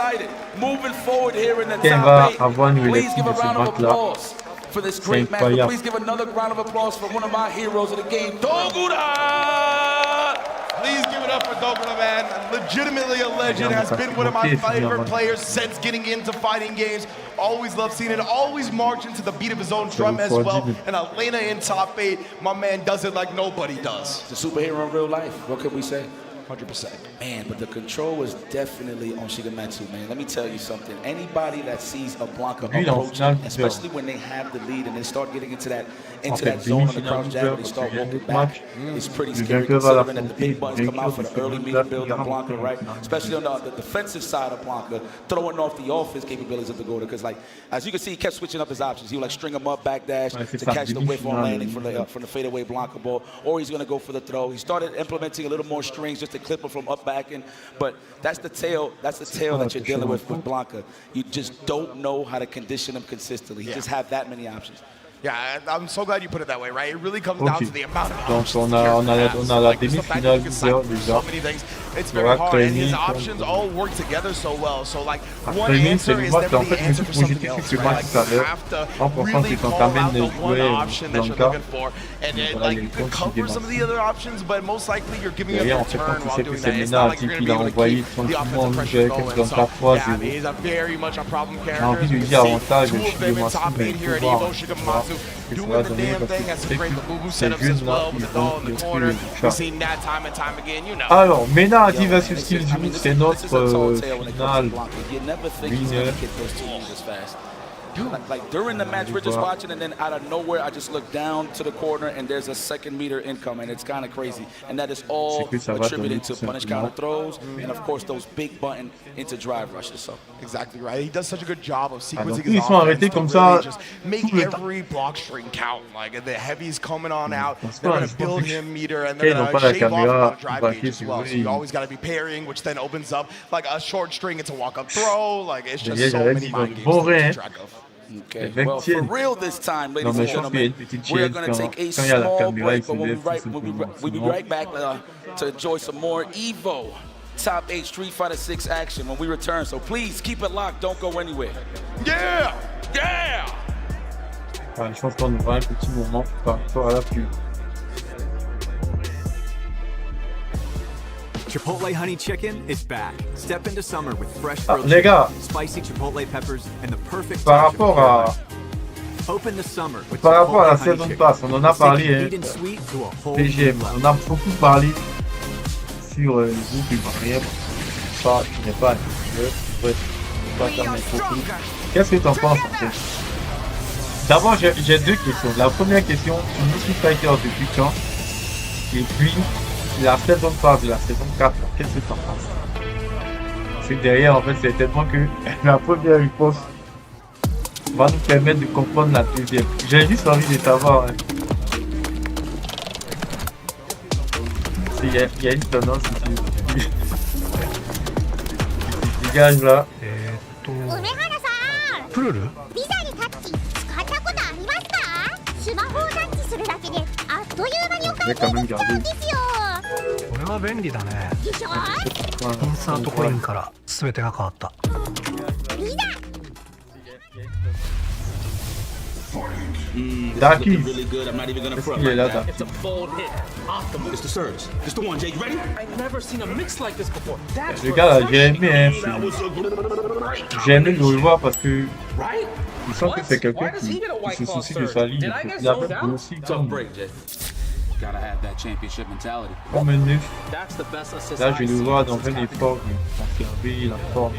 Moving forward here in the Quel top va eight. avoir une Please élection give a de ce round of match-là. applause for this great match. But incroyable. please give another round of applause for one of my heroes of the game, Dogura. Please give it up for Dogura, man. Legitimately a legend. Has been one of my favorite players since getting into fighting games. Always loved seeing it. Always marched into the beat of his own drum as well. And Elena in top 8, my man does it like nobody does. The superhero in real life. What can we say? 100%. Man, but the control was definitely on Shigematsu, man. Let me tell you something. Anybody that sees a Blanca approaching, especially when they have the lead and they start getting into that zone on the crouch jab and they start walking back, it's pretty scary considering that the big buttons come out for the early meter build on Blanca, right? Especially on the defensive side of Blanca, throwing off the offense capabilities of DOGURA. Because, like, as you can see, he kept switching up his options. He would, like, string him up, backdash to catch the whiff on landing from the fadeaway Blanca ball, or he's going to go for the throw. He started implementing a little more strings just to clip him from up back, but that's the tail that you're dealing with Blanca. You just don't know how to condition him consistently. You just have that many options. Yeah, I'm so glad you put it that way, right? It really comes down to the amount of Donc options. on a la demi-finale déjà. So many things. It's very hard, and his options all work together so well. So like one answer is never the answer for something else. Right? Like you have to really call out the one option that you're looking for, and then like you can cover some of the other options, but most likely you're giving up your turn while doing that. It's not like you're going to be able to keep the offensive pressure going. So yeah, he's a very much a problem character. Two of them in top 8 here at Evo. Shigematsu doing the damn thing. Has some great boo-boo setups as well with the doll in the corner. We've seen that time and time again, you know. Alors, Menardi versus KILZYOU, c'est notre finale winner. Like during the match, we're just watching, and then out of nowhere, I just look down to the corner, and there's a second meter incoming. It's kind of crazy, and that is all attributed to punish counter throws, and of course those big button into drive rushes. So exactly right. He does such a good job of sequencing his offense arrêtés comme to ça really just make every block string count. Like the heavy's coming on out, they're going to build him meter, and they're going to shave off a lot of drive gauge as well. So you always got to be parrying, which then opens up like a short string. It's a walk-up throw. Like it's just so many mind games to keep track of. Okay, well, for real this time, ladies and gentlemen, we're going to take a small break, but we'll be right back to enjoy some more EVO Top 8 Street Fighter 6 action when we return. So please keep it locked, don't go anywhere. Yeah! Yeah! Je pense qu'on aura un petit moment par rapport à la pub. Chipotle honey chicken is back. Step into summer with fresh les gars, spicy chipotle peppers and the perfect par rapport à la saison de passe, on en a parlé, PGM, on a beaucoup parlé sur les groupes du mariage, ça qui n'est pas Qu'est-ce que tu en penses en fait? D'abord, j'ai deux questions. La première question, tu me suis Fighter depuis quand? Et puis, la saison passe de la saison 4, qu'est-ce que tu en penses? C'est derrière, en fait, c'est tellement que la première réponse va nous permettre de comprendre la deuxième. J'ai juste envie de savoir. Il y a une tendance qui se dégage là. Je vais quand même garder. これは便利だね。インサートコインから全てが変わった。Daki, est-ce qu'il est là, Daki? It's the surge. It's the one, Jay. You ready? I've never seen a mix like this before. Le gars là, j'ai aimé, hein, j'ai aimé le revoir parce que il semble que c'est quelqu'un qui se soucie de sa ligne. Il a fait aussi comme un neuf. Là, je le vois dans un effort de conserver la forme.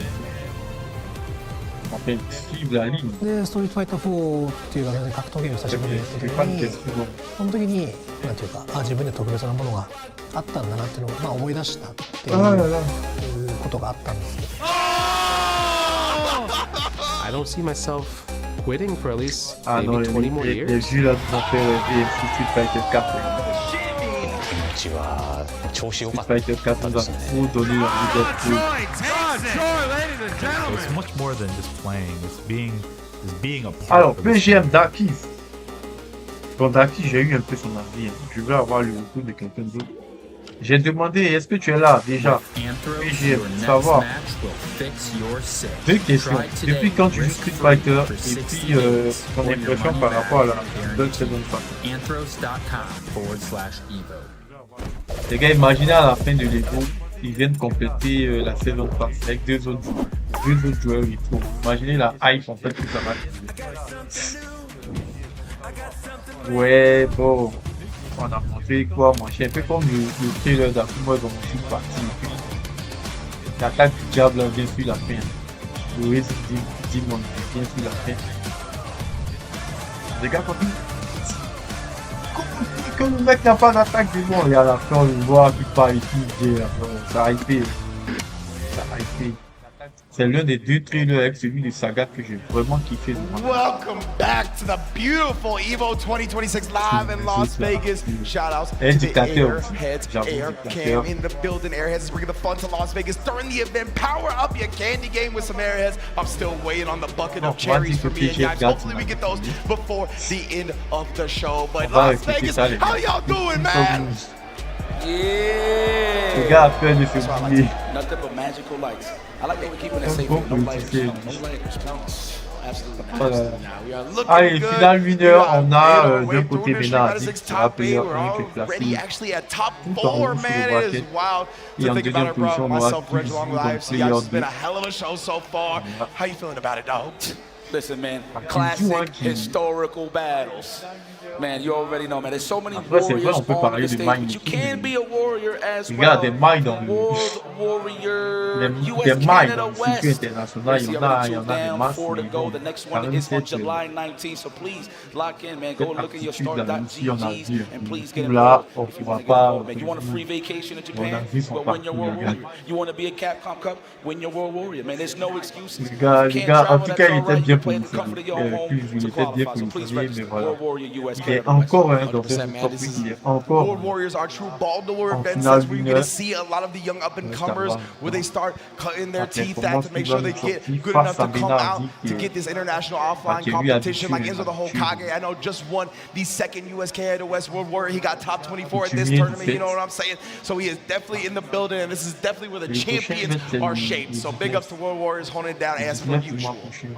Enfin, suivre la ligne. で、ストリートファイター4っていう格闘ゲームを久しぶりにやった時に、その時になんていうか、自分で特別なものがあったんだなっていうのを思い出したっていうことがあったんですけど。I don't see myself quitting for at least maybe 20 more years. Les jeux là vont faire rêver Street Fighter 4. Street Fighter 4 nous a trop donné envie d'être. It's much more than just playing. It's being a part. Alors, PGM Daki. Bon, Daki, j'ai eu un peu son avis. Je veux avoir le retour de quelqu'un d'autre. J'ai demandé, est-ce que tu es là déjà? PGM, savoir. Deux questions. Depuis quand tu joues Street Fighter et puis ton impression par rapport à la nouvelle saison de Fighter. Les gars, imaginez à la fin de l'Evo, ils viennent compléter la saison de passe avec deux autres joueurs et tout. Imaginez la hype en fait que ça va. Ouais, bon. On a montré quoi, moi, c'est un peu comme le trailer d'Akuma dans une partie. L'attaque du diable vient sur la fin. Le Resident Demon vient sur la fin. Les gars, quand le mec n'a pas d'attaque du monde, et à la fin, on le voit qui part ici, ça a été. C'est l'un des deux trailers avec celui de Saga que j'ai vraiment kiffé. Welcome back to the beautiful EVO 2026 live in Las Vegas. Shout outs to the Airheads. Aircam in the building. Airheads is bringing the fun to Las Vegas during the event. Power up your candy game with some Airheads. I'm still waiting on the bucket of cherries for me and guys. Hopefully we get those before the end of the show. But Las Vegas, how y'all doing, man? Yeah. Les gars, après, je fais oublier. Nothing but magical lights. I like that we're keeping it safe. No lighters. No lighters. Absolutely. Allez, finale mineur, on a d'un côté Ménard, rappelé un qui est classé tout en haut sur le bracket. Et en deuxième position, on aura KILZYOU, donc player 2. How you feeling about it, dog? Listen, man, classic historical battles. Man, you already know, man. There's so many warriors on the stage, but you can be a warrior as well. World Warrior, US Canada West. Let's see, I got 2 down, 4 to go. The next one is on July 19th, so please lock in, man. Go look at your start.ggs and please get involved if you want to get involved, man. You want a free vacation in Japan? Well, win your World Warrior. You want to be a Capcom Cup? Win your World Warrior, man. There's no excuses. Les gars, en tout cas, il était bien positionné. Il était bien positionné, mais voilà. Il est encore dans cette top 8, il est encore World Warriors are true Baltimore events. That's where you're going to see a lot of the young up-and-comers where they start cutting their teeth at to make sure they get good enough to come out to get this international offline competition. Like Enzo the Hokage, I know just won the second US Canada West World Warrior. He got top 24 at this tournament, you know what I'm saying? So he is definitely in the building, and this is definitely where the champions are shaped. So big ups to World Warriors holding it down as per usual.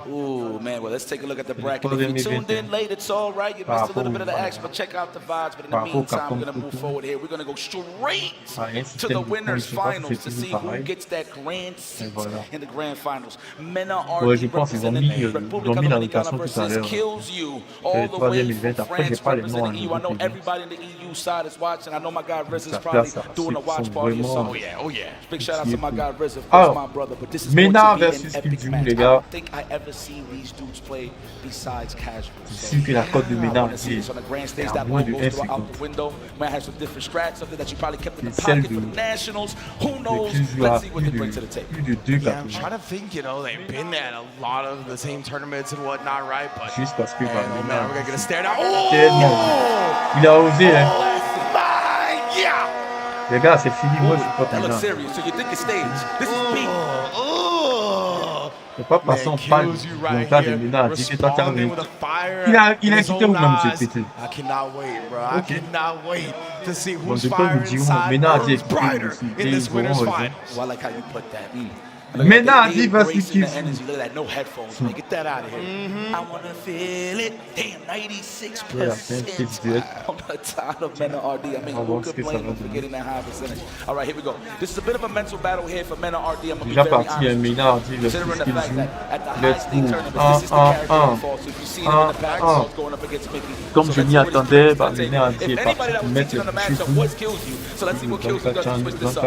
Ooh, man, well, let's take a look at the bracket. If you tuned in late, it's all right. You missed a little bit of the action, but check out the vibes. But in the meantime, we're going to move forward here. We're going to go straight to the winners' finals to see who gets that grand seat in the grand finals. MENA RD representing República Dominicana versus KILZYOU, all the way from France representing EU. I know everybody in the EU side is watching. I know my guy Riz is probably doing a watch party or something. Oh yeah. Big shout out to my guy Riz, of course, my brother. But this is going to be an epic match. I don't think I ever seen these dudes play besides casual. C'est que la cote de Ménard on the grand stage, that logo goes out the window. Might have some different strats, something that you probably kept in the pocket for the nationals. Who knows? Let's see what they bring to the table. Yeah, I'm trying to think, you know, they've been at a lot of the same tournaments and whatnot, right? But juste parce que man, we're gonna get a stare down. Il a osé, hein. Yeah. Les gars, c'est fini, moi je suis pas That looks serious. So you think it's staged? This is peak. C'est pas passé en panne. Donc là, Ménard dit que toi, t'as vu. Il a quitté ou même j'ai pété. I cannot wait, bro. I cannot wait to see who's Bon, firing inside Earth brighter in this winner's final. Well, I like how you put that. Ménard dit versus KILZYOU. Look at that, no headphones, man. Get that out of here. I wanna feel it. Damn, 96% on the top of MENA RD. I mean, who could blame them for getting that high percentage? All right, here we go. This is a bit of a mental battle here for MENA RD. I'm gonna be very honest. Considering the fact that at the highest league tournament, this is the character default. So if you see him in the back, so going up against Mickey. Comme je m'y attendais, Ménard dit est parti pour mettre le So let's see what KILZYOU does to switch this up.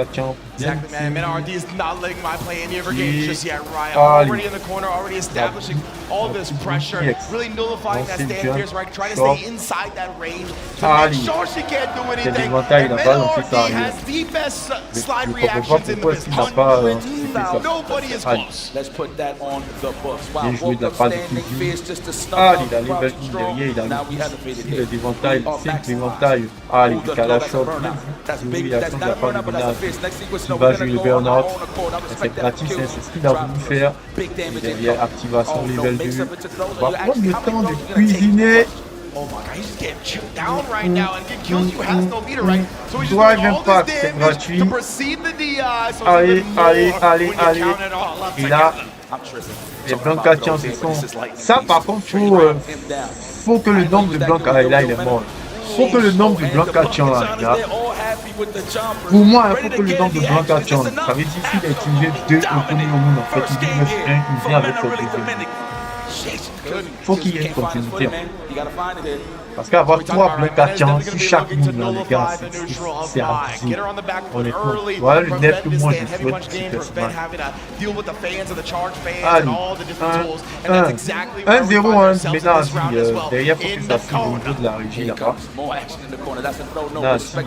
Exactly, man. MENA RD is not letting my play any of her games just yet, right? Already in the corner, already establishing all this pressure, really nullifying that stand fierce, right? Trying to stay inside that range to make sure she can't do anything. And MENA RD has the best slide reactions in the business. Hundreds, nobody is close. Let's put that on the books. Wow, woke up standing fierce just to snuff out Rob Strong. Now we elevated here. That's big, that's not burn up, but that's a fierce. Next sequence, no, we're gonna go on the court. I respect that. C'est ce qu'il a voulu faire. Derrière, activation level 2. On va prendre le temps de cuisiner. Oh my god, he's just getting chewed down right now, and KILZYOU has no meter, right? So he's just doing all this damage to precede the DI, so allez. it all up Et là, les blancs à chance, ils sont... Ça, par contre, faut que le nombre de blancs à là, il est mort. Faut que le nombre de blancs à chance, là, pour moi, il faut que le nombre de blancs à chance, ça veut dire qu'il a utilisé 2 autonomes au monde, en fait, il dit 9-1, il vient avec le deuxième. Faut qu'il y ait une continuité. Parce qu'avoir 3 Blanca sur chaque mouvement, les gars, c'est abusé. Honnêtement. Voilà le net que moi je souhaite pour ce personnage. Allez, 1-0, maintenant, derrière, il faut que ça suive au niveau de la régie là-bas. Là, si, tu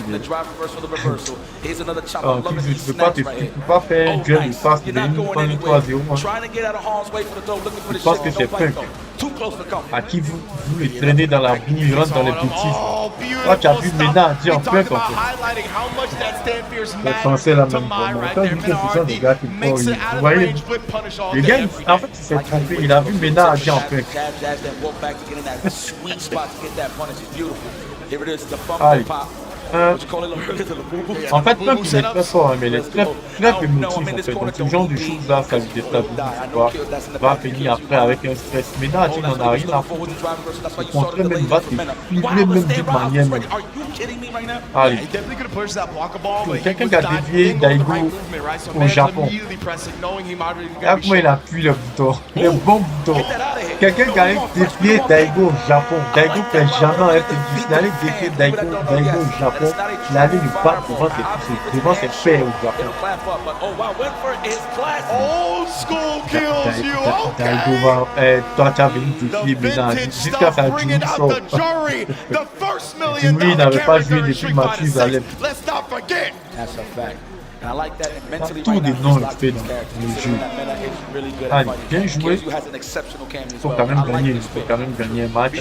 peux pas faire un duel de face, tu veux nous prendre une 3-0. Je pense que c'est Punk. À qui vous le traînez dans la boue, il rentre dans les petits. Toi, tu as vu Mena dire en Punk en fait. Les Français là même. Quand je dis que ce sont des gars qui font. Vous voyez, le gars, en fait, il s'est trompé. Il a vu Mena dire en Punk. Allez. En fait, Punk il est très fort, hein, mais il est très émotif en fait. Donc ce genre de choses là, ça lui déstabilise. Va finir après avec un stress. Mais là, tu n'en as rien à foutre. Au contraire, même va te fibler même d'une manière même. Allez. Quelqu'un qui a dévié Daigo au Japon. Regarde comment il appuie le bouton. Le bon bouton. Quelqu'un qui a dévié Daigo au Japon. Daigo ne fait jamais un FTG. Il allait défier Daigo au Japon. Il allait lui battre devant ses pairs au Japon. Old school KILZYOU. Daigo va. Toi, tu as venu défier Mena. Jusqu'à sa Jimmy sort. Jimmy n'avait pas joué depuis Masterz à l'époque. Tout des noms le fait dans le jeu. Allez, bien joué. Il faut quand même gagner un match.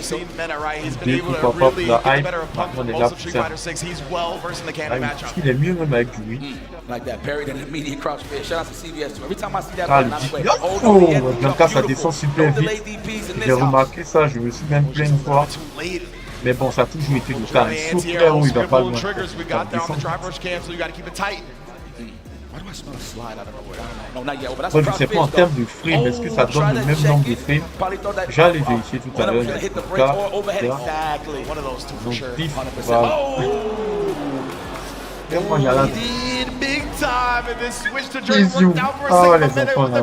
Deux pourquoi pas pour la hype. Maintenant, on est là pour ça. Il est mieux même avec lui. Allez, oh, Blanca, ça descend super vite. J'ai remarqué ça, je me suis même plaint une fois. Mais bon, ça a toujours été le cas. Sauf là où il va pas loin. Moi, je ne sais pas en termes de frame, est-ce que ça donne le même nombre de frames? J'allais vérifier tout à l'heure. Donc 10, voilà. Comment il y a là? KILZYOU. Ah, les enfants là.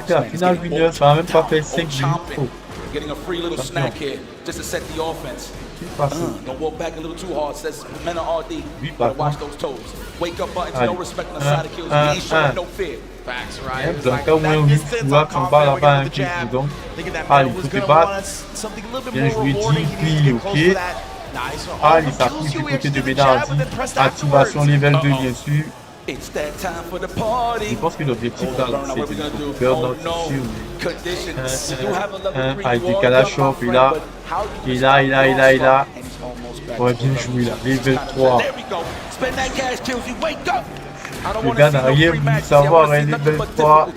C'est la finale winner, ça va même pas faire 5 minutes. Getting a free little snack here just to set the offense. Don't walk back a little too hard, says men are RD. Watch those toes. Wake up buttons, no respect on the side of KILZYOU. He's showing no fear. Facts, right? Blanca au moins 8 couloirs qui sont bas là-bas, un KILZYOU donc. Allez, il faut te battre. Bien joué, DP, ok. Allez, ça pousse du côté de Mena. Activation level 2, bien sûr. Je pense que l'objectif là, c'est de burn out ici. Avec des Kalashov, il a. Ouais, bien joué là, level 3. Le gars n'a rien voulu savoir, hein, level 3.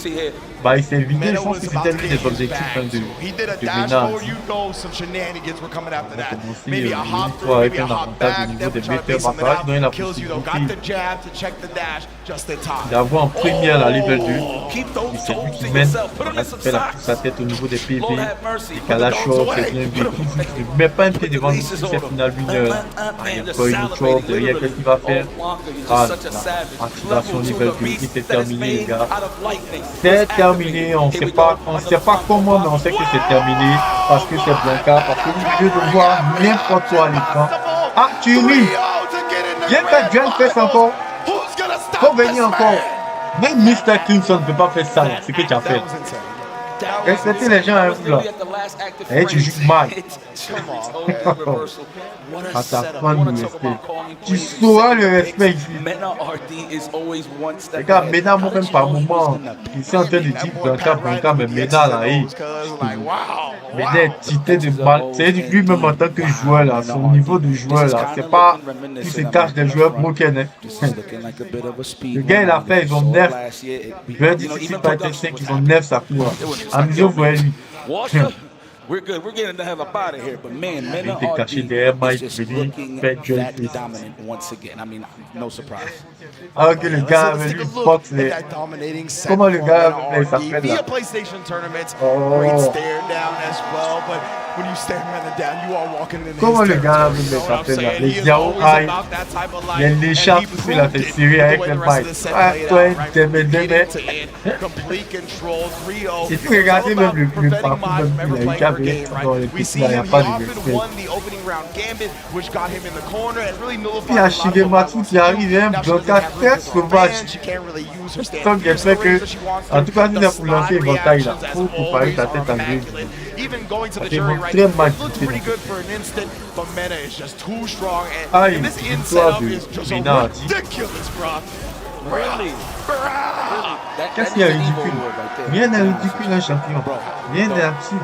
Bah, il s'est vidé, je pense que c'était l'un des objectifs de Mena. On a commencé l'histoire avec un avantage au niveau des metteurs batailles, donc il a la possibilité d'avoir en première la level 2. C'est lui qui mène, il a fait sa tête au niveau des PV, des Kalashov, c'est bien vu. Il ne met pas un pied devant lui, c'est final winner. Il y a pas une autre chose derrière, qu'est-ce qu'il va faire? Ah, activation level 2, c'est terminé les gars. C'est terminé, on sait pas comment, mais on sait que c'est terminé parce que c'est Blanca, parce que au lieu de voir n'importe quoi à l'écran. Ah, tu ris! Viens faire John Fest encore! Faut venir encore! Même Mr. Crimson ne peut pas faire ça, ce que tu as fait. Respectez les gens à vous là. Et tu joues mal. À ta fin de respect. Tu sauras le respect ici. Regarde, Mena, moi-même par moment, il est en train de dire Blanca, mais Mena là, Mena est tité de mal. C'est lui-même en tant que joueur là, son niveau de joueur là, c'est pas. Il se cache des joueurs broken. Le gars, il a fait, ils ont 9. Je vais dire, si c'est pas été 5, ils ont 9 ça court. Amusez-vous, voyez-lui. We're good. We're getting the hell up out of here. But man, Mena RD is just looking that dominant once again. I mean, no surprise. Ah, ok, le gars avait lui box les. Comment le gars s'appelle là? PlayStation tournament, great stare down as well, but when you stare men down, you are walking in Comment his le gars territory. veut You know what I'm mettre là? saying? Les He is Yao always Aïe. about that type of Il y a life. les And chats he aussi, il a fait proved it série the avec way le the rest of bike. the set Ah, played toi, out, right? Deme. Beginning to end, complete control, 3-0. Si tu regardais même le preventing parcours Maj from ever il a eu playing her qu'à game, dans les right? We petits, see là, il n'y a him, he pas de often respect. won the opening round gambit, which got him in the corner and really nullified Puis il y a a lot of what Shigematsu Maj qui arrive, hein, Now she bloque doesn't à have room tête for sauvage. fans, she can't really use her stand Sans qu'elle fierce fait the que, range that she wants en to. tout cas, The si c'est pour lancer slide une bataille là, reactions, as faut préparer ta always, tête are en deux. immaculate. Even going to the C'est jury bon, right très now, mal it looked foutu, pretty là. good for an instant, but Mena is just too strong, Ah, and une this in victoire setup de is just Mina. ridiculous, bro. Really? Qu'est-ce qu'il y a ridicule? Rien n'est ridicule, un champion. Rien n'est absurde.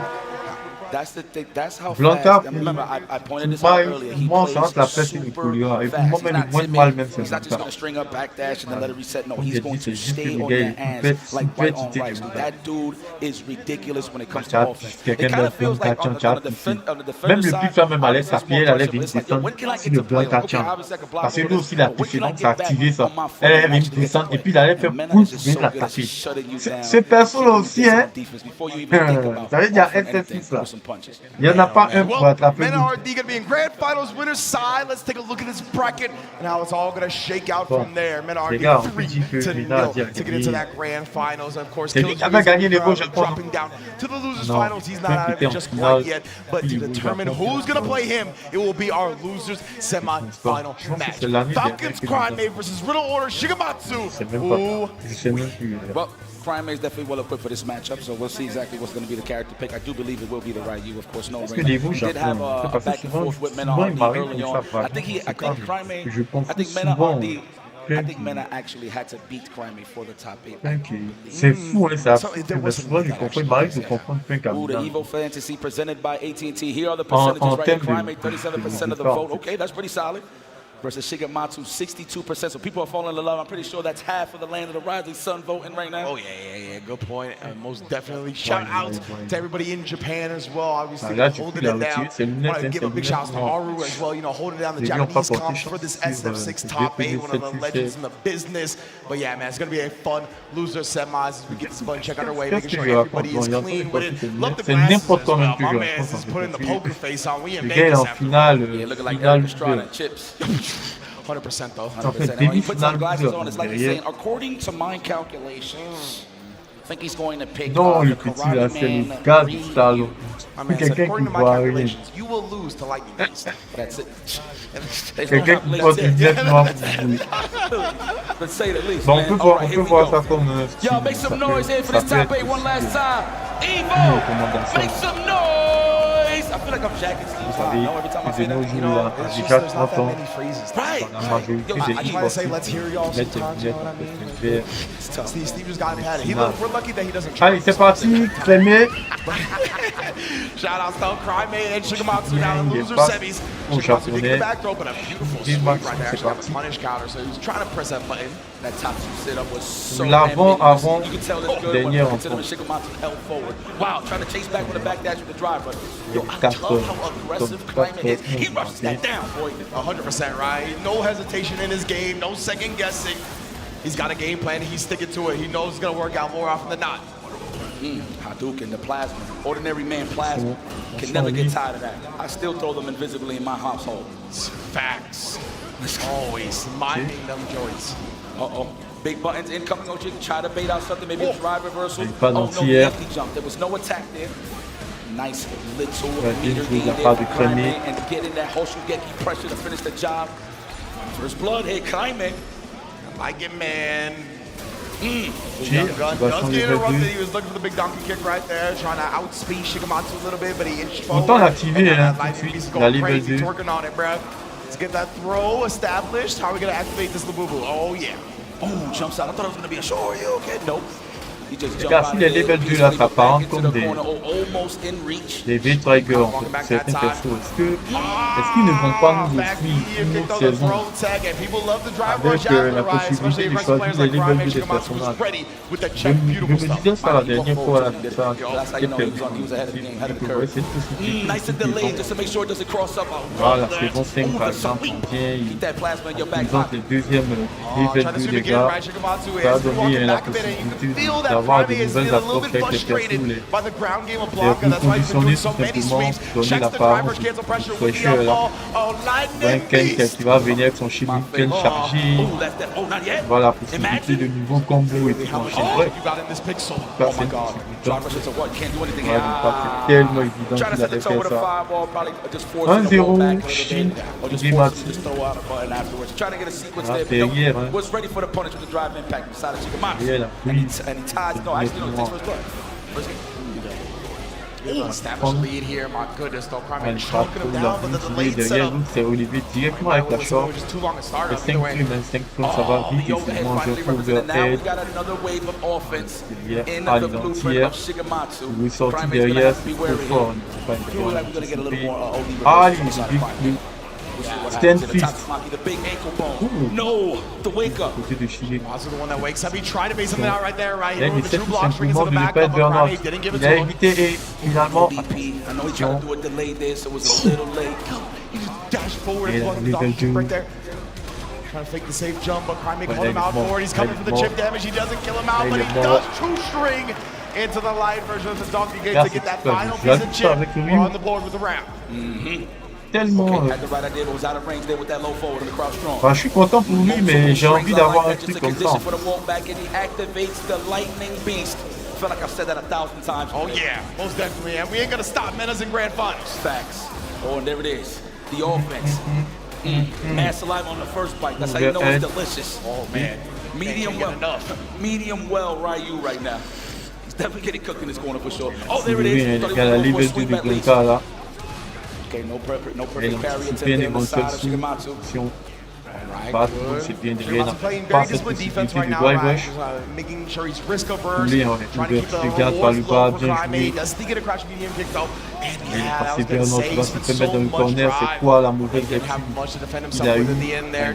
That's the thing. That's how Blanca, fast. Remember, I pointed this pour out moi, earlier. pour He moi, ça plays reste la presse et le super Koulura. Et pour fast. moi, He's même not le moins de timid. mal, même, c'est He's not just Blanca. going to string up backdash and then let it reset. No, Comme he's j'ai going dit, to c'est juste stay que le on gars, your il hands peut like être right on idée right. du That dude is ridiculous when it comes to Chat, offense. quelqu'un It kind de of feels like on the chat, defender même le side, plus fort, même à l'aise, obviously sa it's more pied, elle allait pressure, but venir it's like, yo, descendre when can I si get le to play? blanc Like, okay, tient. obviously I can block Parce que over lui this, aussi, la but when touché, can I donc ça a get back activé ça. on my foot Elle and est venue actually get to descendre et play? puis il allait faire And Mena pouce is pour just venir so la good at taper. shutting you down. Ce perso-là aussi, hein. Defense before you even think about Ça veut dire offering anything, SF6 là. throw some punches. Il n'y en a pas un pour Well, attraper Mena lui. RD going to be in grand finals winner's side. Let's take a look at this bracket and how it's all going to shake out Bon. from there. Mena Les RD gars, on 3 dit que to Mina nil a to get into gagné. that grand finals. And of course, C'est lui qui KILZYOU avait is gagné les beaux Japon. dropping down to the losers Non, finals. He's not out of était it en just finale. quite yet, but to Les beaux determine Japon. who's going to play him, it will be our losers semi-final match. c'est l'année Falcons dernière CRAIME versus Riddle Order SHIGEMATSU. C'est même pas. Je sais même plus. Well, CRAIME is definitely well equipped for this matchup, so we'll see exactly what's going to be the character pick. I do believe it will be the Ryu, of course, no Parce que les brainer. beaux He did have Japon, c'est a parce que back and souvent, forth with Mena souvent il RD m'arrive early comme on. ça I vaguement. think C'est grave. CRAIME, Je I confonds think Mena souvent. RD, I think Mena actually had to beat CRAIME for the top 8. C'est fou, hein, ça. So there was Souvent, je confonds. Il m'arrive de comprendre plein Ooh, the comme Evo Fantasy presented by AT&T. Here are the En percentages right here. termes CRAIME, 37% of the de vote. Okay, that's pretty solid. Versus Shigematsu, 62%. So people are falling in love. I'm pretty sure that's half of the land of the rising sun voting right now. Oh, yeah. Good point. Most definitely. Shout out to everybody in Japan as well. Obviously, Là, tu holding peux it la down. retirer. I want to give a big shout out to Haru as well, holding down the Les gens Japanese pas porté comps for this chance sur, SF6 top 8, one of the legends in the business. But yeah, man, it's going to be a fun loser semis as we get this fun check underway, making sure everybody is clean with it. Love the glasses as well. My man is putting the poker face on. We in Le gars est Vegas en after. finale. Yeah, looking like Finale Eric Estrada and Chips. 100% though. 100%. When he puts some glasses on, it's like he's saying, according to my calculations, I think he's going to pick Non, the le petit là, c'est Karate le Man gars du 3. salon. My C'est man said, quelqu'un qui according to my voit rien. calculations, you will lose to Lightning Beast. That's it. Quelqu'un qui porte une veste noire pour vous. Let's say the least, Bon, man. on All right, peut here we voir go. ça comme Y'all make some noise here for this top 8 one last time. Evo, make some noise. I feel like I'm jacking Steve's line. No, every time I say that, you know, it's just déjà there's not that 30 ans. many phrases. Right. La majorité Yo, des I I try to say, let's hear y'all let's sometimes, you know what I mean? It's tough. Steve just got padded. We're lucky that he doesn't Allez, c'est parti, CRAIME. Shout out to CRAIME and SHIGEMATSU now in loser pas semis. au SHIGEMATSU taking the japonais. back throw, but a beautiful Dis-moi sweep que right there. c'est Actually got parti. the punish counter, so he was trying to press that button. That top two sit-up was so L'avant, ambiguous. avant, You can tell it's good when dernier considering enfant. Shigematsu held forward. Wow, trying to chase back with a backdash with the drive, but yo, I Quatre love how aggressive comme CRAIME is. He quatre rushes that down, boy. 100% right. No hesitation in his game, no second guessing. He's got a game plan, he's sticking to it. He knows it's gonna work out more often than not. Hadouken, the plasma. Ordinary man plasma. Can never get tired of that. I still throw them invisibly in my household. Facts. Always minding them joints. Uh-oh. Big buttons incoming. OG try to bait out something. Maybe a drive reversal. Pas Oh, no, d'anti-air. the empty jump. There was no attack there. Nice little meter Vince, gain la there part for de CRAIME CRAIME. and getting that Hoshugeki pressure to finish the job. First blood here, CRAIME. Like it, man. G, Young tu Gun vas does changer get de interrupted. vue. He was looking for the big donkey kick right there, trying to outspeed Shigematsu a little bit, but he inched forward. Autant l'activer, And hein, that tout de Lightning Beast suite, is la going level crazy, 2. twerking on it, bruh. Let's get that throw established. How are we going to activate this Labubu? Oh, yeah. Oh, jumps out. I thought it was going to be a show. Are you okay? Nope. He just jumped Car out si les of there, level 2 là peacefully s'apparentent back into comme the des corner, almost in reach. V-Trigger en fait, certains persos, est-ce qu'ils ne vont pas nous offrir une autre saison avec la possibilité de choisir les level 2 des personnages? Je me disais ça la dernière fois là, c'est ça, Nice and delayed just to make sure it doesn't cross up. Voilà, saison 5 par exemple, on vient, ils ont le deuxième level 2 des gars, ça a donné la possibilité d'avoir des nouvelles approches avec les persos, les reconditionner tout simplement, donner l'apparence du fraîcheur là. Un Ken qui va venir avec son Ken chargé, voilà, possibilité de nouveaux combos et tout en vrai. C'est tellement évident qu'il allait faire ça. 1-0, SHIGEMATSU. Derrière, hein. Derrière la prise. Established lead here, my goodness, though. CRAIME choking him down, but the late setup. C'est Olivier directement avec la short. Le 5 plumes, ça va vite et c'est moins de overhead. Derrière, à l'identière. Il est sorti derrière, c'est trop fort. Ah, il est big plume. Stand fist. No, the wake up. Côté de Shige. Also the one that wakes up. He tried to make something out right there, right? Il essaie tout simplement de ne pas être burn-out. Il a évité et finalement. Attention. Et la level 2. Trying to fake the safe jump, but CRAIME called him out for it. He's coming for the chip damage. He doesn't kill him out, but he does true string into the light version of the donkey game to get that final piece of chip. We're on the board with the round. Tellement. Enfin, je suis content pour lui, mais j'ai envie d'avoir un truc comme ça. feel like I've said that 1,000 times. Oh yeah, most definitely. And we ain't gonna stop Menace in grand finals. Facts. Oh, and there it is. The offense. Add saliva on the first bite. That's how you know it's delicious. Oh man. Medium well. Medium well Ryu right now. He's definitely getting cooked in this corner for sure. Oh, there it is. Okay, no perfect parry attempt on the side of SHIGEMATSU. Passe, c'est bien derrière, pas cette possibilité du drive rush. Poulet en ouverture, garde par le bas, bien joué. Il est passé vers notre, va se mettre dans le corner, c'est quoi la mauvaise lecture qu'il a eu. Un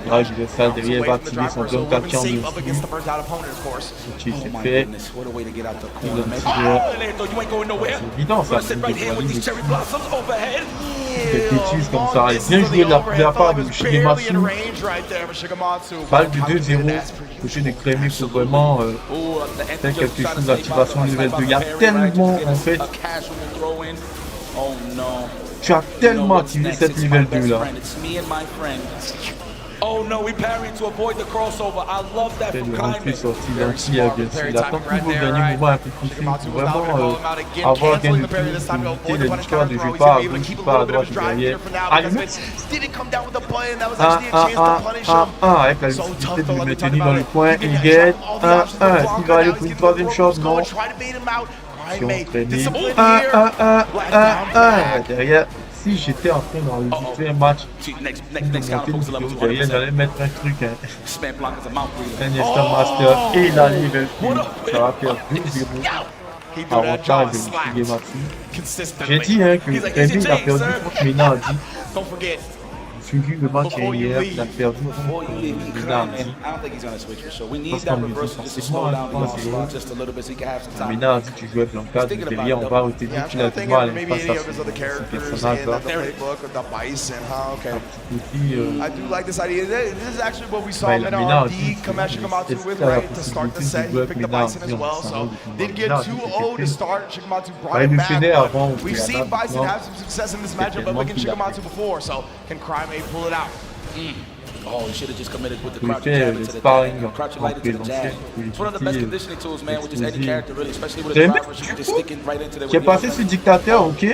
drive universal derrière, va activer son jump catch dessus. Ok, c'est fait. Il donne c'est évident ça, c'est des bêtises comme ça. Bien joué de la part de SHIGEMATSU. Balle du 2-0, côté de CRAIME pour vraiment faire quelque chose d'activation level 2. Il y a tellement en fait. Tu as tellement activé cette level 2 là. Oh no, we parried to avoid the crossover. I love that from CRAIME. Sorti d'un tir, bien sûr. Il attend toujours au dernier moment un peu poussé pour vraiment avoir gain de possibilité de l'histoire de jeu pas à gauche, pas à droite derrière. Ah, le mec avec la possibilité de le maintenir dans le coin. Il gagne 1-1. S'il va aller pour une troisième chose, non. Derrière. Si j'étais en train d'enregistrer un match, j'allais mettre un truc, un instant master et la level 1, ça va faire 2-0, avantage de SHIGEMATSU. J'ai dit que CRAIME a perdu contre Mina, suivi le match hier, il a perdu contre Mina. Parce qu'on lui dit forcément Mina a dit tu jouais Blanca, derrière on va retenir qu'il a du mal face à ce personnage-là. Mina a dit est-ce qu'il a la possibilité de jouer avec Mina en salon de combat. Il le faisait avant. We've seen Bison have some success in this matchup, but look at SHIGEMATSU before, so can CRAIME pull it out? Oh, he should have just committed with the crouching jab into the jab. Crouching light into the jab. It's one of the best conditioning tools, man, with just any character, really, especially with a driver, just sticking right into the. Qui est passé sur dictateur, ok.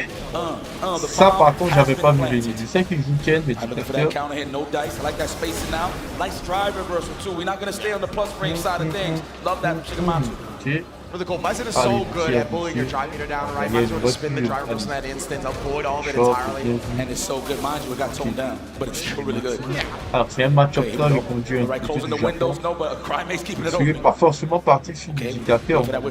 Ça, par contre, j'avais pas vu les. Je sais qu'il joue Ken, mais dictateur. Counter hit, no dice. I like that spacing now. Nice drive reversal too. We're not gonna stay on the plus range side of things. Love that from SHIGEMATSU. Okay. For the goal, Bison is so good at bullying your drive meter down, right? Might as well spin the drive reversal in that instant, avoid all of it entirely. And it's so good, mind you, it got toned down, but it's still really good. Alors c'est un match-up là, le conduit un right, petit peu closing the du Japon. windows, no, but CRAIME's keeping it Je suis open. pas forcément parti sur le dictateur, mais bon,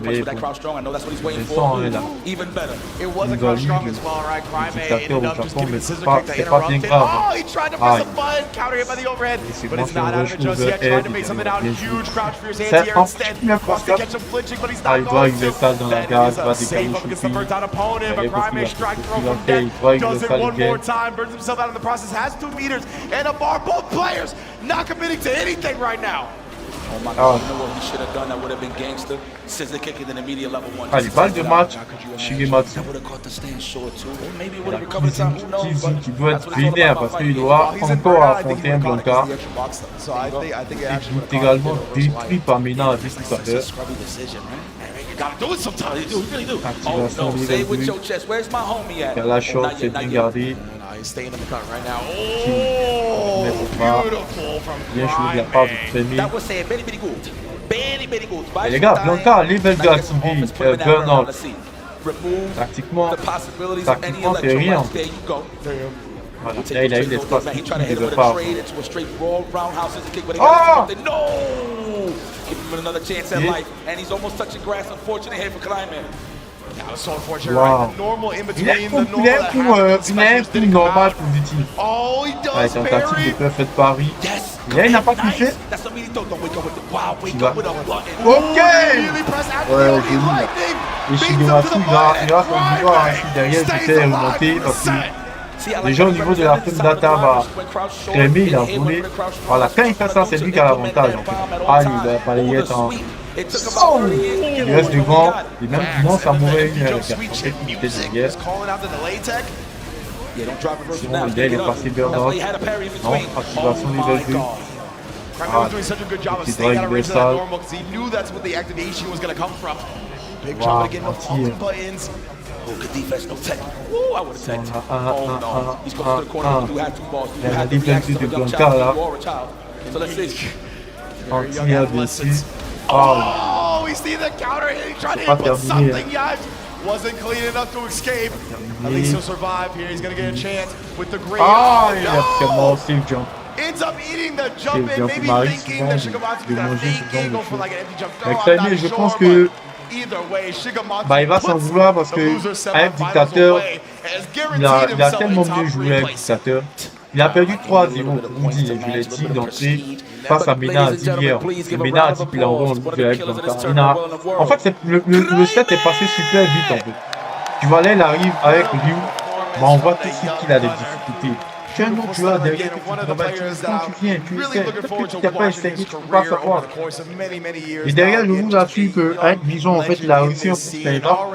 Even better. It was a crouch strong as well, right? CRAIME ended up just giving the scissor kick to pas bien interrupt it. grave. Oh, he tried to press a button, counter hit by the overhead, but it's not out of it just yet. Trying to make something out. Huge crouch for his hands here instead. Wants to catch him flinching, but he's not going to. Dans la garde, va Safe up against the first down opponent, but CRAIME strike throw from death. Does it one more time, burns himself out in the process, has 2 meters and a bar. Both players not committing to anything right now. Oh my God, you know what he should have done that would have been gangster? Scissor kick and then immediate level 1. Allez, balle de match, Shigematsu. That would have caught the stand short too. Or maybe it would have recovered the time. Who knows? KILZYOU qui doit être vénère parce qu'il doit encore affronter un Blanca. Il est également détruit par Mina à 10 tout à l'heure. Activation des réduits. Faire la shot, c'est bien gardé. Bien joué de la part du premier. Et les gars, Blanca, level de activé, burn-out. Tactiquement, c'est rien. Voilà, là il a eu l'espace qui ne veut pas. Oh! Give him another chance at life, and he's almost touching grass. Unfortunate here for CRAIME. That was so unfortunate, Wow. right? The normal in Il between, est the normal that happens. normal positif. Oh, he does Allez, tentative de perfect pari. Yes. Là, il n'a pas touché. That's what means. Don't wake up with the wow. Wake Il va. up with a button. Ok! Really press after the Ouais, OB j'ai vu. lightning. Et Shigematsu, il va son pouvoir ainsi derrière, j'étais remonté parce que déjà au niveau de la film data, bah, CRAIME, il a volé. Voilà, quand il fait ça, c'est lui qui a l'avantage en fait. Ah, il va pas y être en. Oh, il reste devant, et même non, ça mourrait une heure, il était derrière. Sinon, il est passé burn-out. Non, activation niveau 2. Ah, petit drive universal. Wow, anti. Oh, good defense, no tech. Woo, I would have teched. Oh no, he's going to the corner. You have 2 balls. You have to react to the young child. You are a child. So let's see. Anti-adversaire. Oh, we see the counter hit. Trying to put something, guys. Wasn't clean enough to escape. At least he'll survive here. He's going to get a chance with the green. Ah, il a tellement safe jump. Ends up eating the jump in, maybe thinking that Shigematsu could have fake go for like an empty jump throw. Avec CRAIME, je pense que bah, il va s'en vouloir parce que avec Dictateur, il a tellement mieux joué avec Dictateur. Il a perdu 3-0, on dit, je l'ai dit d'entrée, face à Mena hier. Mena a dit qu'il a envoyé en avec Blanca. En fait, le set est passé super vite en fait. Tu vois là, il arrive avec Ryu, bah, on voit tout de suite qu'il a des difficultés. Tu as un autre joueur derrière que tu travailles, quand tu viens, tu sais, peut-être que tu n'as pas essayé, tu ne peux pas savoir. Et derrière, je vous assure qu'avec Bison, en fait, il a réussi un peu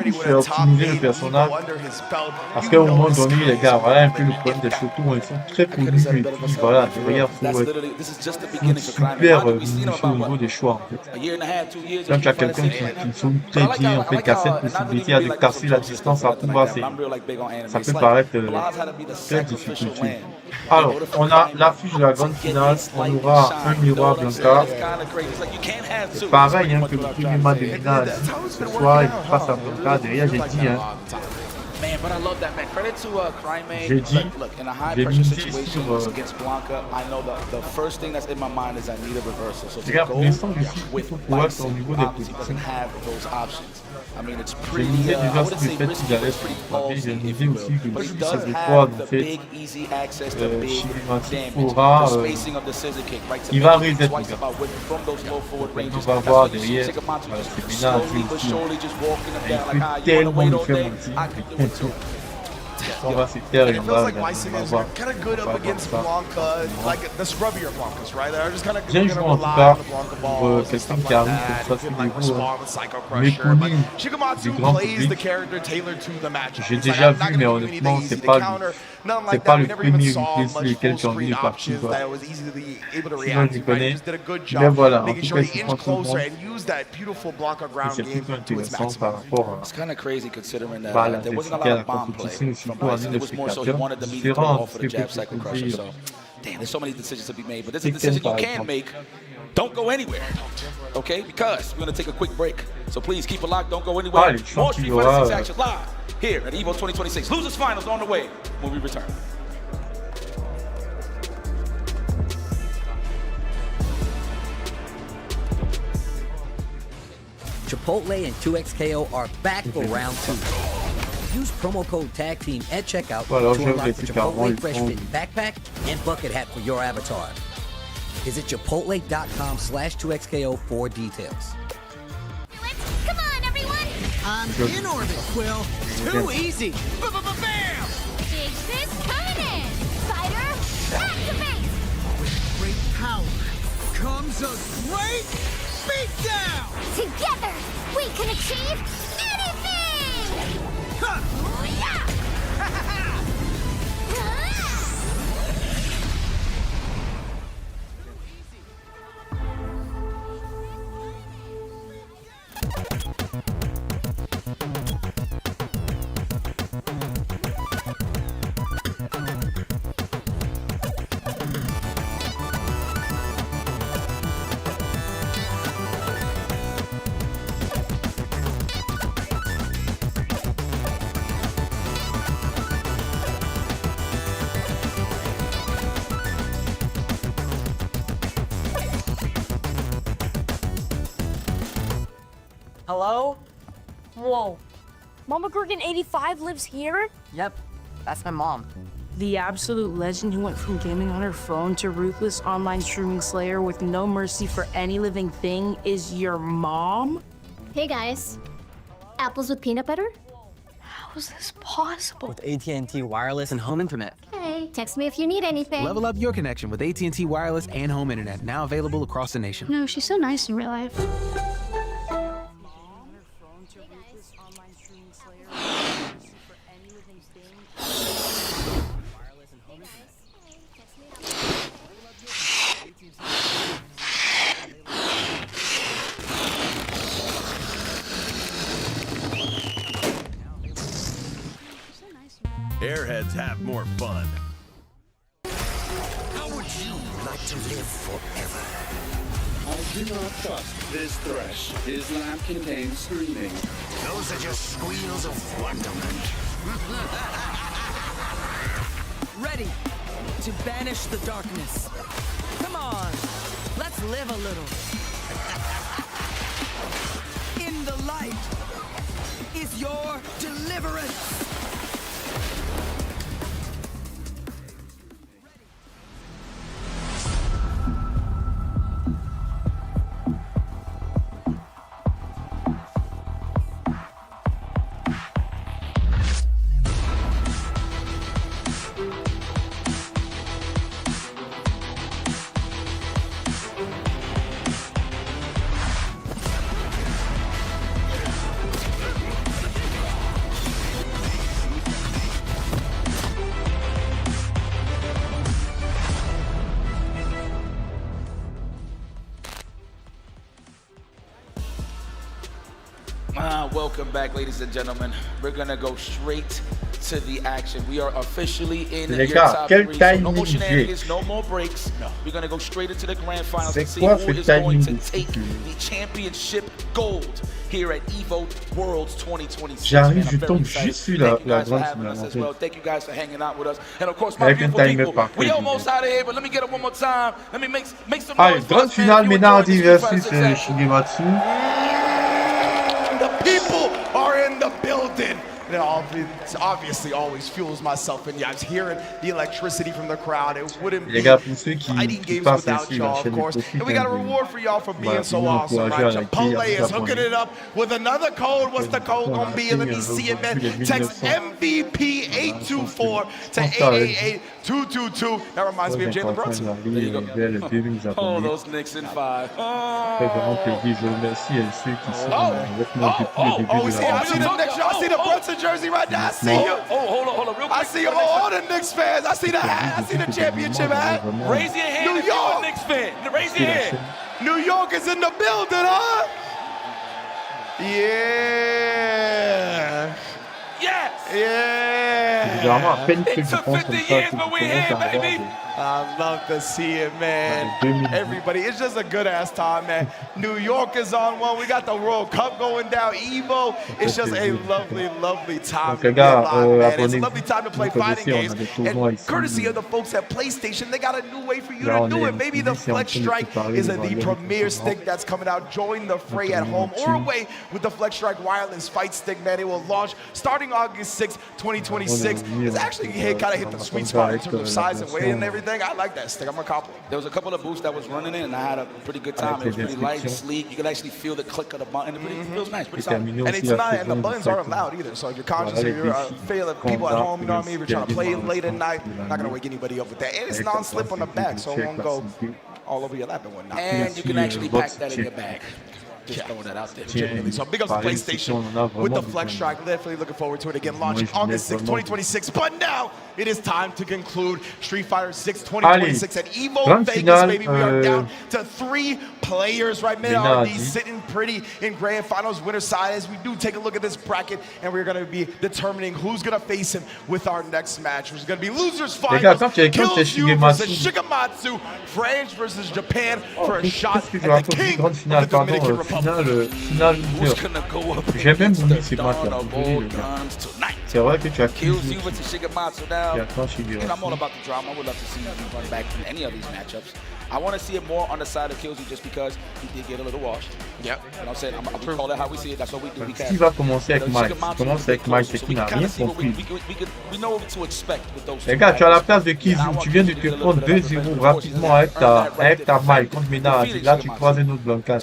plus optimiser le personnage. Parce qu'à un moment donné, les gars, voilà un peu le problème des chautours, ils sont très connus et puis voilà, derrière, il faut être super minutieux au niveau des choix, en fait. Quand tu as quelqu'un qui sonne très bien, en fait, qui a cette possibilité de casser la distance à tout va, ça peut paraître très difficile. Alors, on a l'affiche de la grande finale, on aura un miroir Blanca. C'est pareil hein, que le premier match de finale, ce soir, il passe à Blanca, derrière j'ai dit, hein. J'ai dit, j'ai misé sur... Regarde, pour l'instant, je suis plutôt pour être au niveau des positions. J'ai misé déjà sur le fait qu'il allait se frapper, j'ai misé aussi que le succès de quoi, en fait, Shigematsu aura... il va reset, les gars. On va voir derrière, c'est Mina aussi. Il peut tellement nous faire mentir. On va se taire et on va voir. Bien joué en tout cas pour quelqu'un qui arrive comme ça sur les goûts méconnu du grand public. J'ai déjà vu, mais honnêtement, c'est pas le premier replay sur lequel j'ai envie de partir. Sinon, je connais. Mais voilà, en tout cas, c'est pas tout le monde. Et c'est plutôt intéressant par rapport à la diversité à la compétition, surtout en ligne de spectateurs, différents de ce que peut proposer. Damn, there's so many decisions to be made, but this is a decision you can make. Don't go anywhere, okay? Because we're going to take a quick break. So please keep it locked, don't go anywhere. More Street Fighter 6 action live here at EVO 2026. Losers Finals on the way when we return. Chipotle and 2XKO are back for round 2. Use promo code TAGTEAM at checkout to unlock the Chipotle Fresh Fit Backpack and Bucket Hat for your avatar. Visit chipotle.com/2XKO for details. Come on, everyone! I'm in orbit, Quill. Too easy. Bam! Big Sis coming in! Fighter, activate! With great power comes a great beatdown! Together, we can achieve anything! Hello? Whoa. Mama Gorgon 85 lives here? Yep, that's my mom. The absolute legend who went from gaming on her phone to ruthless online streaming slayer with no mercy for any living thing is your mom? Hey guys. Apples with peanut butter? How is this possible? With AT&T wireless and home internet. Hey, text me if you need anything. Level up your connection with AT&T wireless and home internet, now available across the nation. No, she's so nice in real life. Airheads have more fun. How would you like to live forever? I do not trust this thresh. His lamp contains screaming. Those are just squeals of wonderment. Ready to banish the darkness. Come on, let's live a little. In the light is your deliverance. Welcome back, ladies and gentlemen. We're gonna go straight to the action. We are officially in your top three. So no more shenanigans, no more breaks. We're gonna go straight into the grand finals and see who is going to take the championship gold here at EVO Worlds 2026. J'arrive, je tombe juste sur la grande finale. Thank you guys for hanging out with us. And of course, my beautiful people, we almost out of here, but let me get it one more time. Let me make some noise. Grande finale, Menardi versus Shigematsu. The people are in the building. It obviously always fuels myself, and yeah, I was hearing the electricity from the crowd. It wouldn't be fighting games without y'all, of course. And we got a reward for y'all for being so awesome, right? Chipotle is hooking it up with another code. What's the code gonna be? Let me see it, man. Text MVP 824 to 888-222. That reminds me of Jalen Brunson. There you go. Oh, those Knicks in 5. We see, I see the Knicks. Y'all see the Brunson jersey right now. I see you. Oh, hold on, real quick. I see all the Knicks fans. I see the hat. I see the championship hat. Raise your hand if you're a Knicks fan. Raise your hand. New York is in the building, huh? Yeah. Yes. Yeah. It took 50 years, but we're here, baby. I love to see it, man. Everybody, it's just a good ass time, man. New York is on one. We got the World Cup going down. Evo. It's just a lovely, lovely time to be alive, man. It's a lovely time to play fighting games. And courtesy of the folks at PlayStation, they got a new way for you to do it. Maybe the Flex Strike is the premier stick that's coming out. Join the fray at home or away with the Flex Strike wireless fight stick, man. It will launch starting August 6th, 2026. It's actually kind of hit the sweet spot in terms of size and weight and everything. I like that stick. I'm a couple. There was a couple of boosts that was running in, and I had a pretty good time. It was pretty light, sleek. You could actually feel the click of the button. It feels nice, pretty solid. And it's not, and the buttons aren't loud either. So if you're conscious of your people at home, you know what I mean? If you're trying to play late at night, not gonna wake anybody up with that. And it's non-slip on the back, so it won't go all over your lap and whatnot. And you can actually pack that in your bag. Just throwing that out there. Genuinely. So big up to PlayStation with the Flex Track. Definitely looking forward to it again. Launching August 6, 2026. But now it is time to conclude Street Fighter 6 2026 at EVO Vegas, baby. We are down to 3 players right now. RD sitting pretty in grand finals winner side as we do take a look at this bracket, and we're going to be determining who's going to face him with our next match, which is going to be losers finals. KILZYOU versus SHIGEMATSU, France versus Japan for a shot at the king of the Dominican Republic. J'aime même beaucoup ces matchs-là. C'est vrai que tu as KILZYOU versus SHIGEMATSU now. I'm all about the drama. I would love to see him run back in any of these matchups. I want to see it more on the side of KILZYOU just because he did get a little washed. Yep. You know what I'm saying? I'm call it how we see it. That's what we do. S'il va commencer avec Mike, c'est qu'il n'a rien compris. Les gars, tu as la place de KILZYOU. Tu viens de te prendre 2-0 rapidement avec ta Mike contre Ménage. Là, tu croises un autre Blanca.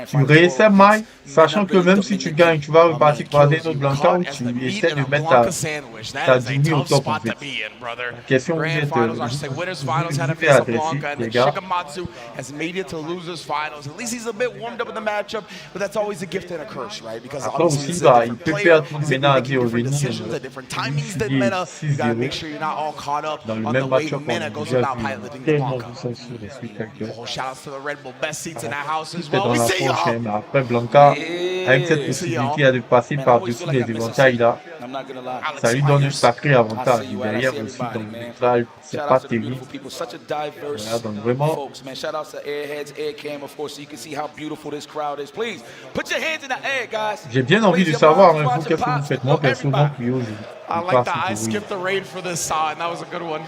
Tu réessais Mike, sachant que même si tu gagnes, tu vas repartir croiser un autre Blanca ou tu essaies de mettre ta Dimi au top en fait. La question vous est de adresser, les gars. SHIGEMATSU has made it to losers finals. At least he's a bit warmed up in the matchup, but that's always a gift and a curse, right? Because obviously he's a different player, he's making different decisions at different timings than Mena. You gotta make sure you're not all caught up on the way Mena goes about piloting the Blanca. Oh, shout outs to the Red Bull best seats in the house as well. We see y'all. Après Blanca, avec cette possibilité de passer par-dessus les éventails là, ça lui donne un sacré avantage. Derrière aussi, donc neutral, c'est pas terrible. Voilà, donc vraiment. Folks, man, shout out to Airheads, Aircam, of course, so you can see how beautiful this crowd is. Please, put your hands in the air, guys. J'ai bien envie de savoir, vous, qu'est-ce que vous faites. Moi, personnellement, I like that I skipped the raid for this side. That was a good one.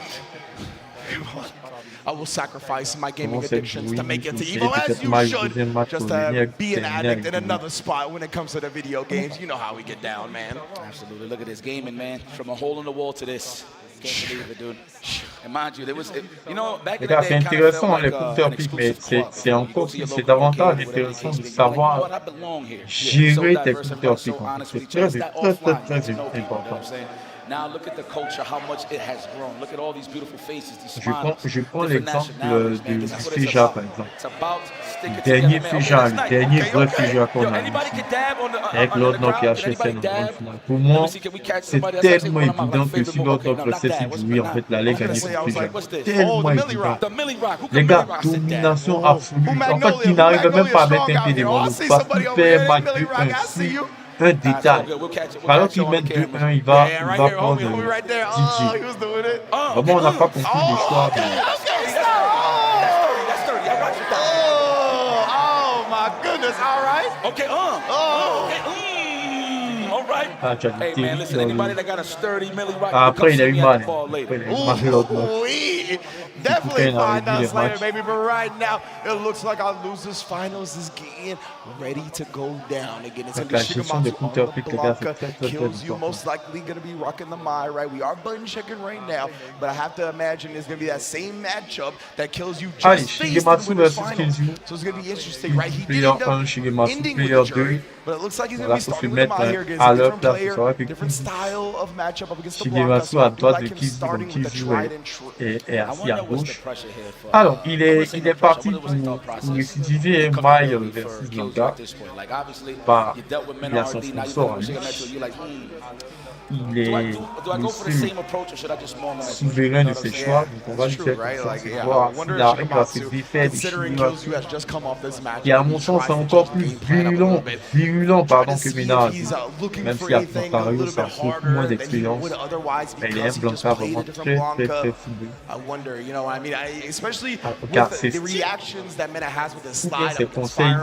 I will sacrifice my gaming addictions to make it to EVO, as you should, just to be an addict in another spot when it comes to the video games. You know how we get down, man. Absolutely. Look at this gaming, man. From a hole in the wall to this. Can't believe it, dude. And mind you, there was, you know, back in the day, c'est intéressant les compteurs piques, mais c'est encore c'est davantage intéressant de savoir gérer tes compteurs piques. C'est très important. Now look at the culture, how much it has grown. Look at all these beautiful faces, these smiles. Je prends l'exemple de FIJA par exemple. Le dernier FIJA, le dernier vrai FIJA qu'on a avec l'autre nom qui a acheté scène en grande finale. Pour moi, c'est tellement évident que si l'autre nom procède du lui, en fait, la Ligue a gagné ce FIJA. Tellement évident. Les gars, domination absolue. En fait, il n'arrive même pas à mettre un pied devant nous parce qu'il perd match 2-1. Un détail. Alors qu'il met 2-1, il va prendre DJ. Vraiment, on n'a pas compris les choix. Oh my goodness, all right. Okay, all right. Hey man, listen, anybody that got a sturdy Millie Rock, après, il a eu mal. Definitely find us later, baby. But right now, it looks like our losers finals is getting ready to go down again. It's going to be SHIGEMATSU on the Blanca. KILZYOU most likely going to be rocking the Mai, right? We are button checking right now, but I have to imagine it's going to be that same matchup that KILZYOU just faced in the finals. So it's going to be interesting, right? He did end up ending with the jury, but it looks like he's going to be starting with the Mai here against a different player, different style of matchup up against the Blanca. So I do like him starting with the tried and true. Gauche. Alors, il est parti pour récidiver Maille versus Blanca. Bah, il a son sponsor à lui. Il est souverain de ses choix, donc on va lui faire voir s'il arrive à se défaire des Chinois, qui à mon sens est encore plus virulent que Ménage, même si à contrario ça a beaucoup moins d'expérience, mais il est un Blanca vraiment très fouillé. Car ses conseils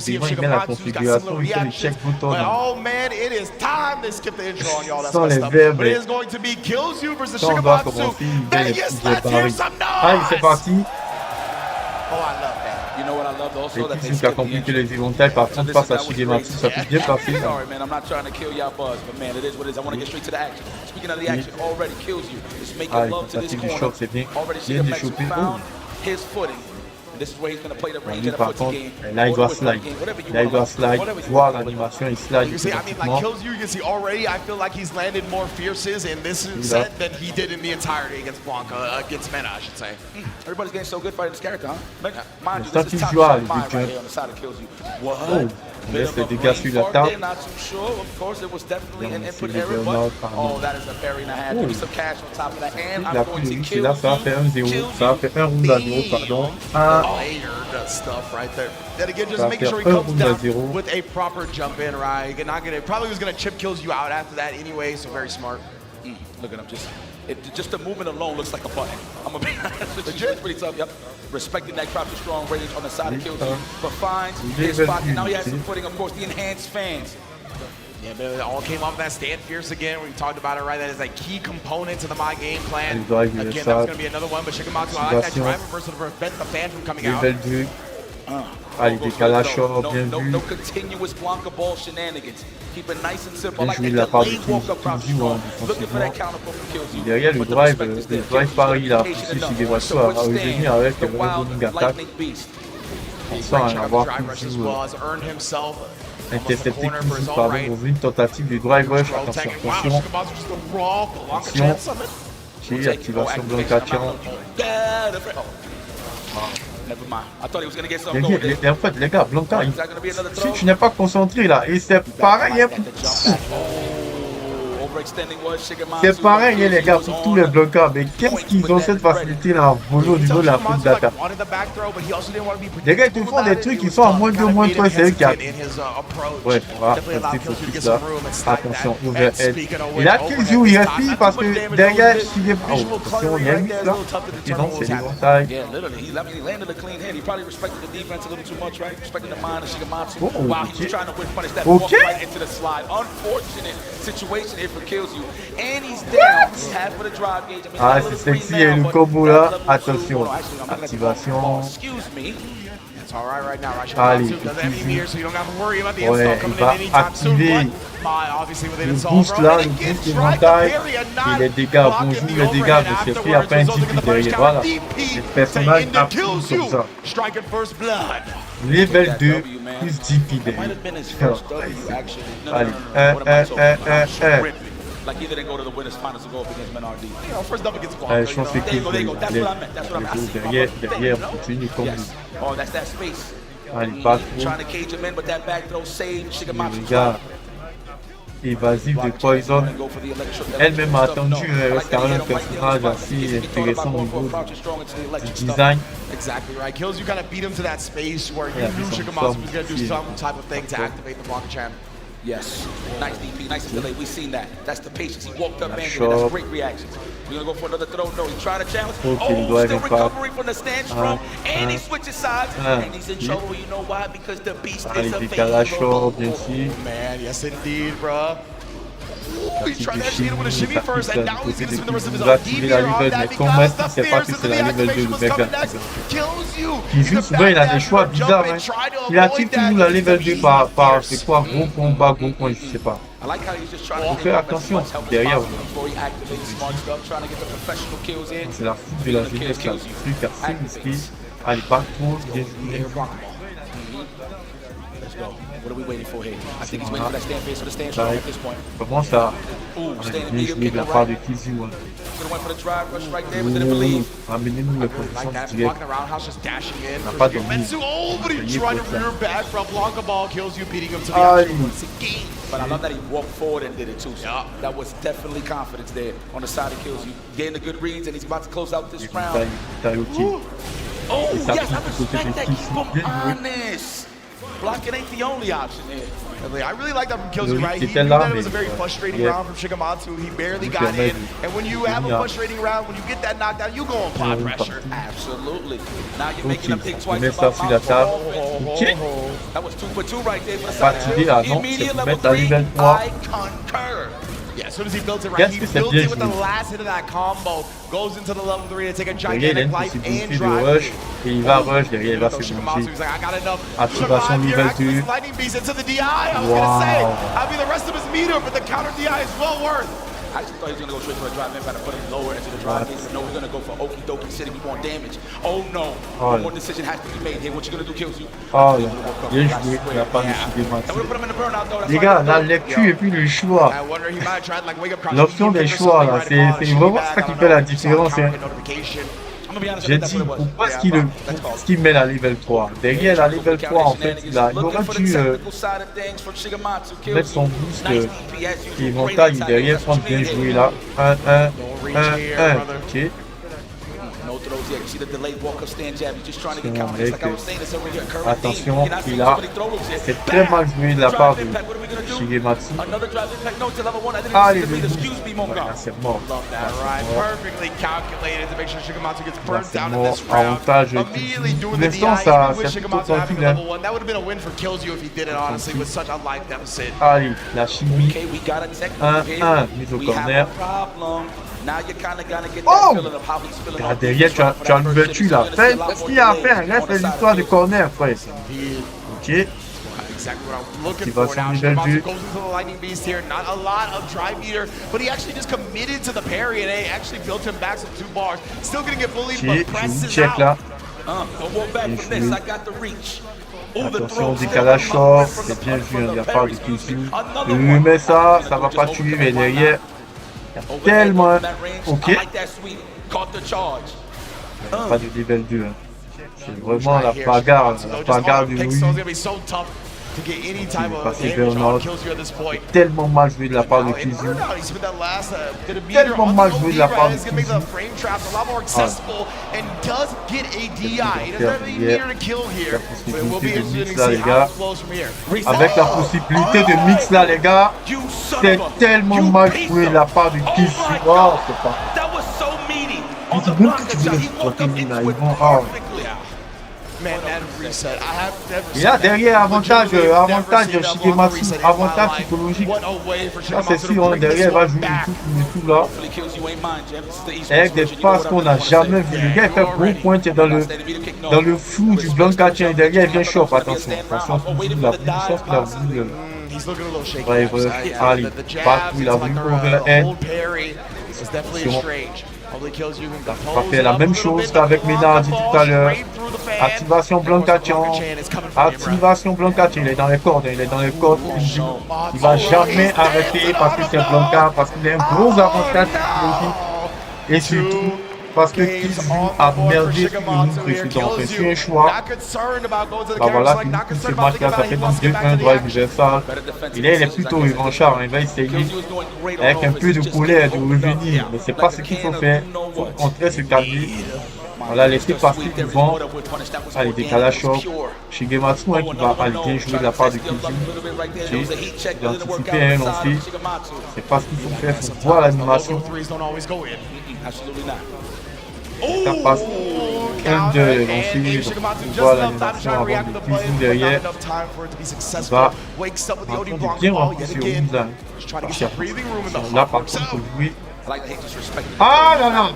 s'il met la configuration, il fait les check boutons. Oh man, it is time to skip the intro on y'all. That's messed up. But it is going to be KILZYOU versus SHIGEMATSU. Vegas, let's hear some noise. Allez, c'est parti. Oh, I love that. You know what I love Et KILZYOU qui a compliqué les éventails, par contre, face à SHIGEMATSU, ça peut bien passer. Ah, les tentatives du choc, c'est bien. Bien déchopé. Lui, par contre, là, il doit slide. Là, il doit slide. Voir l'animation, il slide. You can see already, I feel like he's landed more fierces in this set than he did in the entirety against Blanca, against Mena, I should say. Everybody's getting so good fighting this character, huh? Mind you, Ça, this is tu top vois, shot mine right here on the side of KILZYOU. What? On laisse les dégâts sur la table. Not too sure. Of course, it was definitely an input error, but oh, that is a parry and a half. Give me some cash on top of that, and I'm going to kill là, ça a fait 1-0. Ça a fait un round à 0, pardon. Stuff right there. Then again, just making sure he comes down with a proper jump in, right? Probably was going to chip KILZYOU out after that anyway, so very smart. Look at him, just the movement alone looks like a button. I'm gonna be honest with you, it's pretty tough. Yep, respecting that crouch of strong range on the side of KILZYOU, but finds his spot. And now he has some footing, of course, the enhanced fans. Yeah, but it all came off that stand fierce again. We talked about it, right? That is a key component to the my game plan. Again, that's going to be another one, but SHIGEMATSU, I like that drive reversal to prevent the fan from coming out. Ah, les décalages bien vu. No continuous Blanca ball shenanigans. Keep it nice and simple. Bien joué de la part de KILZYOU, défensivement. Derrière le drive pareil, il a poussé SHIGEMATSU à revenir avec le running attack. On sent avoir KILZYOU intercepté KILZYOU dans une tentative de drive rush. Attention, attention. Attention. Activation Blanca tirant. Never mind. I thought he was going to get something going there. En fait, les gars, Blanca, si tu n'es pas concentré là, et c'est pareil, c'est pareil, les gars, pour tous les Blanca, mais qu'est-ce qu'ils ont cette facilité là en volo au niveau de la faute d'attaque. Les gars, ils te font des trucs qui sont à moins 2, moins 3, c'est eux qui arrivent. Ouais, voilà, restez focus là. Attention, overhead. Et là, KILZYOU, il respire parce que derrière, SHIGEMATSU, attention, il y a un mix là. Et non, c'est l'éventail. Ok. Ah, c'est sexy, et le combo là. Attention. Activation. Allez, ouais, il va activer le boost là, le boost éventail. Et les dégâts, bonjour les dégâts, mais c'est fait après un DP derrière. Voilà. Les personnages appuient comme ça. Level 2 plus DP derrière. Allez, 1. Like he didn't go to the winners finals to go up against MenRD. You know, first up against je pense que derrière, continue comme oh, that's that space. Allez, pas trop. Trying to cage him in, but that back throw saved SHIGEMATSU. Les gars, évasif de Poison. Elle-même a attendu, c'est quand même un personnage assez intéressant au niveau du design. Exactly right. KILZYOU kind of beat him to that space where you knew SHIGEMATSU was going to do some type of thing to activate the Blanca champ. Yes, nice DP, nice delay. We've seen that. That's the patience. He walked up angry. That's great reactions. We're gonna go for another throw. No, he tried to challenge. Oh, still recovering from the stand strong, and he switches sides, and he's in trouble. You know why? Because the beast is available. Oh man, yes indeed, bro. He's trying to actually hit him with a shimmy first, and now he's going to spend the rest of his own DP on that because the fierce into the activations was coming next. KILZYOU, souvent il a des choix bizarres. Hein. Il active toujours la level 2 par c'est quoi, gros combat, gros point, je sais pas. Faut faire attention derrière. C'est la foule de la jeunesse là. Plus cassé, risqué. Allez, pas trop, bien joué. What are we waiting for here? I think he's waiting for that stand face or the stand strong at this point. Comment ça? Bien joué de la part de KILZYOU. Ramenez-nous la position du direct. On n'a pas dormi. But I love that he walked forward and did it too. So that was definitely confidence there on the side of KILZYOU. Getting the good reads, and he's about to close out this round. Oh, yes, I respect that. Keep him honest. Blocking ain't the only option here. I really like that from KILZYOU, right? He knew that it was a very frustrating round from SHIGEMATSU. He barely got in. And when you have a frustrating round, when you get that knockdown, you go on apply pressure. Absolutely. Now you're making him think twice about mouthful. That was 2 for 2 right there for the side. Immediate level 3, I concur. Yeah, as soon as he built it right, he built it with the last hit of that combo. Goes into the level 3 to take a gigantic life and drive. Et il va rush, derrière il va se manger. Activation level 2. Lightning Beast into the DI. I was gonna say, I mean the rest of his meter, but the counter DI is well worth. I actually thought he was going to go straight for a drive in, but I put him lower into the drive in. No, he's going to go for Okie Dokie City, be more damage. Oh no, one more decision has to be made here. What you going to do, KILZYOU? Oh là, bien joué, il n'a pas de SHIGEMATSU. Les gars, la lecture et puis le choix. L'option des choix là, c'est vraiment ça qui fait la différence. Hein. J'ai dit, pourquoi est-ce qu'il met la level 3? Derrière la level 3, en fait, il aurait dû mettre son boost qui est montagne derrière, prendre bien joué là. 1, 1, 1, 1, ok. Attention, il a. C'est très mal joué de la part de SHIGEMATSU. Allez, c'est mort. C'est mort. Avantage. Pour l'instant, ça c'est plutôt tranquille. Allez, la chimie. 1-1, mise au corner. Oh! Derrière, tu as l'ouverture là. Fais ce qu'il y a à faire. Reste l'histoire de corner, frère. Ok. Activation level 2. Ok, check là. Attention au décalage short. C'est bien vu de la part de KILZYOU. Mais ça va pas tuer, mais derrière. Tellement ok. Pas de level 2. Hein. C'est vraiment la bagarre du Wii. Passer Burnout. Tellement mal joué de la part de KILZYOU. Tellement mal joué de la part de KILZYOU. Avec la possibilité de mix là les gars. C'est tellement mal joué de la part de KILZYOU. Oh, c'est pas. Il dit même que tu veux les là, ils vont. Oh. Et là derrière avantage SHIGEMATSU, avantage psychologique. Ça c'est sûr, hein, derrière il va jouer tout là. Avec des passes qu'on n'a jamais vu. Le gars il fait gros point dans le flou du Blanca tien. Derrière il vient shop, attention la puissance qu'il a voulu. Allez, partout il a voulu overhead. On va faire la même chose qu'avec Ménard dit tout à l'heure. Activation Blancation. Activation Blancation. Il est dans les cordes. Il va jamais arrêter parce que c'est Blanca, parce qu'il a un gros avantage psychologique. Et surtout parce que KILZYOU a merdé sur le round précédent. C'est sur un choix. Bah voilà, ce match-là, ça fait donc 2-1 drive universal. Et là, il est plutôt revanchard. Il va essayer avec un peu de colère de revenir. Mais c'est pas ce qu'il faut faire. Il faut contrer ce calmer. On l'a laissé passer devant. Allez, décalage short. SHIGEMATSU hein, qui va aller bien jouer de la part de KILZYOU. Il a anticipé un lancé. C'est pas ce qu'il faut faire. Il faut voir l'animation. Ça passe 1-2 lancé. On voit l'animation avant de KILZYOU derrière. Il va bien remplir sur Wunza. Là par contre, il faut jouer. Ah là là!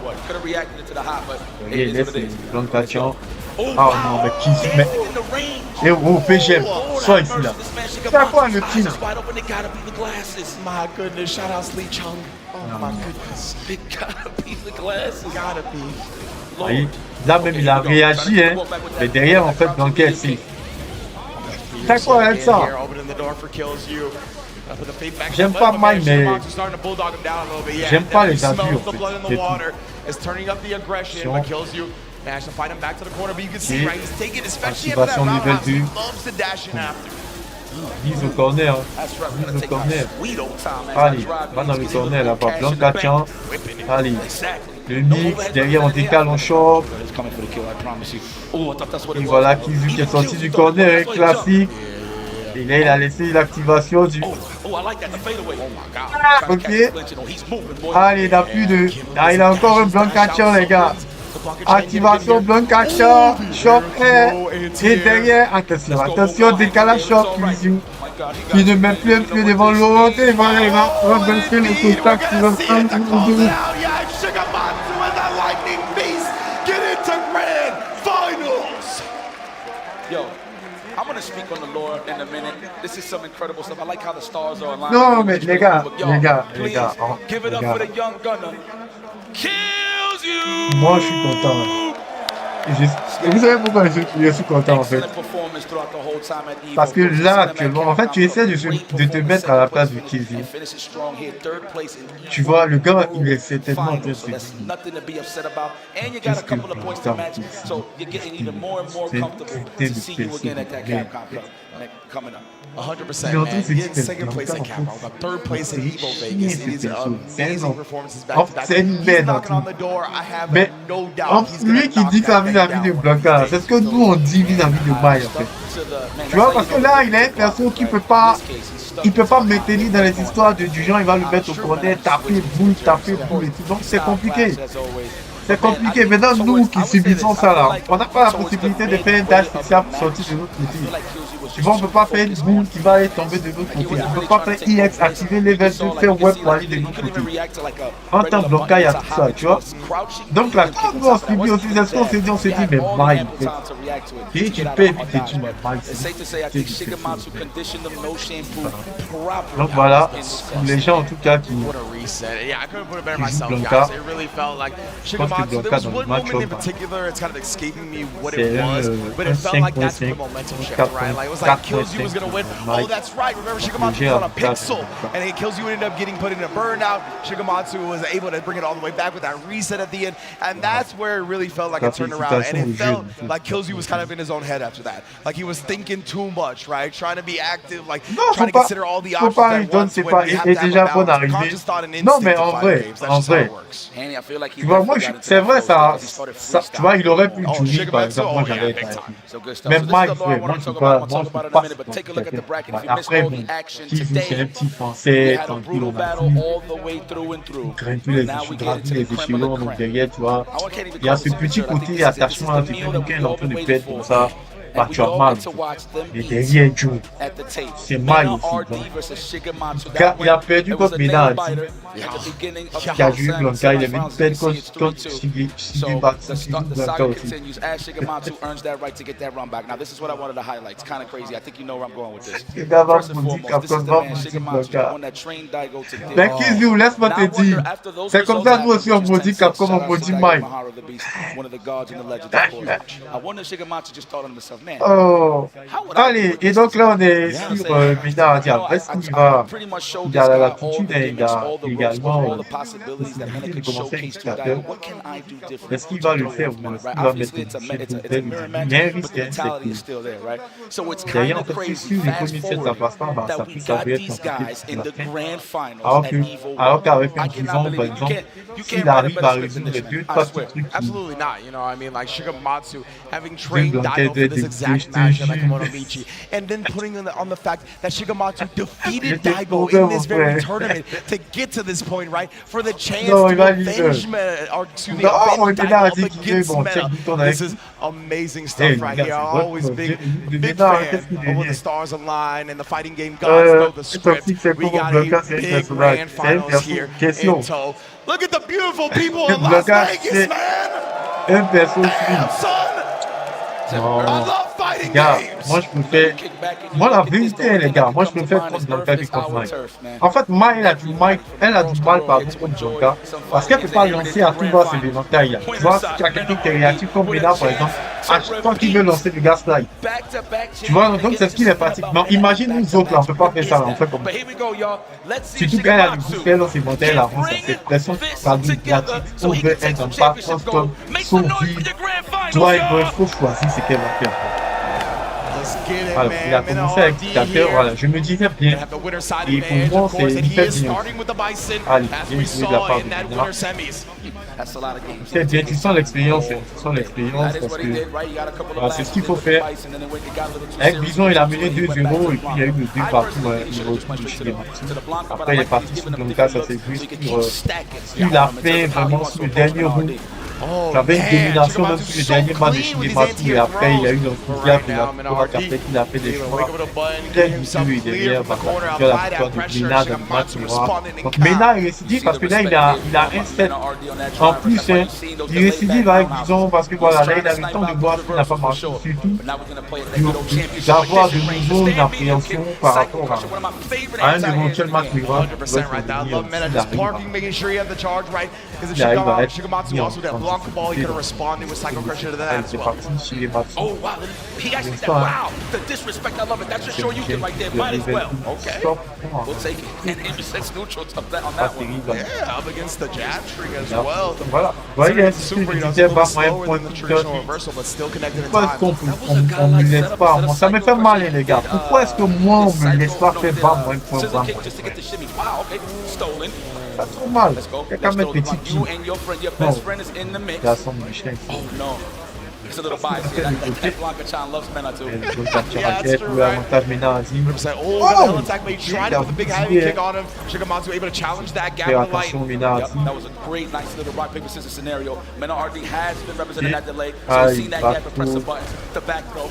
Et laisse les plantations. Ah non, mais KILZYOU, mais. Et oh, PGM, sois ici là. C'est quoi le petit là? My goodness, shout out Sleep Chung. Oh my goodness. It gotta be the glasses. Gotta be. Là même il a réagi, hein. Mais derrière en fait, dans quel signe? C'est quoi avec ça? J'aime pas mal, mais j'aime pas les abus en fait. Activation level 2. Mise au corner. Mise au corner. Allez, va dans le corner là-bas. Blancation. Allez. Le mix, derrière on décale, on chope. Et voilà KILZYOU qui est sorti du corner, classique. Et là il a laissé l'activation du... Ok. Allez, il a plus de... Ah, il a encore un Blancation les gars. Activation Blancation, choc air. Et derrière, attention, décalage choc KILZYOU. Il ne met plus un pied devant l'autre, il va rebaisser les contacts sur le front. SHIGEMATSU and the Lightning Beast get into grand finals. Yo, I'm gonna speak on the lore in a minute. This is some incredible stuff. I like how the stars are aligned. Non, mais les gars, give it up for the young gunner. KILZYOU. Moi, je suis content. Vous savez pourquoi je suis content en fait? Parce que là, actuellement, en fait, tu essaies de te mettre à la place de KILZYOU. Tu vois, le gars, il est certainement en train de se dire qu'est-ce que putain, c'est une putain de personne. 100%, man. Second place at Capcom, but third place at Evo Vegas. It is amazing performances back to back. He's knocking on the door. I have no doubt he's lui qui dit ça vis-à-vis de Blanca, c'est ce que nous on dit vis-à-vis de Mai en fait. Tu vois, parce que là, il est une personne qui peut pas maintenir dans les histoires du genre, il va le mettre au corner, taper boule et tout. Donc c'est compliqué. C'est compliqué. Maintenant, nous qui subissons ça là, on n'a pas la possibilité de faire un dash spécial pour sortir de l'autre côté. Tu vois, on ne peut pas faire une boule qui va tomber de l'autre côté. On ne peut pas faire EX, activer level 2, faire web pour aller de l'autre côté. En temps de blocage, il y a tout ça, tu vois. Donc là, quand nous on se subit aussi, c'est ce qu'on se dit, mais Mai, et tu peux éviter tout, mais Mai, donc voilà, les gens en tout cas qui jouent Blanca, je pense que Blanca dans le match, c'est un 5.5, KILZYOU was going to win. Oh, that's right. Remember, SHIGEMATSU was on a pixel, and KILZYOU ended up getting put in a burnout. SHIGEMATSU was able to bring it all the way back with that reset at the end, and that's where it really felt like a turnaround. And it felt like KILZYOU was kind of in his own head after that. Like he was thinking too much, right? Trying to be active, like trying to consider all the options at once when you have to have a balance. Conscious thought and instinct to fight games. That's just how it works. Tu vois, moi, c'est vrai, ça, tu vois, il aurait pu jouer, par exemple, moi j'avais été mais Mai, moi je peux pas, après, bon, KILZYOU, c'est un petit français, tranquille, on a vu, il grimpe plus les échelons, donc derrière, tu vois, il y a ce petit côté attachement à tes trucs, quand il est en train de perdre comme ça, bah tu as mal, mais derrière, Joe, c'est Mai aussi, il a perdu contre Ménard, qui a joué Blanca, il avait une peine contre SHIGEMATSU Blanca aussi. Le gars va me dire Capcom va me dire Blanca. Mais KILZYOU, laisse-moi te dire, c'est comme ça nous aussi on me dit Capcom, on me dit Mai. Oh, allez, et donc là on est sur Mina Diab. Est-ce qu'il va, il a l'attitude et il a également possibilité de commencer un dictateur. Est-ce qu'il va le faire ou est-ce qu'il va mettre une il y a un risque, c'est d'ailleurs en fait si les premiers sets ça passe pas, bah, ça peut s'avérer être compliqué pour la fin. Alors qu'avec un Bison, par exemple, s'il arrive à résoudre les deux, pas tout truc qui and then putting on the fact that SHIGEMATSU defeated Daigo in this very tournament to get to this point, right? For the chance to avenge or to the against Meta. This is amazing stuff right here. I've always been a big fan of when the stars align and the fighting game gods know the script. We got a big grand finals here in tow. Look at the beautiful people in Las Vegas, man! Damn, son! I love fighting games. Moi je préfère, moi la vérité les gars, moi je préfère contre Blanca que contre Mai. En fait Mai elle a du mal par contre Blanca parce qu'elle peut pas lancer à tout bas ses éventails. Tu vois, si tu as quelqu'un qui est réactif comme Ménard par exemple, à chaque fois qu'il veut lancer du gas slide. Tu vois, donc c'est ce qui est pratique. Mais imagine nous autres là, on peut pas faire ça là, on fait comme surtout quand elle a du coup fait dans ses éventails là, ça fait pression par du gratuit, on veut être en pas, custom, son vie, toi il faut choisir ce qu'elle va faire. Alors, il a commencé avec dictateur, voilà, je me disais bien, et pour moi c'est une fête bien. Allez, bien joué de la part de Ménard. C'est bien, tu sens l'expérience, parce que voilà, c'est ce qu'il faut faire. Avec Bison, il a mené 2-0 et puis il y a eu le 2 partout, il retrouve le SHIGEMATSU. Après il est parti sur Blanca, ça s'est vu sur la fin, vraiment sur le dernier round. J'avais une domination même sur le dernier match de Shigematsu et après il y a eu un coup de gaffe de la victoire après qu'il a fait des choix très difficiles derrière parce qu'il a la victoire de Mena dans le match miroir. Donc Mena est récidive parce que là il a un set en plus, hein, il récidive avec disons parce que voilà là il a eu le temps de voir qu'il n'a pas marché surtout d'avoir de nouveau une appréhension par rapport à un éventuel match miroir. Il arrive à être mis en could have responded with cycle pressure to that as well. Oh wow, he actually said, wow, the disrespect, I love it. That should show you right there. Might as well. Okay, we'll take it. And he sets neutral on that one. Yeah, up against the jab string as well. Voilà, voyez, super slower than the traditional reversal, but still connected in time. Pourquoi est-ce qu'on me laisse pas? Moi, ça me fait mal, les gars. Pourquoi est-ce que moi, on me laisse pas faire bas, moi, un point bas? Ça trop mal. Quelqu'un met petit pied. Non, il a son Michel. Oh no. It's a little bias here. That Blanca-chan loves Mena too. Yeah, that's true, right? Oh, the attack, but he tried to put the big heavy kick on him. Shigematsu able to challenge that gap in the light. That was a great, nice little rock, paper, scissors scenario. Mena RD has been representing that delay. So he's seen that gap and press the button. The back throw.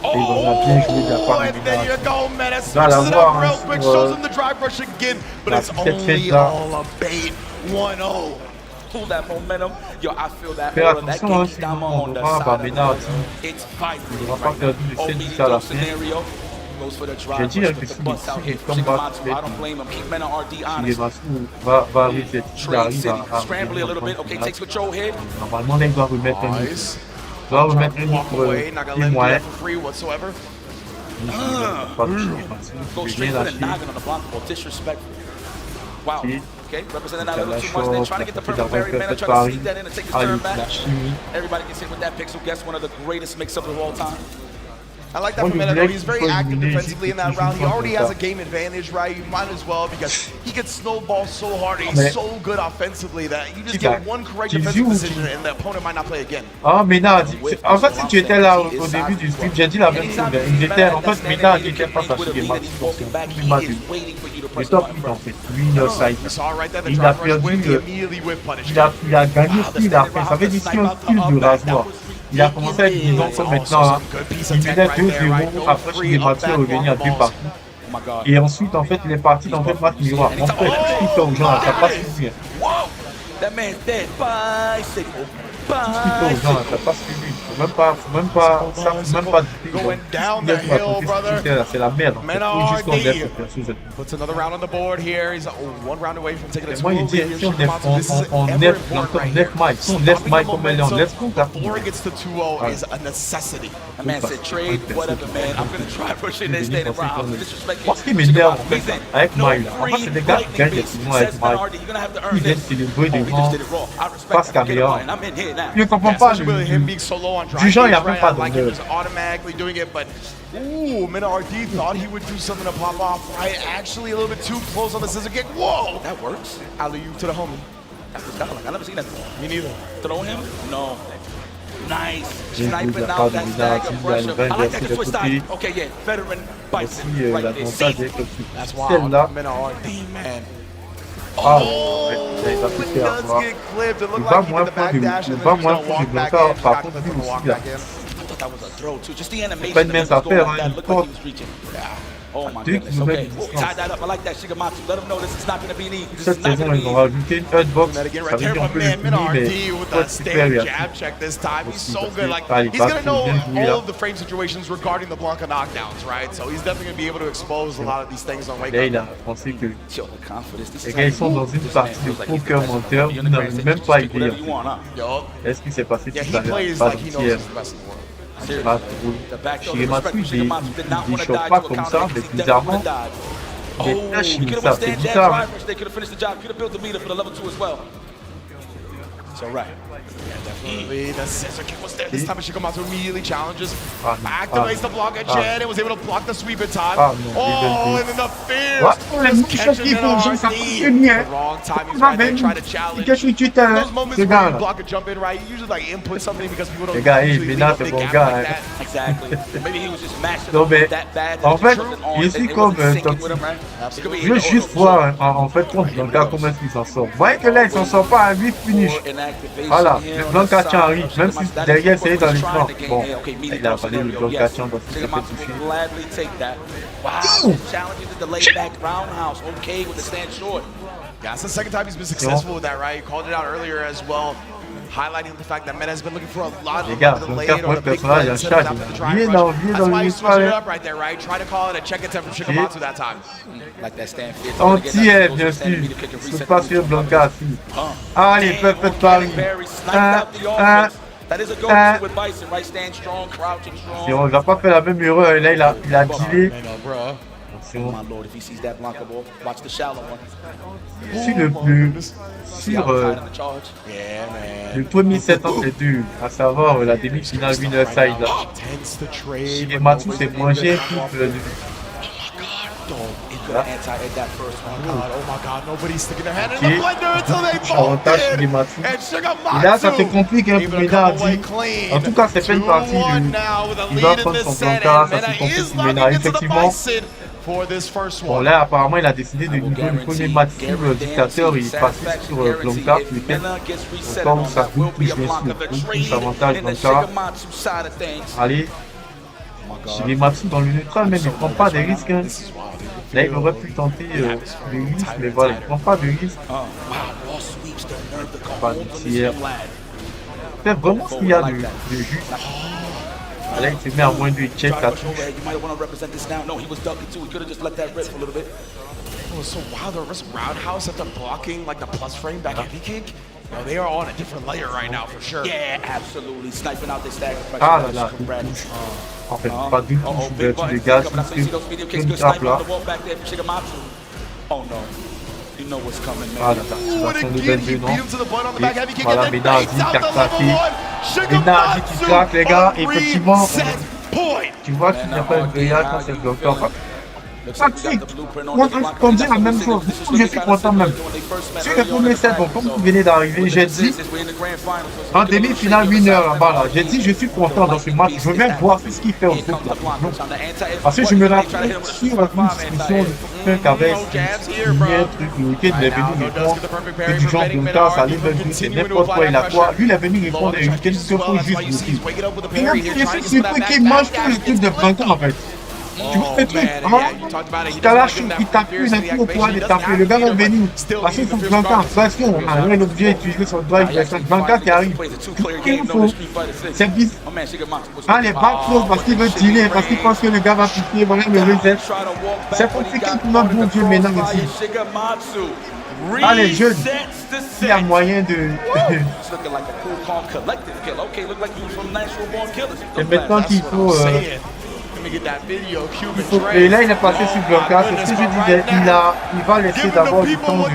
Oh, and then you go, Mena switches it up real quick, shows him the drive rush again, but it's only all a bait. 1-0. Pull that momentum. Yo, I feel that aura, that Genki Dama on the side. It's vibrant. Oh, medium scenario. Goes for the drive, push the bus out here. Shigematsu, I don't blame him. Keep Mena RD honest. Trade City, scrambling a little bit. Okay, takes control here. Normalement, il doit remettre un nice. Doit remettre un autre not gonna let him do that for free whatsoever. Go straight for the noggin on the block ball. Disrespectful. Wow. Okay, representing that little too much there, trying to get the purple berry, Mena trying to sneak that in and take his turn back. Everybody gets hit with that pixel guess, one of the greatest mix-ups of all time. I like that from Mena though, he's very active defensively in that round. He already has a game advantage, right? You might as well because he gets snowballed so hard and he's so good offensively that you just get one correct defensive decision and the opponent might not play again. Ah, Mena, en fait, si tu étais là au début du stream, j'ai dit la même chose. En fait, Mena était face à Shigematsu. Mais top, en fait. Lui, ça il a perdu, il a gagné ce qu'il a fait. Ça veut dire qu'il y a un style de rasoir. Il a commencé avec des enfants maintenant, il menait 2-0, après Shigematsu est revenu à 2 partout. Et ensuite, en fait, il est parti dans le match miroir. En fait, tout ce qu'il fait aux gens, ça passe suivi. That man's dead. Bicycle. Tout ce qu'il fait aux gens, ça passe suivi. Faut même pas going down the hill, brother. C'est la merde. Mena RD puts another round on the board here. He's one round away from taking a 2-0 lead. Before it gets to 2-0 is a necessity. That man said trade, whatever, man. I'm gonna try pushing this thing around. Parce qu'il m'énerve avec Mile. En fait, c'est des gars qui gagnent des tournois avec Mile. Ils viennent célébrer devant face caméra. Je ne comprends pas. Du genre, il n'y a même pas d'honneur. Automatically doing it, but ooh, Mena RD thought he would do something to pop off. Right, actually a little bit too close on the scissor kick. Whoa, that works. Alley-oop to the homie. That's the style. I've never seen that before. Me neither. Throw him? No. Nice. Sniping out that stagger pressure. I like that switch side. Okay, yeah, veteran Bison right there. See? That's wild. Mena RD, man. Oh, it does get clipped. It looked like he did the backdash and then he's going to walk back in. Not going to walk back in. I thought that was a throw too. Just the animation that was going on. That looked like he was reaching. Yeah. Oh my goodness. Okay. Tie that up. I like that, Shigematsu. Let him know this is not going to be easy. This is not going to be easy. That again right there, my man, Mena RD with a standard jab check this time. He's so good. Like, he's going to know all of the frame situations regarding the Blanca knockdowns, right? So he's definitely going to be able to expose a lot of these things on wake up. Il a pensé que les gars ils sont dans une partie de poker menteur, vous n'avez même pas idée. Est-ce qu'il s'est passé tout à l'heure? Pas d'hier. Shigematsu, il choque pas comme ça, mais bizarrement, il lâche ça, c'est bizarre. So right. Yeah, definitely. The scissor kick was there. This time Shigematsu immediately challenges. Activates the block at Jen and was able to block the sweep in time. Oh, and then the fierce. Just catching it on the wrong time. He's right there trying to challenge. Those moments where you block a jump in, right? You usually like input something because people don't usually leave a big gap like that. Non mais, en fait, je suis comme je veux juste voir en fait contre Blanca comment est-ce qu'il s'en sort. Vous voyez que là il s'en sort pas à 8 finish. Voilà, le Blanca Chan arrive, même si derrière c'est dans l'écran. Bon, il a fallu le Blanca Chan parce qu'il s'est fait toucher. Yeah, that's the second time he's been successful with that, right? You called it out earlier as well, highlighting the fact that Men has been looking for a lot of delayed or the big fight setup after the drive rush. That's why he switched it up right there, right? Try to call it a check attempt from SHIGEMATSU that time. Like that stand fit. Anti-air, bien sûr. C'est pas sur Blanca, si. Allez, faites Paris. Si on va pas faire la même erreur, et là il a dealé. Sur le premier set entre les deux, à savoir la demi-finale winner side là. SHIGEMATSU s'est mangé un couple de... Avantage SHIGEMATSU. Et là, ça se complique un peu. En tout cas, c'est fait une partie. Il va prendre son Blanca, ça se complique pour Mena. Effectivement. Bon, là, apparemment, il a décidé de jouer le premier match sur le dictateur. Il est passé sur Blanca, peut-être. Comme ça coûte plus, bien sûr. Plus avantage Blanca. Allez. SHIGEMATSU dans le neutral, mais il ne prend pas de risques. Hein. Là, il aurait pu tenter des risques, mais voilà, il ne prend pas de risques. Pas de tir. C'est vraiment ce qu'il y a de juste. Là, il se met à moins de check à touche. Oh, so wow, the roundhouse after blocking like the plus frame back heavy kick. No, they are on a different layer right now for sure. Yeah, absolutely. Sniping out this stagger. Ah là là, en fait, pas du tout, tu dégages, c'est une trappe là. Oh no. You know what's coming, man. Ah là là, activation de 22 non. Et voilà, Mena a dit qu'il a craqué. Mena a dit qu'il craque, les gars. Et effectivement, tu vois qu'il n'y a pas de grillage quand c'est le bloqueur. Pratique. Moi, on dit la même chose. Je suis content même. Sur le premier set, bon, comme vous venez d'arriver, j'ai dit, en demi-finale winner là-bas, là, j'ai dit, je suis content dans ce match. Je viens voir ce qu'il fait au foot. Parce que je me rappelle sur une discussion de qu'avec un truc, le week-end, il est venu répondre que du genre Blanca, ça allait venir, c'est n'importe quoi, il a quoi. Lui, il est venu répondre et week-end, il se faut juste bloquer. Il a fait ce truc qui mange tout le truc de Blanca en fait. Tu vois le truc, il t'arrache, il t'appuie un coup au poids de taper. Le gars va venir. Parce qu'il faut que Blanca, parce qu'on a un objet utilisé sur le drive, c'est Blanca qui arrive. Il faut. C'est bizarre. Allez, back close parce qu'il veut tirer, parce qu'il pense que le gars va piquer, voilà le reset. C'est compliqué pour notre bon Dieu maintenant aussi. Allez, jeune, il y a moyen de... Et maintenant qu'il faut... Et là, il est passé sur Blanca, c'est ce que je disais, il va laisser d'abord du temps de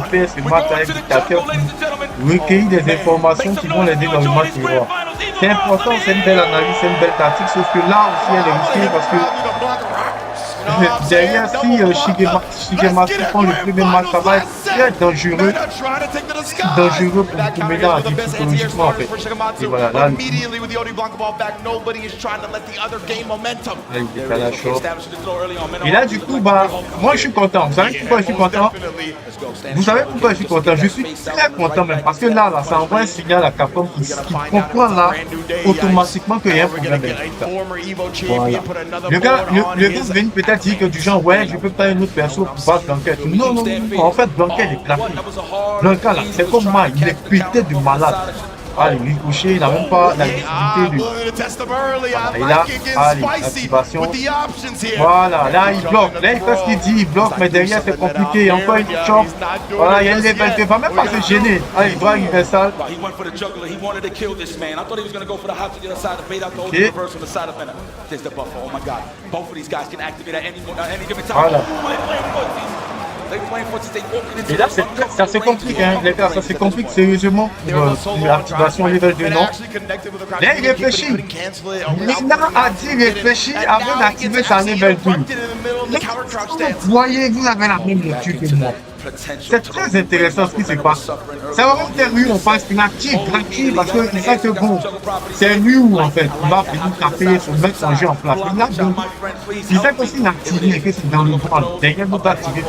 faire ce match avec le dictateur pour recueillir des informations qui vont l'aider dans le match suivant. C'est important, c'est une belle analyse, c'est une belle tactique, sauf que là aussi, elle est risquée parce que derrière, si SHIGEMATSU prend le premier match, ça va être très dangereux pour Mena à dire psychologiquement en fait. Et voilà, là, et là, du coup, bah, moi je suis content. Vous savez pourquoi je suis content? Vous savez pourquoi je suis content? Je suis très content même parce que là, ça envoie un signal à Capcom qui comprend là automatiquement qu'il y a un problème avec ça. Voilà. Le gars vient peut-être dire que du genre, ouais, je peux pas un autre perso pour battre Blanca. Non, non, non, en fait, Blanca il est claqué. Blanca là, c'est comme moi, il est pété de malade. Ah, il est couché, il n'a même pas la visibilité de... Et là, allez, activation. Voilà, là il bloque. Là il fait ce qu'il dit, il bloque, mais derrière c'est compliqué. Encore une chop. Voilà, il y a une level 2, il ne va même pas se gêner. Allez, droit universal. Ok. Voilà. Et là, ça se complique, hein, les gars, ça se complique sérieusement pour l'activation level 2, non? Là, il réfléchit. Mena a dit réfléchir avant d'activer sa level 2. Voyez, vous avez la même lecture que moi. C'est très intéressant ce qui se passe. C'est vraiment Ryu, on passe une active, parce que c'est ça que bon, c'est Ryu en fait, il va venir taper, se mettre son jeu en place. Mais là, donc, il fait aussi une activité et que c'est dans le bras. Derrière nous, activer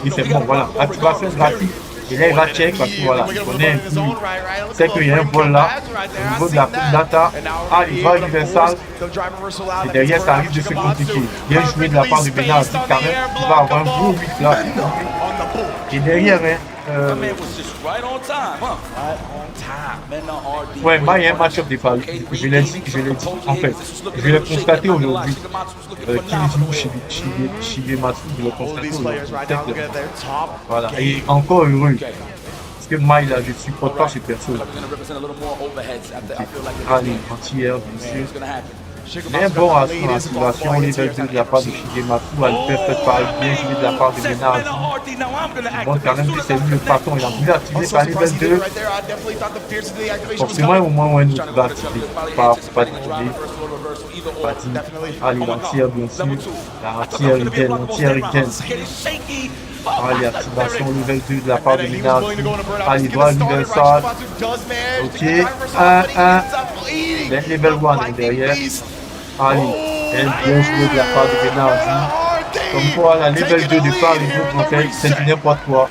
et c'est bon, voilà, activation gratuite. Et là, il va check parce que voilà, il connaît un peu. C'est qu'il y a un vol là, au niveau de la coupe data. Ah, il va universal. Et derrière, ça arrive de se compliquer. Bien joué de la part de Bénard, quand même, il va avoir un gros 8 là. Et derrière, ouais, moi, il y a un match-up des paris. Je l'ai dit, en fait. Je l'ai constaté aujourd'hui. KILZYOU, SHIGEMATSU, je l'ai constaté aujourd'hui. Voilà, et encore heureux. Parce que moi, je ne supporte pas ces personnes. Allez, anti-air, bien sûr. Mais bon, à son activation, on les a vus de la part de SHIGEMATSU, elle peut faire pareil, bien joué de la part de Bénard. Bon, quand même, c'est lui le patron, il a voulu activer par level 2. Forcément, au moins, on va activer. Pas d'activer. Allez, l'anti-air, bien sûr. L'anti-air, allez, activation level 2 de la part de Bénard. Allez, doigt universal. Ok, 1-1. Level 1 derrière. Allez, bien joué de la part de Bénard. Comme quoi, la level 2 de part, les autres conseils, c'est du n'importe quoi.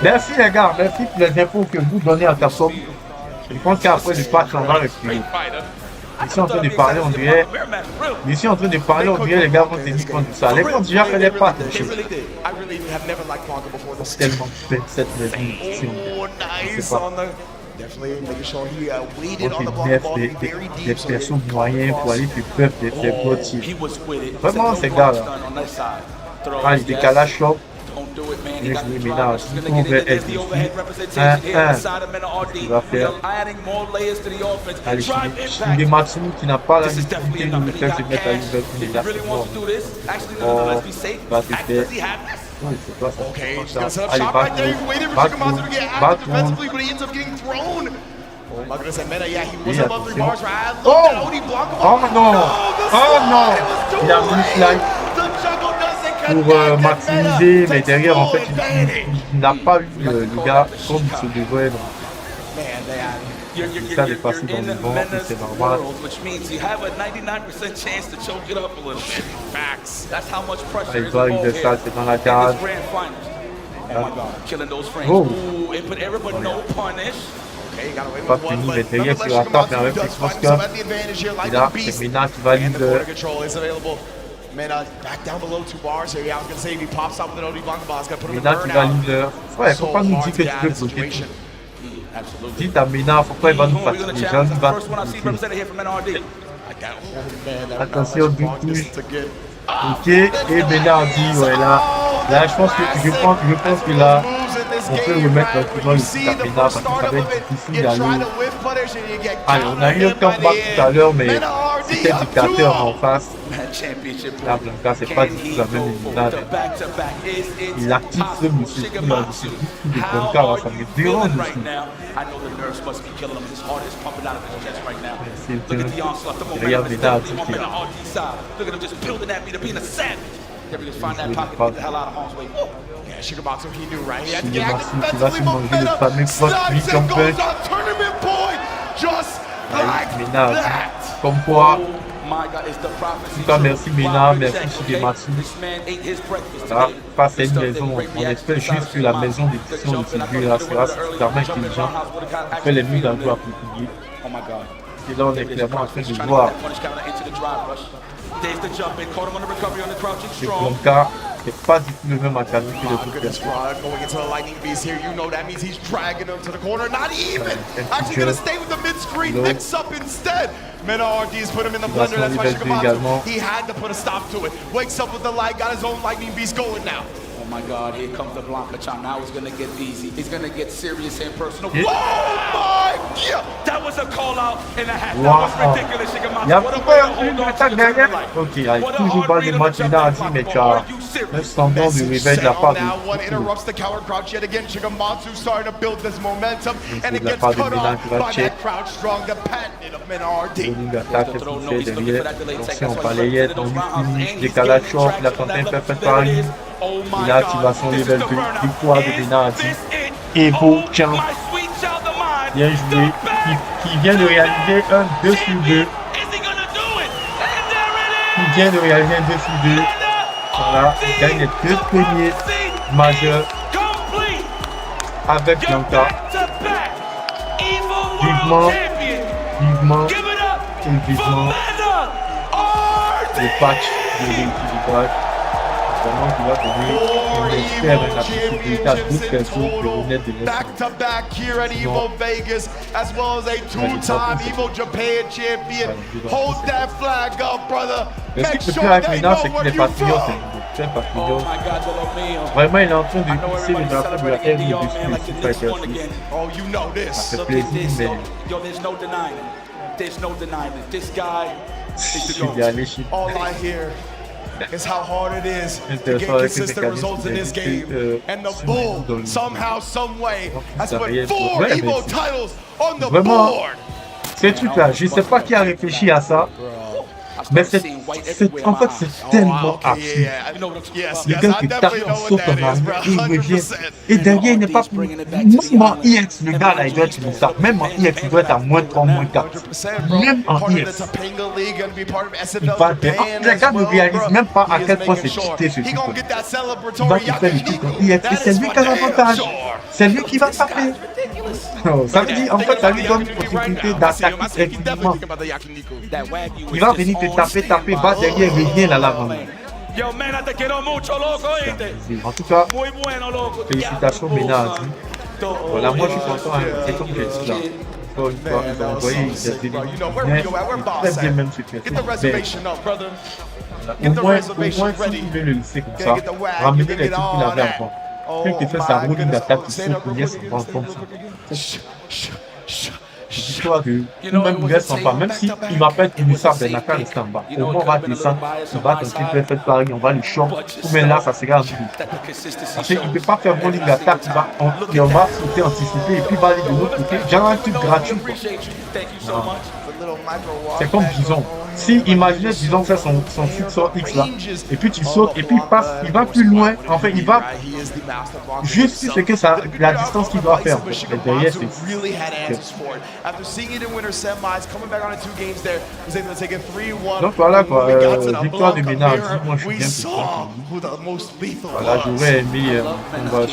Merci les gars, merci pour les infos que vous donnez à Capcom. Je pense qu'après le patch, on va reculer. Je suis en train de parler, on dirait. Les gars vont tenir compte de ça. Les gars ont déjà fait les patchs. C'est tellement fait cette maison. Je sais pas. Des personnes moyennes pour aller plus peuple des blotiers. Vraiment, ces gars-là. Ah, il décalage shop. Il trouve être ici. 1-1. Il va faire. Allez, SHIGEMATSU qui n'a pas la nécessité de le faire se mettre à level 1. Il a fait mort. Oh, va te faire. Oui, c'est pas ça. Allez, back-room. Oh non! Oh non! Il a mis slide pour maximiser, mais derrière, en fait, il n'a pas eu le gars comme il se devrait. Ça est passé dans le vent, et c'est normal. Il va arriver ça, c'est dans la cage. Oh! Pas fini, mais derrière sur la table, mais avec les cross-cup. Et là, c'est Mina qui va leader. Mina qui va leader. Ouais, faut pas nous dire que tu peux bloquer tout. Dites à Mina, pourquoi il va nous fatiguer? Jean va tout bloquer. Attention, deux touches. Ok, et Mina dit, ouais là. Là, je pense que là, on peut remettre dans le petit à Mina parce que ça va être difficile d'aller. Allez, on a eu un comeback tout à l'heure, mais c'était dictateur en face. Là, Blanca, c'est pas du tout la même éliminade. Il active ce monsieur qui a du coup de Blanca, là, ça me dérange aussi. C'est derrière Mina a dit qu'il SHIGEMATSU qui va se manger le fameux cross-free jumper. Mina a dit comme quoi. En tout cas, merci Mina, merci SHIGEMATSU. Là, pas c'est une maison. On espère juste que la maison d'édition de ce jeu-là sera suffisamment intelligente pour faire les mises à jour appropriées. Et là, on est clairement en train de voir. Et Blanca, c'est pas du tout le même académie que les autres personnes. Également. Oh my God, here comes the Blanca Chan. Now it's gonna get easy. It's gonna get serious and personal. Oh my God! That was a call out in a half. That was ridiculous, SHIGEMATSU. What a way to hold on to the life. Ok, allez, toujours pas des matchs Mina a dit, mais tu as un semblant de réveil de la part de Mina qui va check. Une attaque qui fait derrière. Attention, balayette, on lui finit, décalage short, il a tenté un perfect pari. Et là, tu vas son level 2, victoire de Benardi. Evo Champ. Bien joué. Qui vient de réaliser un 2 sur 2. Il vient de réaliser un 2 sur 2. Voilà, il gagne les 2 premiers majeurs avec Blanca. Vivement le patch de l'équilibrage. Vraiment, qui va donner une expert la possibilité à d'autres personnes de renaître de leur back-to-back here at Evo Vegas, as well as a two-time Evo Japan champion. Hold that flag up, brother. Make sure that you know what you're from. Vraiment, il est en train de pousser le drapeau de la R dessus de Fighter 6. Oh, you know this. Ça fait plaisir, mais... All I hear is how hard it is to get consistent results in this game. And the Bull, somehow, some way, has put 4 Evo titles on the board. Ces trucs-là, je ne sais pas qui a réfléchi à ça. Mais en fait, c'est tellement absurde. Le gars qui tape en saute en arrière, il revient. Et derrière, il n'est pas plus. Même en IX, le gars là, il doit être une ça. Même en IX, il doit être à moins 3, moins 4. Même en IX. Les gars ne réalisent même pas à quel point c'est cheaté ce truc. Il va te faire le truc en IX. Et c'est lui qui a l'avantage. C'est lui qui va taper. Ça veut dire, en fait, ça lui donne une possibilité d'attaquer équipement. Il va venir te taper, va derrière, revient là l'avant. En tout cas, félicitations Benardi. Voilà, moi je suis content, c'est comme je dis là. Encore une fois, ils ont envoyé très bien même situation. Au moins, si vous voulez le laisser comme ça, ramener les trucs qu'il avait avant. Quand il fait sa rolling d'attaque, il saute, il se prend comme ça. Dis-toi que même il reste en bas, même s'il m'appelle Inusar Benaka reste en bas. Au moins on va descendre, on va tenter de faire pareil, on va le short, mais là ça sera un truc. Parce qu'il ne peut pas faire rolling d'attaque, on va sauter, anticiper et puis va aller de l'autre côté. Genre un truc gratuit quoi. C'est comme disons, si imaginez disons faire son truc sur X là, et puis tu sautes et puis il passe, il va plus loin, en fait il va juste ce que ça, la distance qu'il doit faire. Et derrière c'est donc voilà quoi, victoire de Benardi, moi je suis bien content. Voilà, j'aurais aimé combat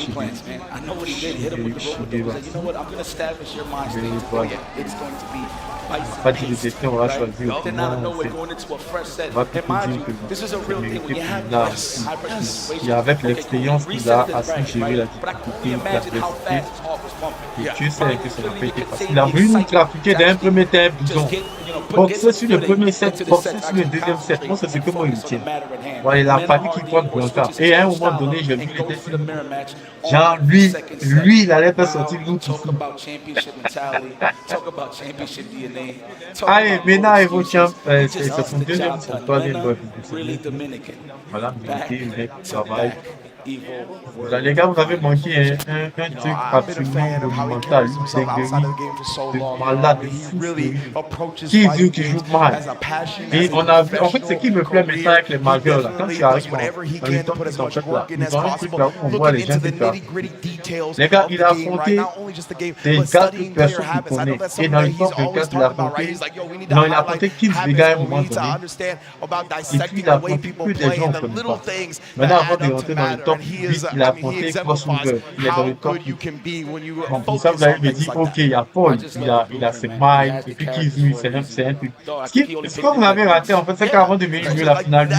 pas dit de question, on va choisir autrement. On va plutôt dire que c'est mérité pour Benardi qui avec l'expérience qu'il a assez géré la difficulté, l'adversité. Et tu sais que ça n'a pas été facile. Il a voulu nous trafiquer d'un premier temps, disons. Boxer sur le premier set, boxer sur le deuxième set. Moi, c'est ce que moi, il tient. Voilà, il a fallu qu'il prenne Blanca. Et à un moment donné, je lui ai dit, genre, lui, il allait pas sortir nous tout seul. Allez, maintenant, Evo Champ, c'est son deuxième, son troisième boy. Voilà, mérité, le mec travaille. Les gars, vous avez manqué un truc absolument monumental, une dinguerie de malade, de fou, KILZYOU qui joue mal. Et on a vu, en fait, ce qui me plaît maintenant avec les majeurs là, quand tu arrives dans les temps qui sont faits là, ils ont un truc là où on voit les gens qui font. Les gars, il a affronté des gars que personne ne connaît. Et dans le top 24, il a affronté, non, il a affronté 15 gars à un moment donné. Et puis il a affronté que des gens qu'on ne connaît pas. Maintenant, avant de rentrer dans le top, il a affronté Crossover, il est dans le top. Bon, pour ça, vous allez me dire, ok, il y a Paul, il a ses miles, et puis KILZYOU, c'est un truc. Ce que vous avez raté, en fait, c'est qu'avant de venir jouer la finale,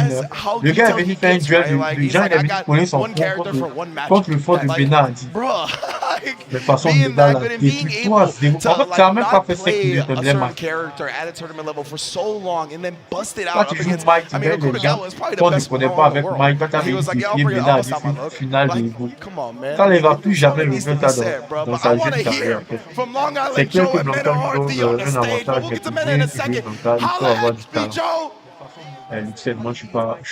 le gars est venu faire un duel de gens, il est venu connaître son fond contre le fond de Benardi. De façon de dans la détruit, toi, en fait, ça n'a même pas fait 5 minutes de bien match. Quand tu joues Mike, tu gagnes les gens, toi, on ne se connaît pas avec Mike, quand tu as réussi de défier Benardi, finale de Evo. Ça ne va plus jamais le faire dans sa jeune carrière. C'est clair que Blanca lui donne un avantage, mais tu viens de jouer Blanca, il faut avoir du talent. Moi, je suis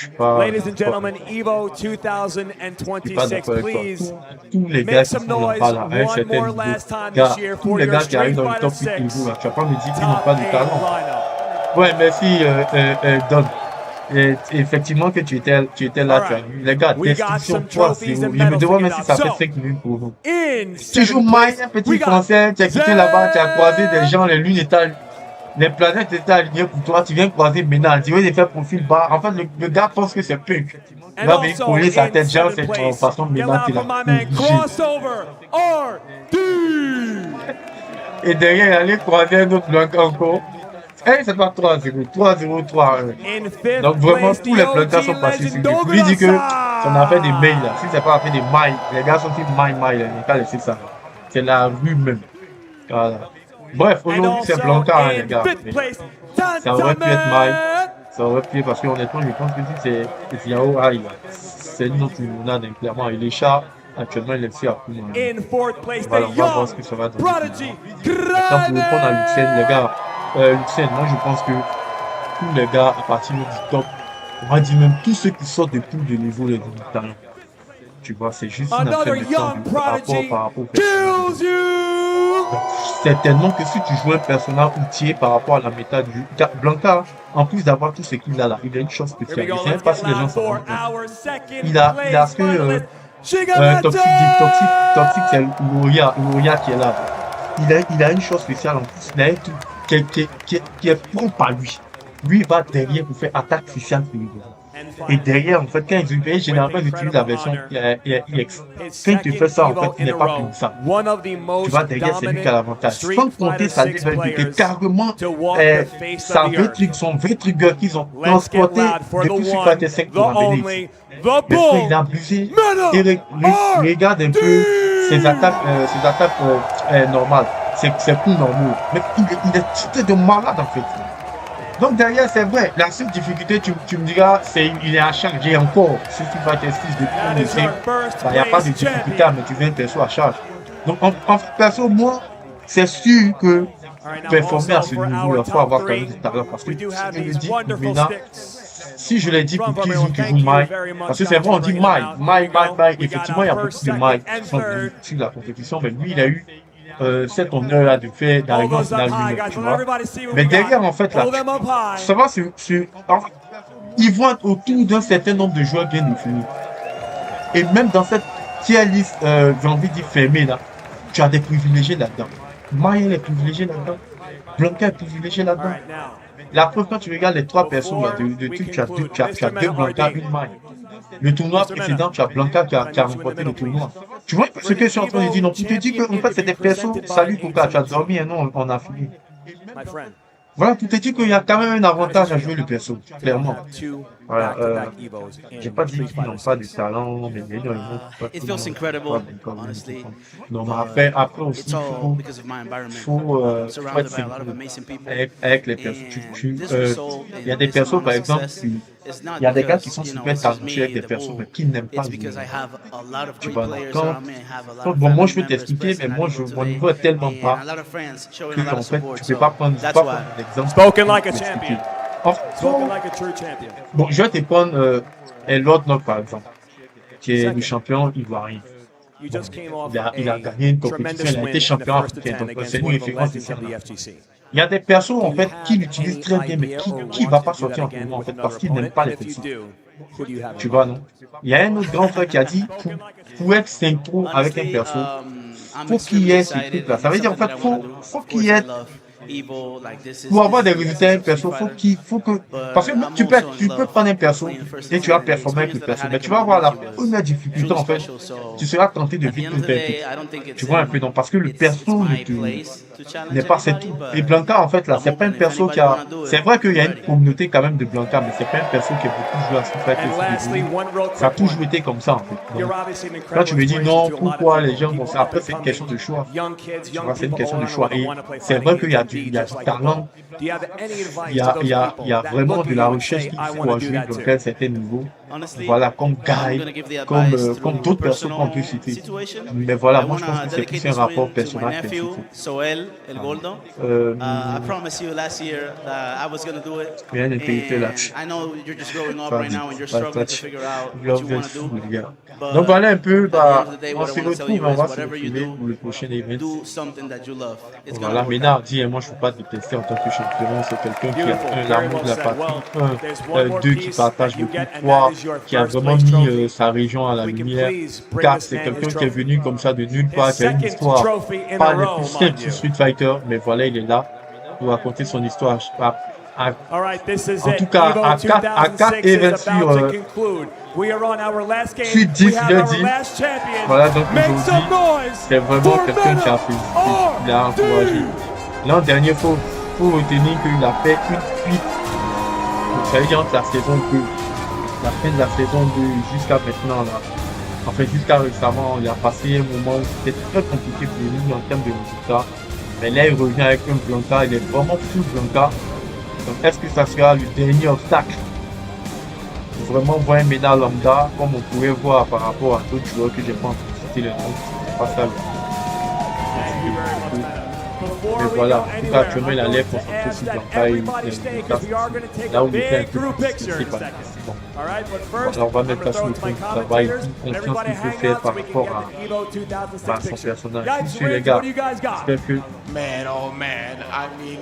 pas. Ladies and gentlemen, Evo 2026, please tous les gars qui sont là-bas, là, à un certain niveau, tous les gars qui arrivent dans le top 8 niveau, tu vas pas me dire qu'ils n'ont pas de talent. Ouais, merci, Don. Et effectivement que tu étais là, tu as vu. Les gars, destruction 3-0. Je me demande même si ça fait 5 minutes pour nous. Tu joues Mike, un petit français, tu as quitté là-bas, tu as croisé des gens, les lunes étaient, les planètes étaient alignées pour toi, tu viens croiser Ménal, tu veux les faire profil bas. En fait, le gars pense que c'est punk. Il va venir coller sa tête, genre, c'est de façon Ménal, tu l'as. Et derrière, il allait croiser un autre blanc encore. Eh, c'est pas 3-0, 3-0, 3-1. Donc vraiment, tous les Blanca sont passés sur lui. Lui dit que son affaire des mails là, si c'est pas affaire des mails, les gars sont dit mail, il n'a pas laissé ça. C'est la rue même. Voilà. Bref, aujourd'hui c'est Blanca, hein, les gars. Mais ça aurait pu être mail. Ça aurait pu être parce que honnêtement, je pense que si c'est ZHEN, c'est une autre limonade, clairement. Et les chats, actuellement, il est fait à coup. Voilà, on va voir ce que ça va donner. Maintenant, pour répondre à Luxen, les gars. Luxen, moi je pense que tous les gars à partir du top, on va dire même tous ceux qui sortent de tout de niveau les talents. Tu vois, c'est juste une affaire de temps par rapport au personnage. Certainement que si tu joues un personnage outillé par rapport à la méta du Blanca, en plus d'avoir tout ce qu'il a là, il a une chose spéciale. Je ne sais même pas si les gens s'en rendent compte. Il a ce que Toxic c'est Uria qui est là. Il a une chose spéciale en plus. Il a un truc qui est propre par lui. Lui, il va derrière pour faire attaque spéciale pour lui. Et derrière, en fait, quand ils utilisent, généralement, ils utilisent la version IX. Quand tu fais ça, en fait, il n'est pas comme ça. Tu vois, derrière, c'est lui qui a l'avantage. Sans compter sa level, carrément, son vrai trigger qu'ils ont transporté depuis Super Fighter 5 pour amener ici. Mais il a abusé. Et regarde un peu ses attaques normales. C'est plus normal. Mais il est de malade, en fait. Donc derrière, c'est vrai, la seule difficulté, tu me diras, il est à charge. Et encore, si tu vas tester depuis le lycée, il n'y a pas de difficulté à maîtriser un perso à charge. Donc en perso, moi, c'est sûr que performer à ce niveau, il faut avoir quand même du talent. Parce que si je le dis pour Mina, si je l'ai dit pour KILZYOU qui joue Mai, parce que c'est vrai, on dit Mai, effectivement, il y a beaucoup de Mai qui sont venus sur la compétition, mais lui, il a eu cet honneur-là de faire d'arriver en finale lui-même, tu vois. Mais derrière, en fait, là, ça va ils vont être autour d'un certain nombre de joueurs bien définis. Et même dans cette tier liste, j'ai envie de dire fermée, là, tu as des privilégiés là-dedans. Maya est privilégié là-dedans. Blanca est privilégié là-dedans. La preuve, quand tu regardes les trois personnes là, de trucs, tu as deux Blanca, une Maya. Le tournoi précédent, tu as Blanca qui a remporté le tournoi. Tu vois ce que je suis en train de dire? Donc, tu te dis que en fait, c'est des persos. Salut Coca, tu as dormi et non, on a fini. Voilà, tu te dis qu'il y a quand même un avantage à jouer le perso, clairement. Voilà, j'ai pas dit qu'ils n'ont pas de talent, mais ils n'ont pas de talent. Non, mais après aussi, faut être simple avec les persos. Il y a des persos, par exemple, il y a des gars qui sont super talentueux avec des persos, mais qui n'aiment pas jouer. Tu vois, bon, moi je peux t'expliquer, mais moi, mon niveau est tellement bas que, en fait, tu peux pas prendre l'exemple. Spoken like a champion. Spoken like a true champion. Bon, je vais te prendre l'autre Knock par exemple, qui est le champion ivoirien. Bon, il a gagné une compétition, il a été champion africain, donc c'est une référence ici. Il y a des personnes en fait qui l'utilisent très bien, mais qui ne va pas sortir en tournoi en fait parce qu'ils n'aiment pas les petits. Tu vois, non? Il y a un autre grand frère qui a dit pour être synchro avec un perso, faut qu'il y ait ce truc-là. Ça veut dire en fait, faut qu'il y ait. Pour avoir des résultats perso, faut que parce que tu peux prendre un perso et tu vas performer avec le perso, mais tu vas avoir la première difficulté en fait, tu seras tenté de vite tu vois un peu, donc parce que le perso n'est pas c'est tout. Et Blanca en fait là, c'est pas un perso qui a, c'est vrai qu'il y a une communauté quand même de Blanca, mais c'est pas un perso qui est beaucoup joué à ce fait. Ça a toujours été comme ça en fait. Donc, quand tu me dis non, pourquoi les gens vont ça, après c'est une question de choix. Tu vois, c'est une question de choix. Et c'est vrai qu'il y a du talent, il y a vraiment de la recherche qu'il faut jouer dans un certain niveau. voilà, comme Guy, comme d'autres personnes qu'on peut citer. Mais voilà, moi je pense que c'est plus un rapport personnel que bien intégrité là-dessus. Donc voilà un peu, on se retrouve, on va se retrouver pour le prochain event. Voilà, Ménard dit, moi je ne peux pas détester en tant que champion, c'est quelqu'un qui a l'amour de la patrie, 2 qui partage beaucoup, 3 qui a vraiment mis sa région à la lumière, 4 c'est quelqu'un qui est venu comme ça de nulle part, qui a une histoire, pas le plus simple sur Street Fighter, mais voilà il est là pour raconter son histoire. En tout cas, à 4 events sur 10, il a dit, voilà, donc aujourd'hui, c'est vraiment quelqu'un qui a fait, il a encouragé. L'an dernier, il faut retenir qu'il a fait une fuite, ça veut dire entre la saison 2, la fin de la saison 2 jusqu'à maintenant, là. En fait, jusqu'à récemment, il a passé un moment où c'était très compliqué pour lui en termes de résultats. Mais là, il revient avec un Blanca, il est vraiment full Blanca. Donc, est-ce que ça sera le dernier obstacle pour vraiment voir un médaille lambda, comme on pourrait voir par rapport à d'autres joueurs que j'ai pas envie de citer le nom? C'est pas ça. Mais voilà, en tout cas, actuellement, il a l'air concentré sur Blanca. Là où il était un peu plus stressé par la question. Alors, on va mettre ça sur le point du travail, confiance qu'il faut faire par rapport à son personnage. Monsieur les gars, j'espère que. Man, oh man, I mean,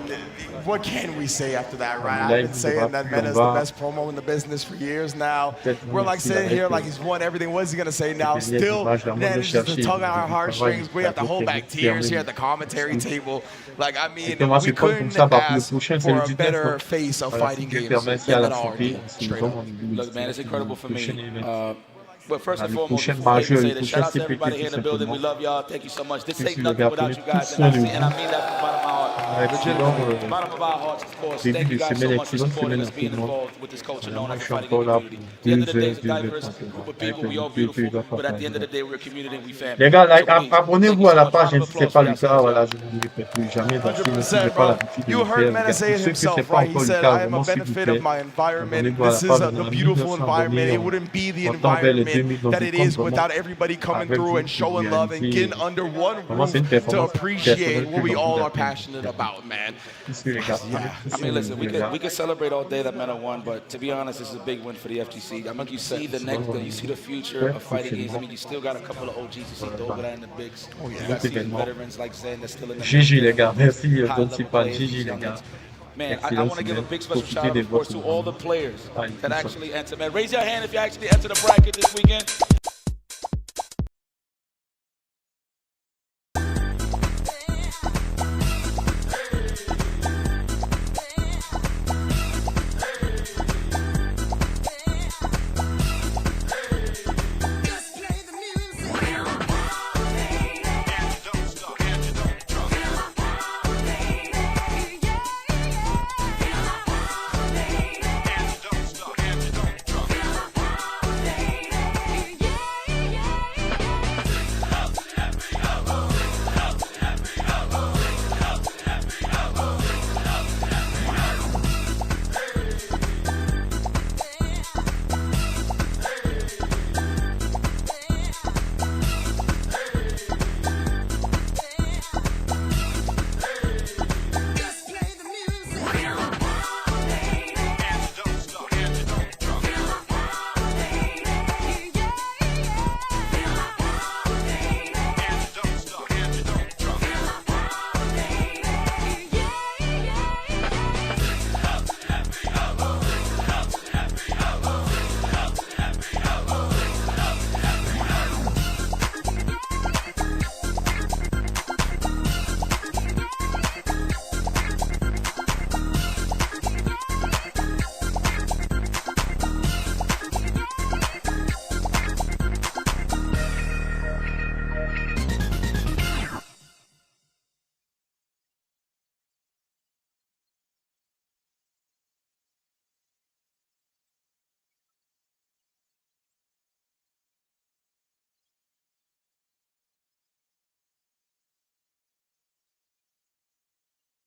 what can we say after that, right? I've been saying that man is the best promo in the business for years now. We're like sitting here like he's won everything. What is he gonna say now? Still, man, it's just a tug on our heartstrings. We have to hold back tears here at the commentary table. Like, I mean, we couldn't ask for a better face of fighting games than already. Straight up. Look, man, it's incredible for me. But first and foremost, before I say the shout out to everybody here in the building. We love y'all. Thank you so much. This ain't nothing without you guys. And I mean that from the bottom of my heart. Legitimately, the bottom of our hearts, of course. Thank you guys so much for supporting us, being involved with this culture known as the fighting community. At the end of the day, it's a diverse group of people. We all beautiful. But at the end of the day, we're a community and we family. Les gars, abonnez-vous à la page, si ce n'est pas le cas, voilà, je ne le répète plus jamais parce que si je n'ai pas l'habitude de le faire. Ceux que ce n'est pas encore le cas, vraiment, s'il vous plaît, abonnez-vous à la page, on a 1900 abonnés, on tend vers les 2000, donc that it is without everybody coming through and showing love and getting under one roof to appreciate what we all are passionate about, man. I mean, listen, we could celebrate all day that MENA won, but to be honest, this is a big win for the FGC. I mean, you see the next, you see the future of fighting games. I mean, you still got a couple of OGs. You see DOGURA and the bigs. You got some veterans like ZHEN that's still in the GG les gars, merci, Don GG les gars. Man, I want to give a big special shout out, of course, to all the players that actually enter. Man, raise your hand if you actually enter the bracket this weekend.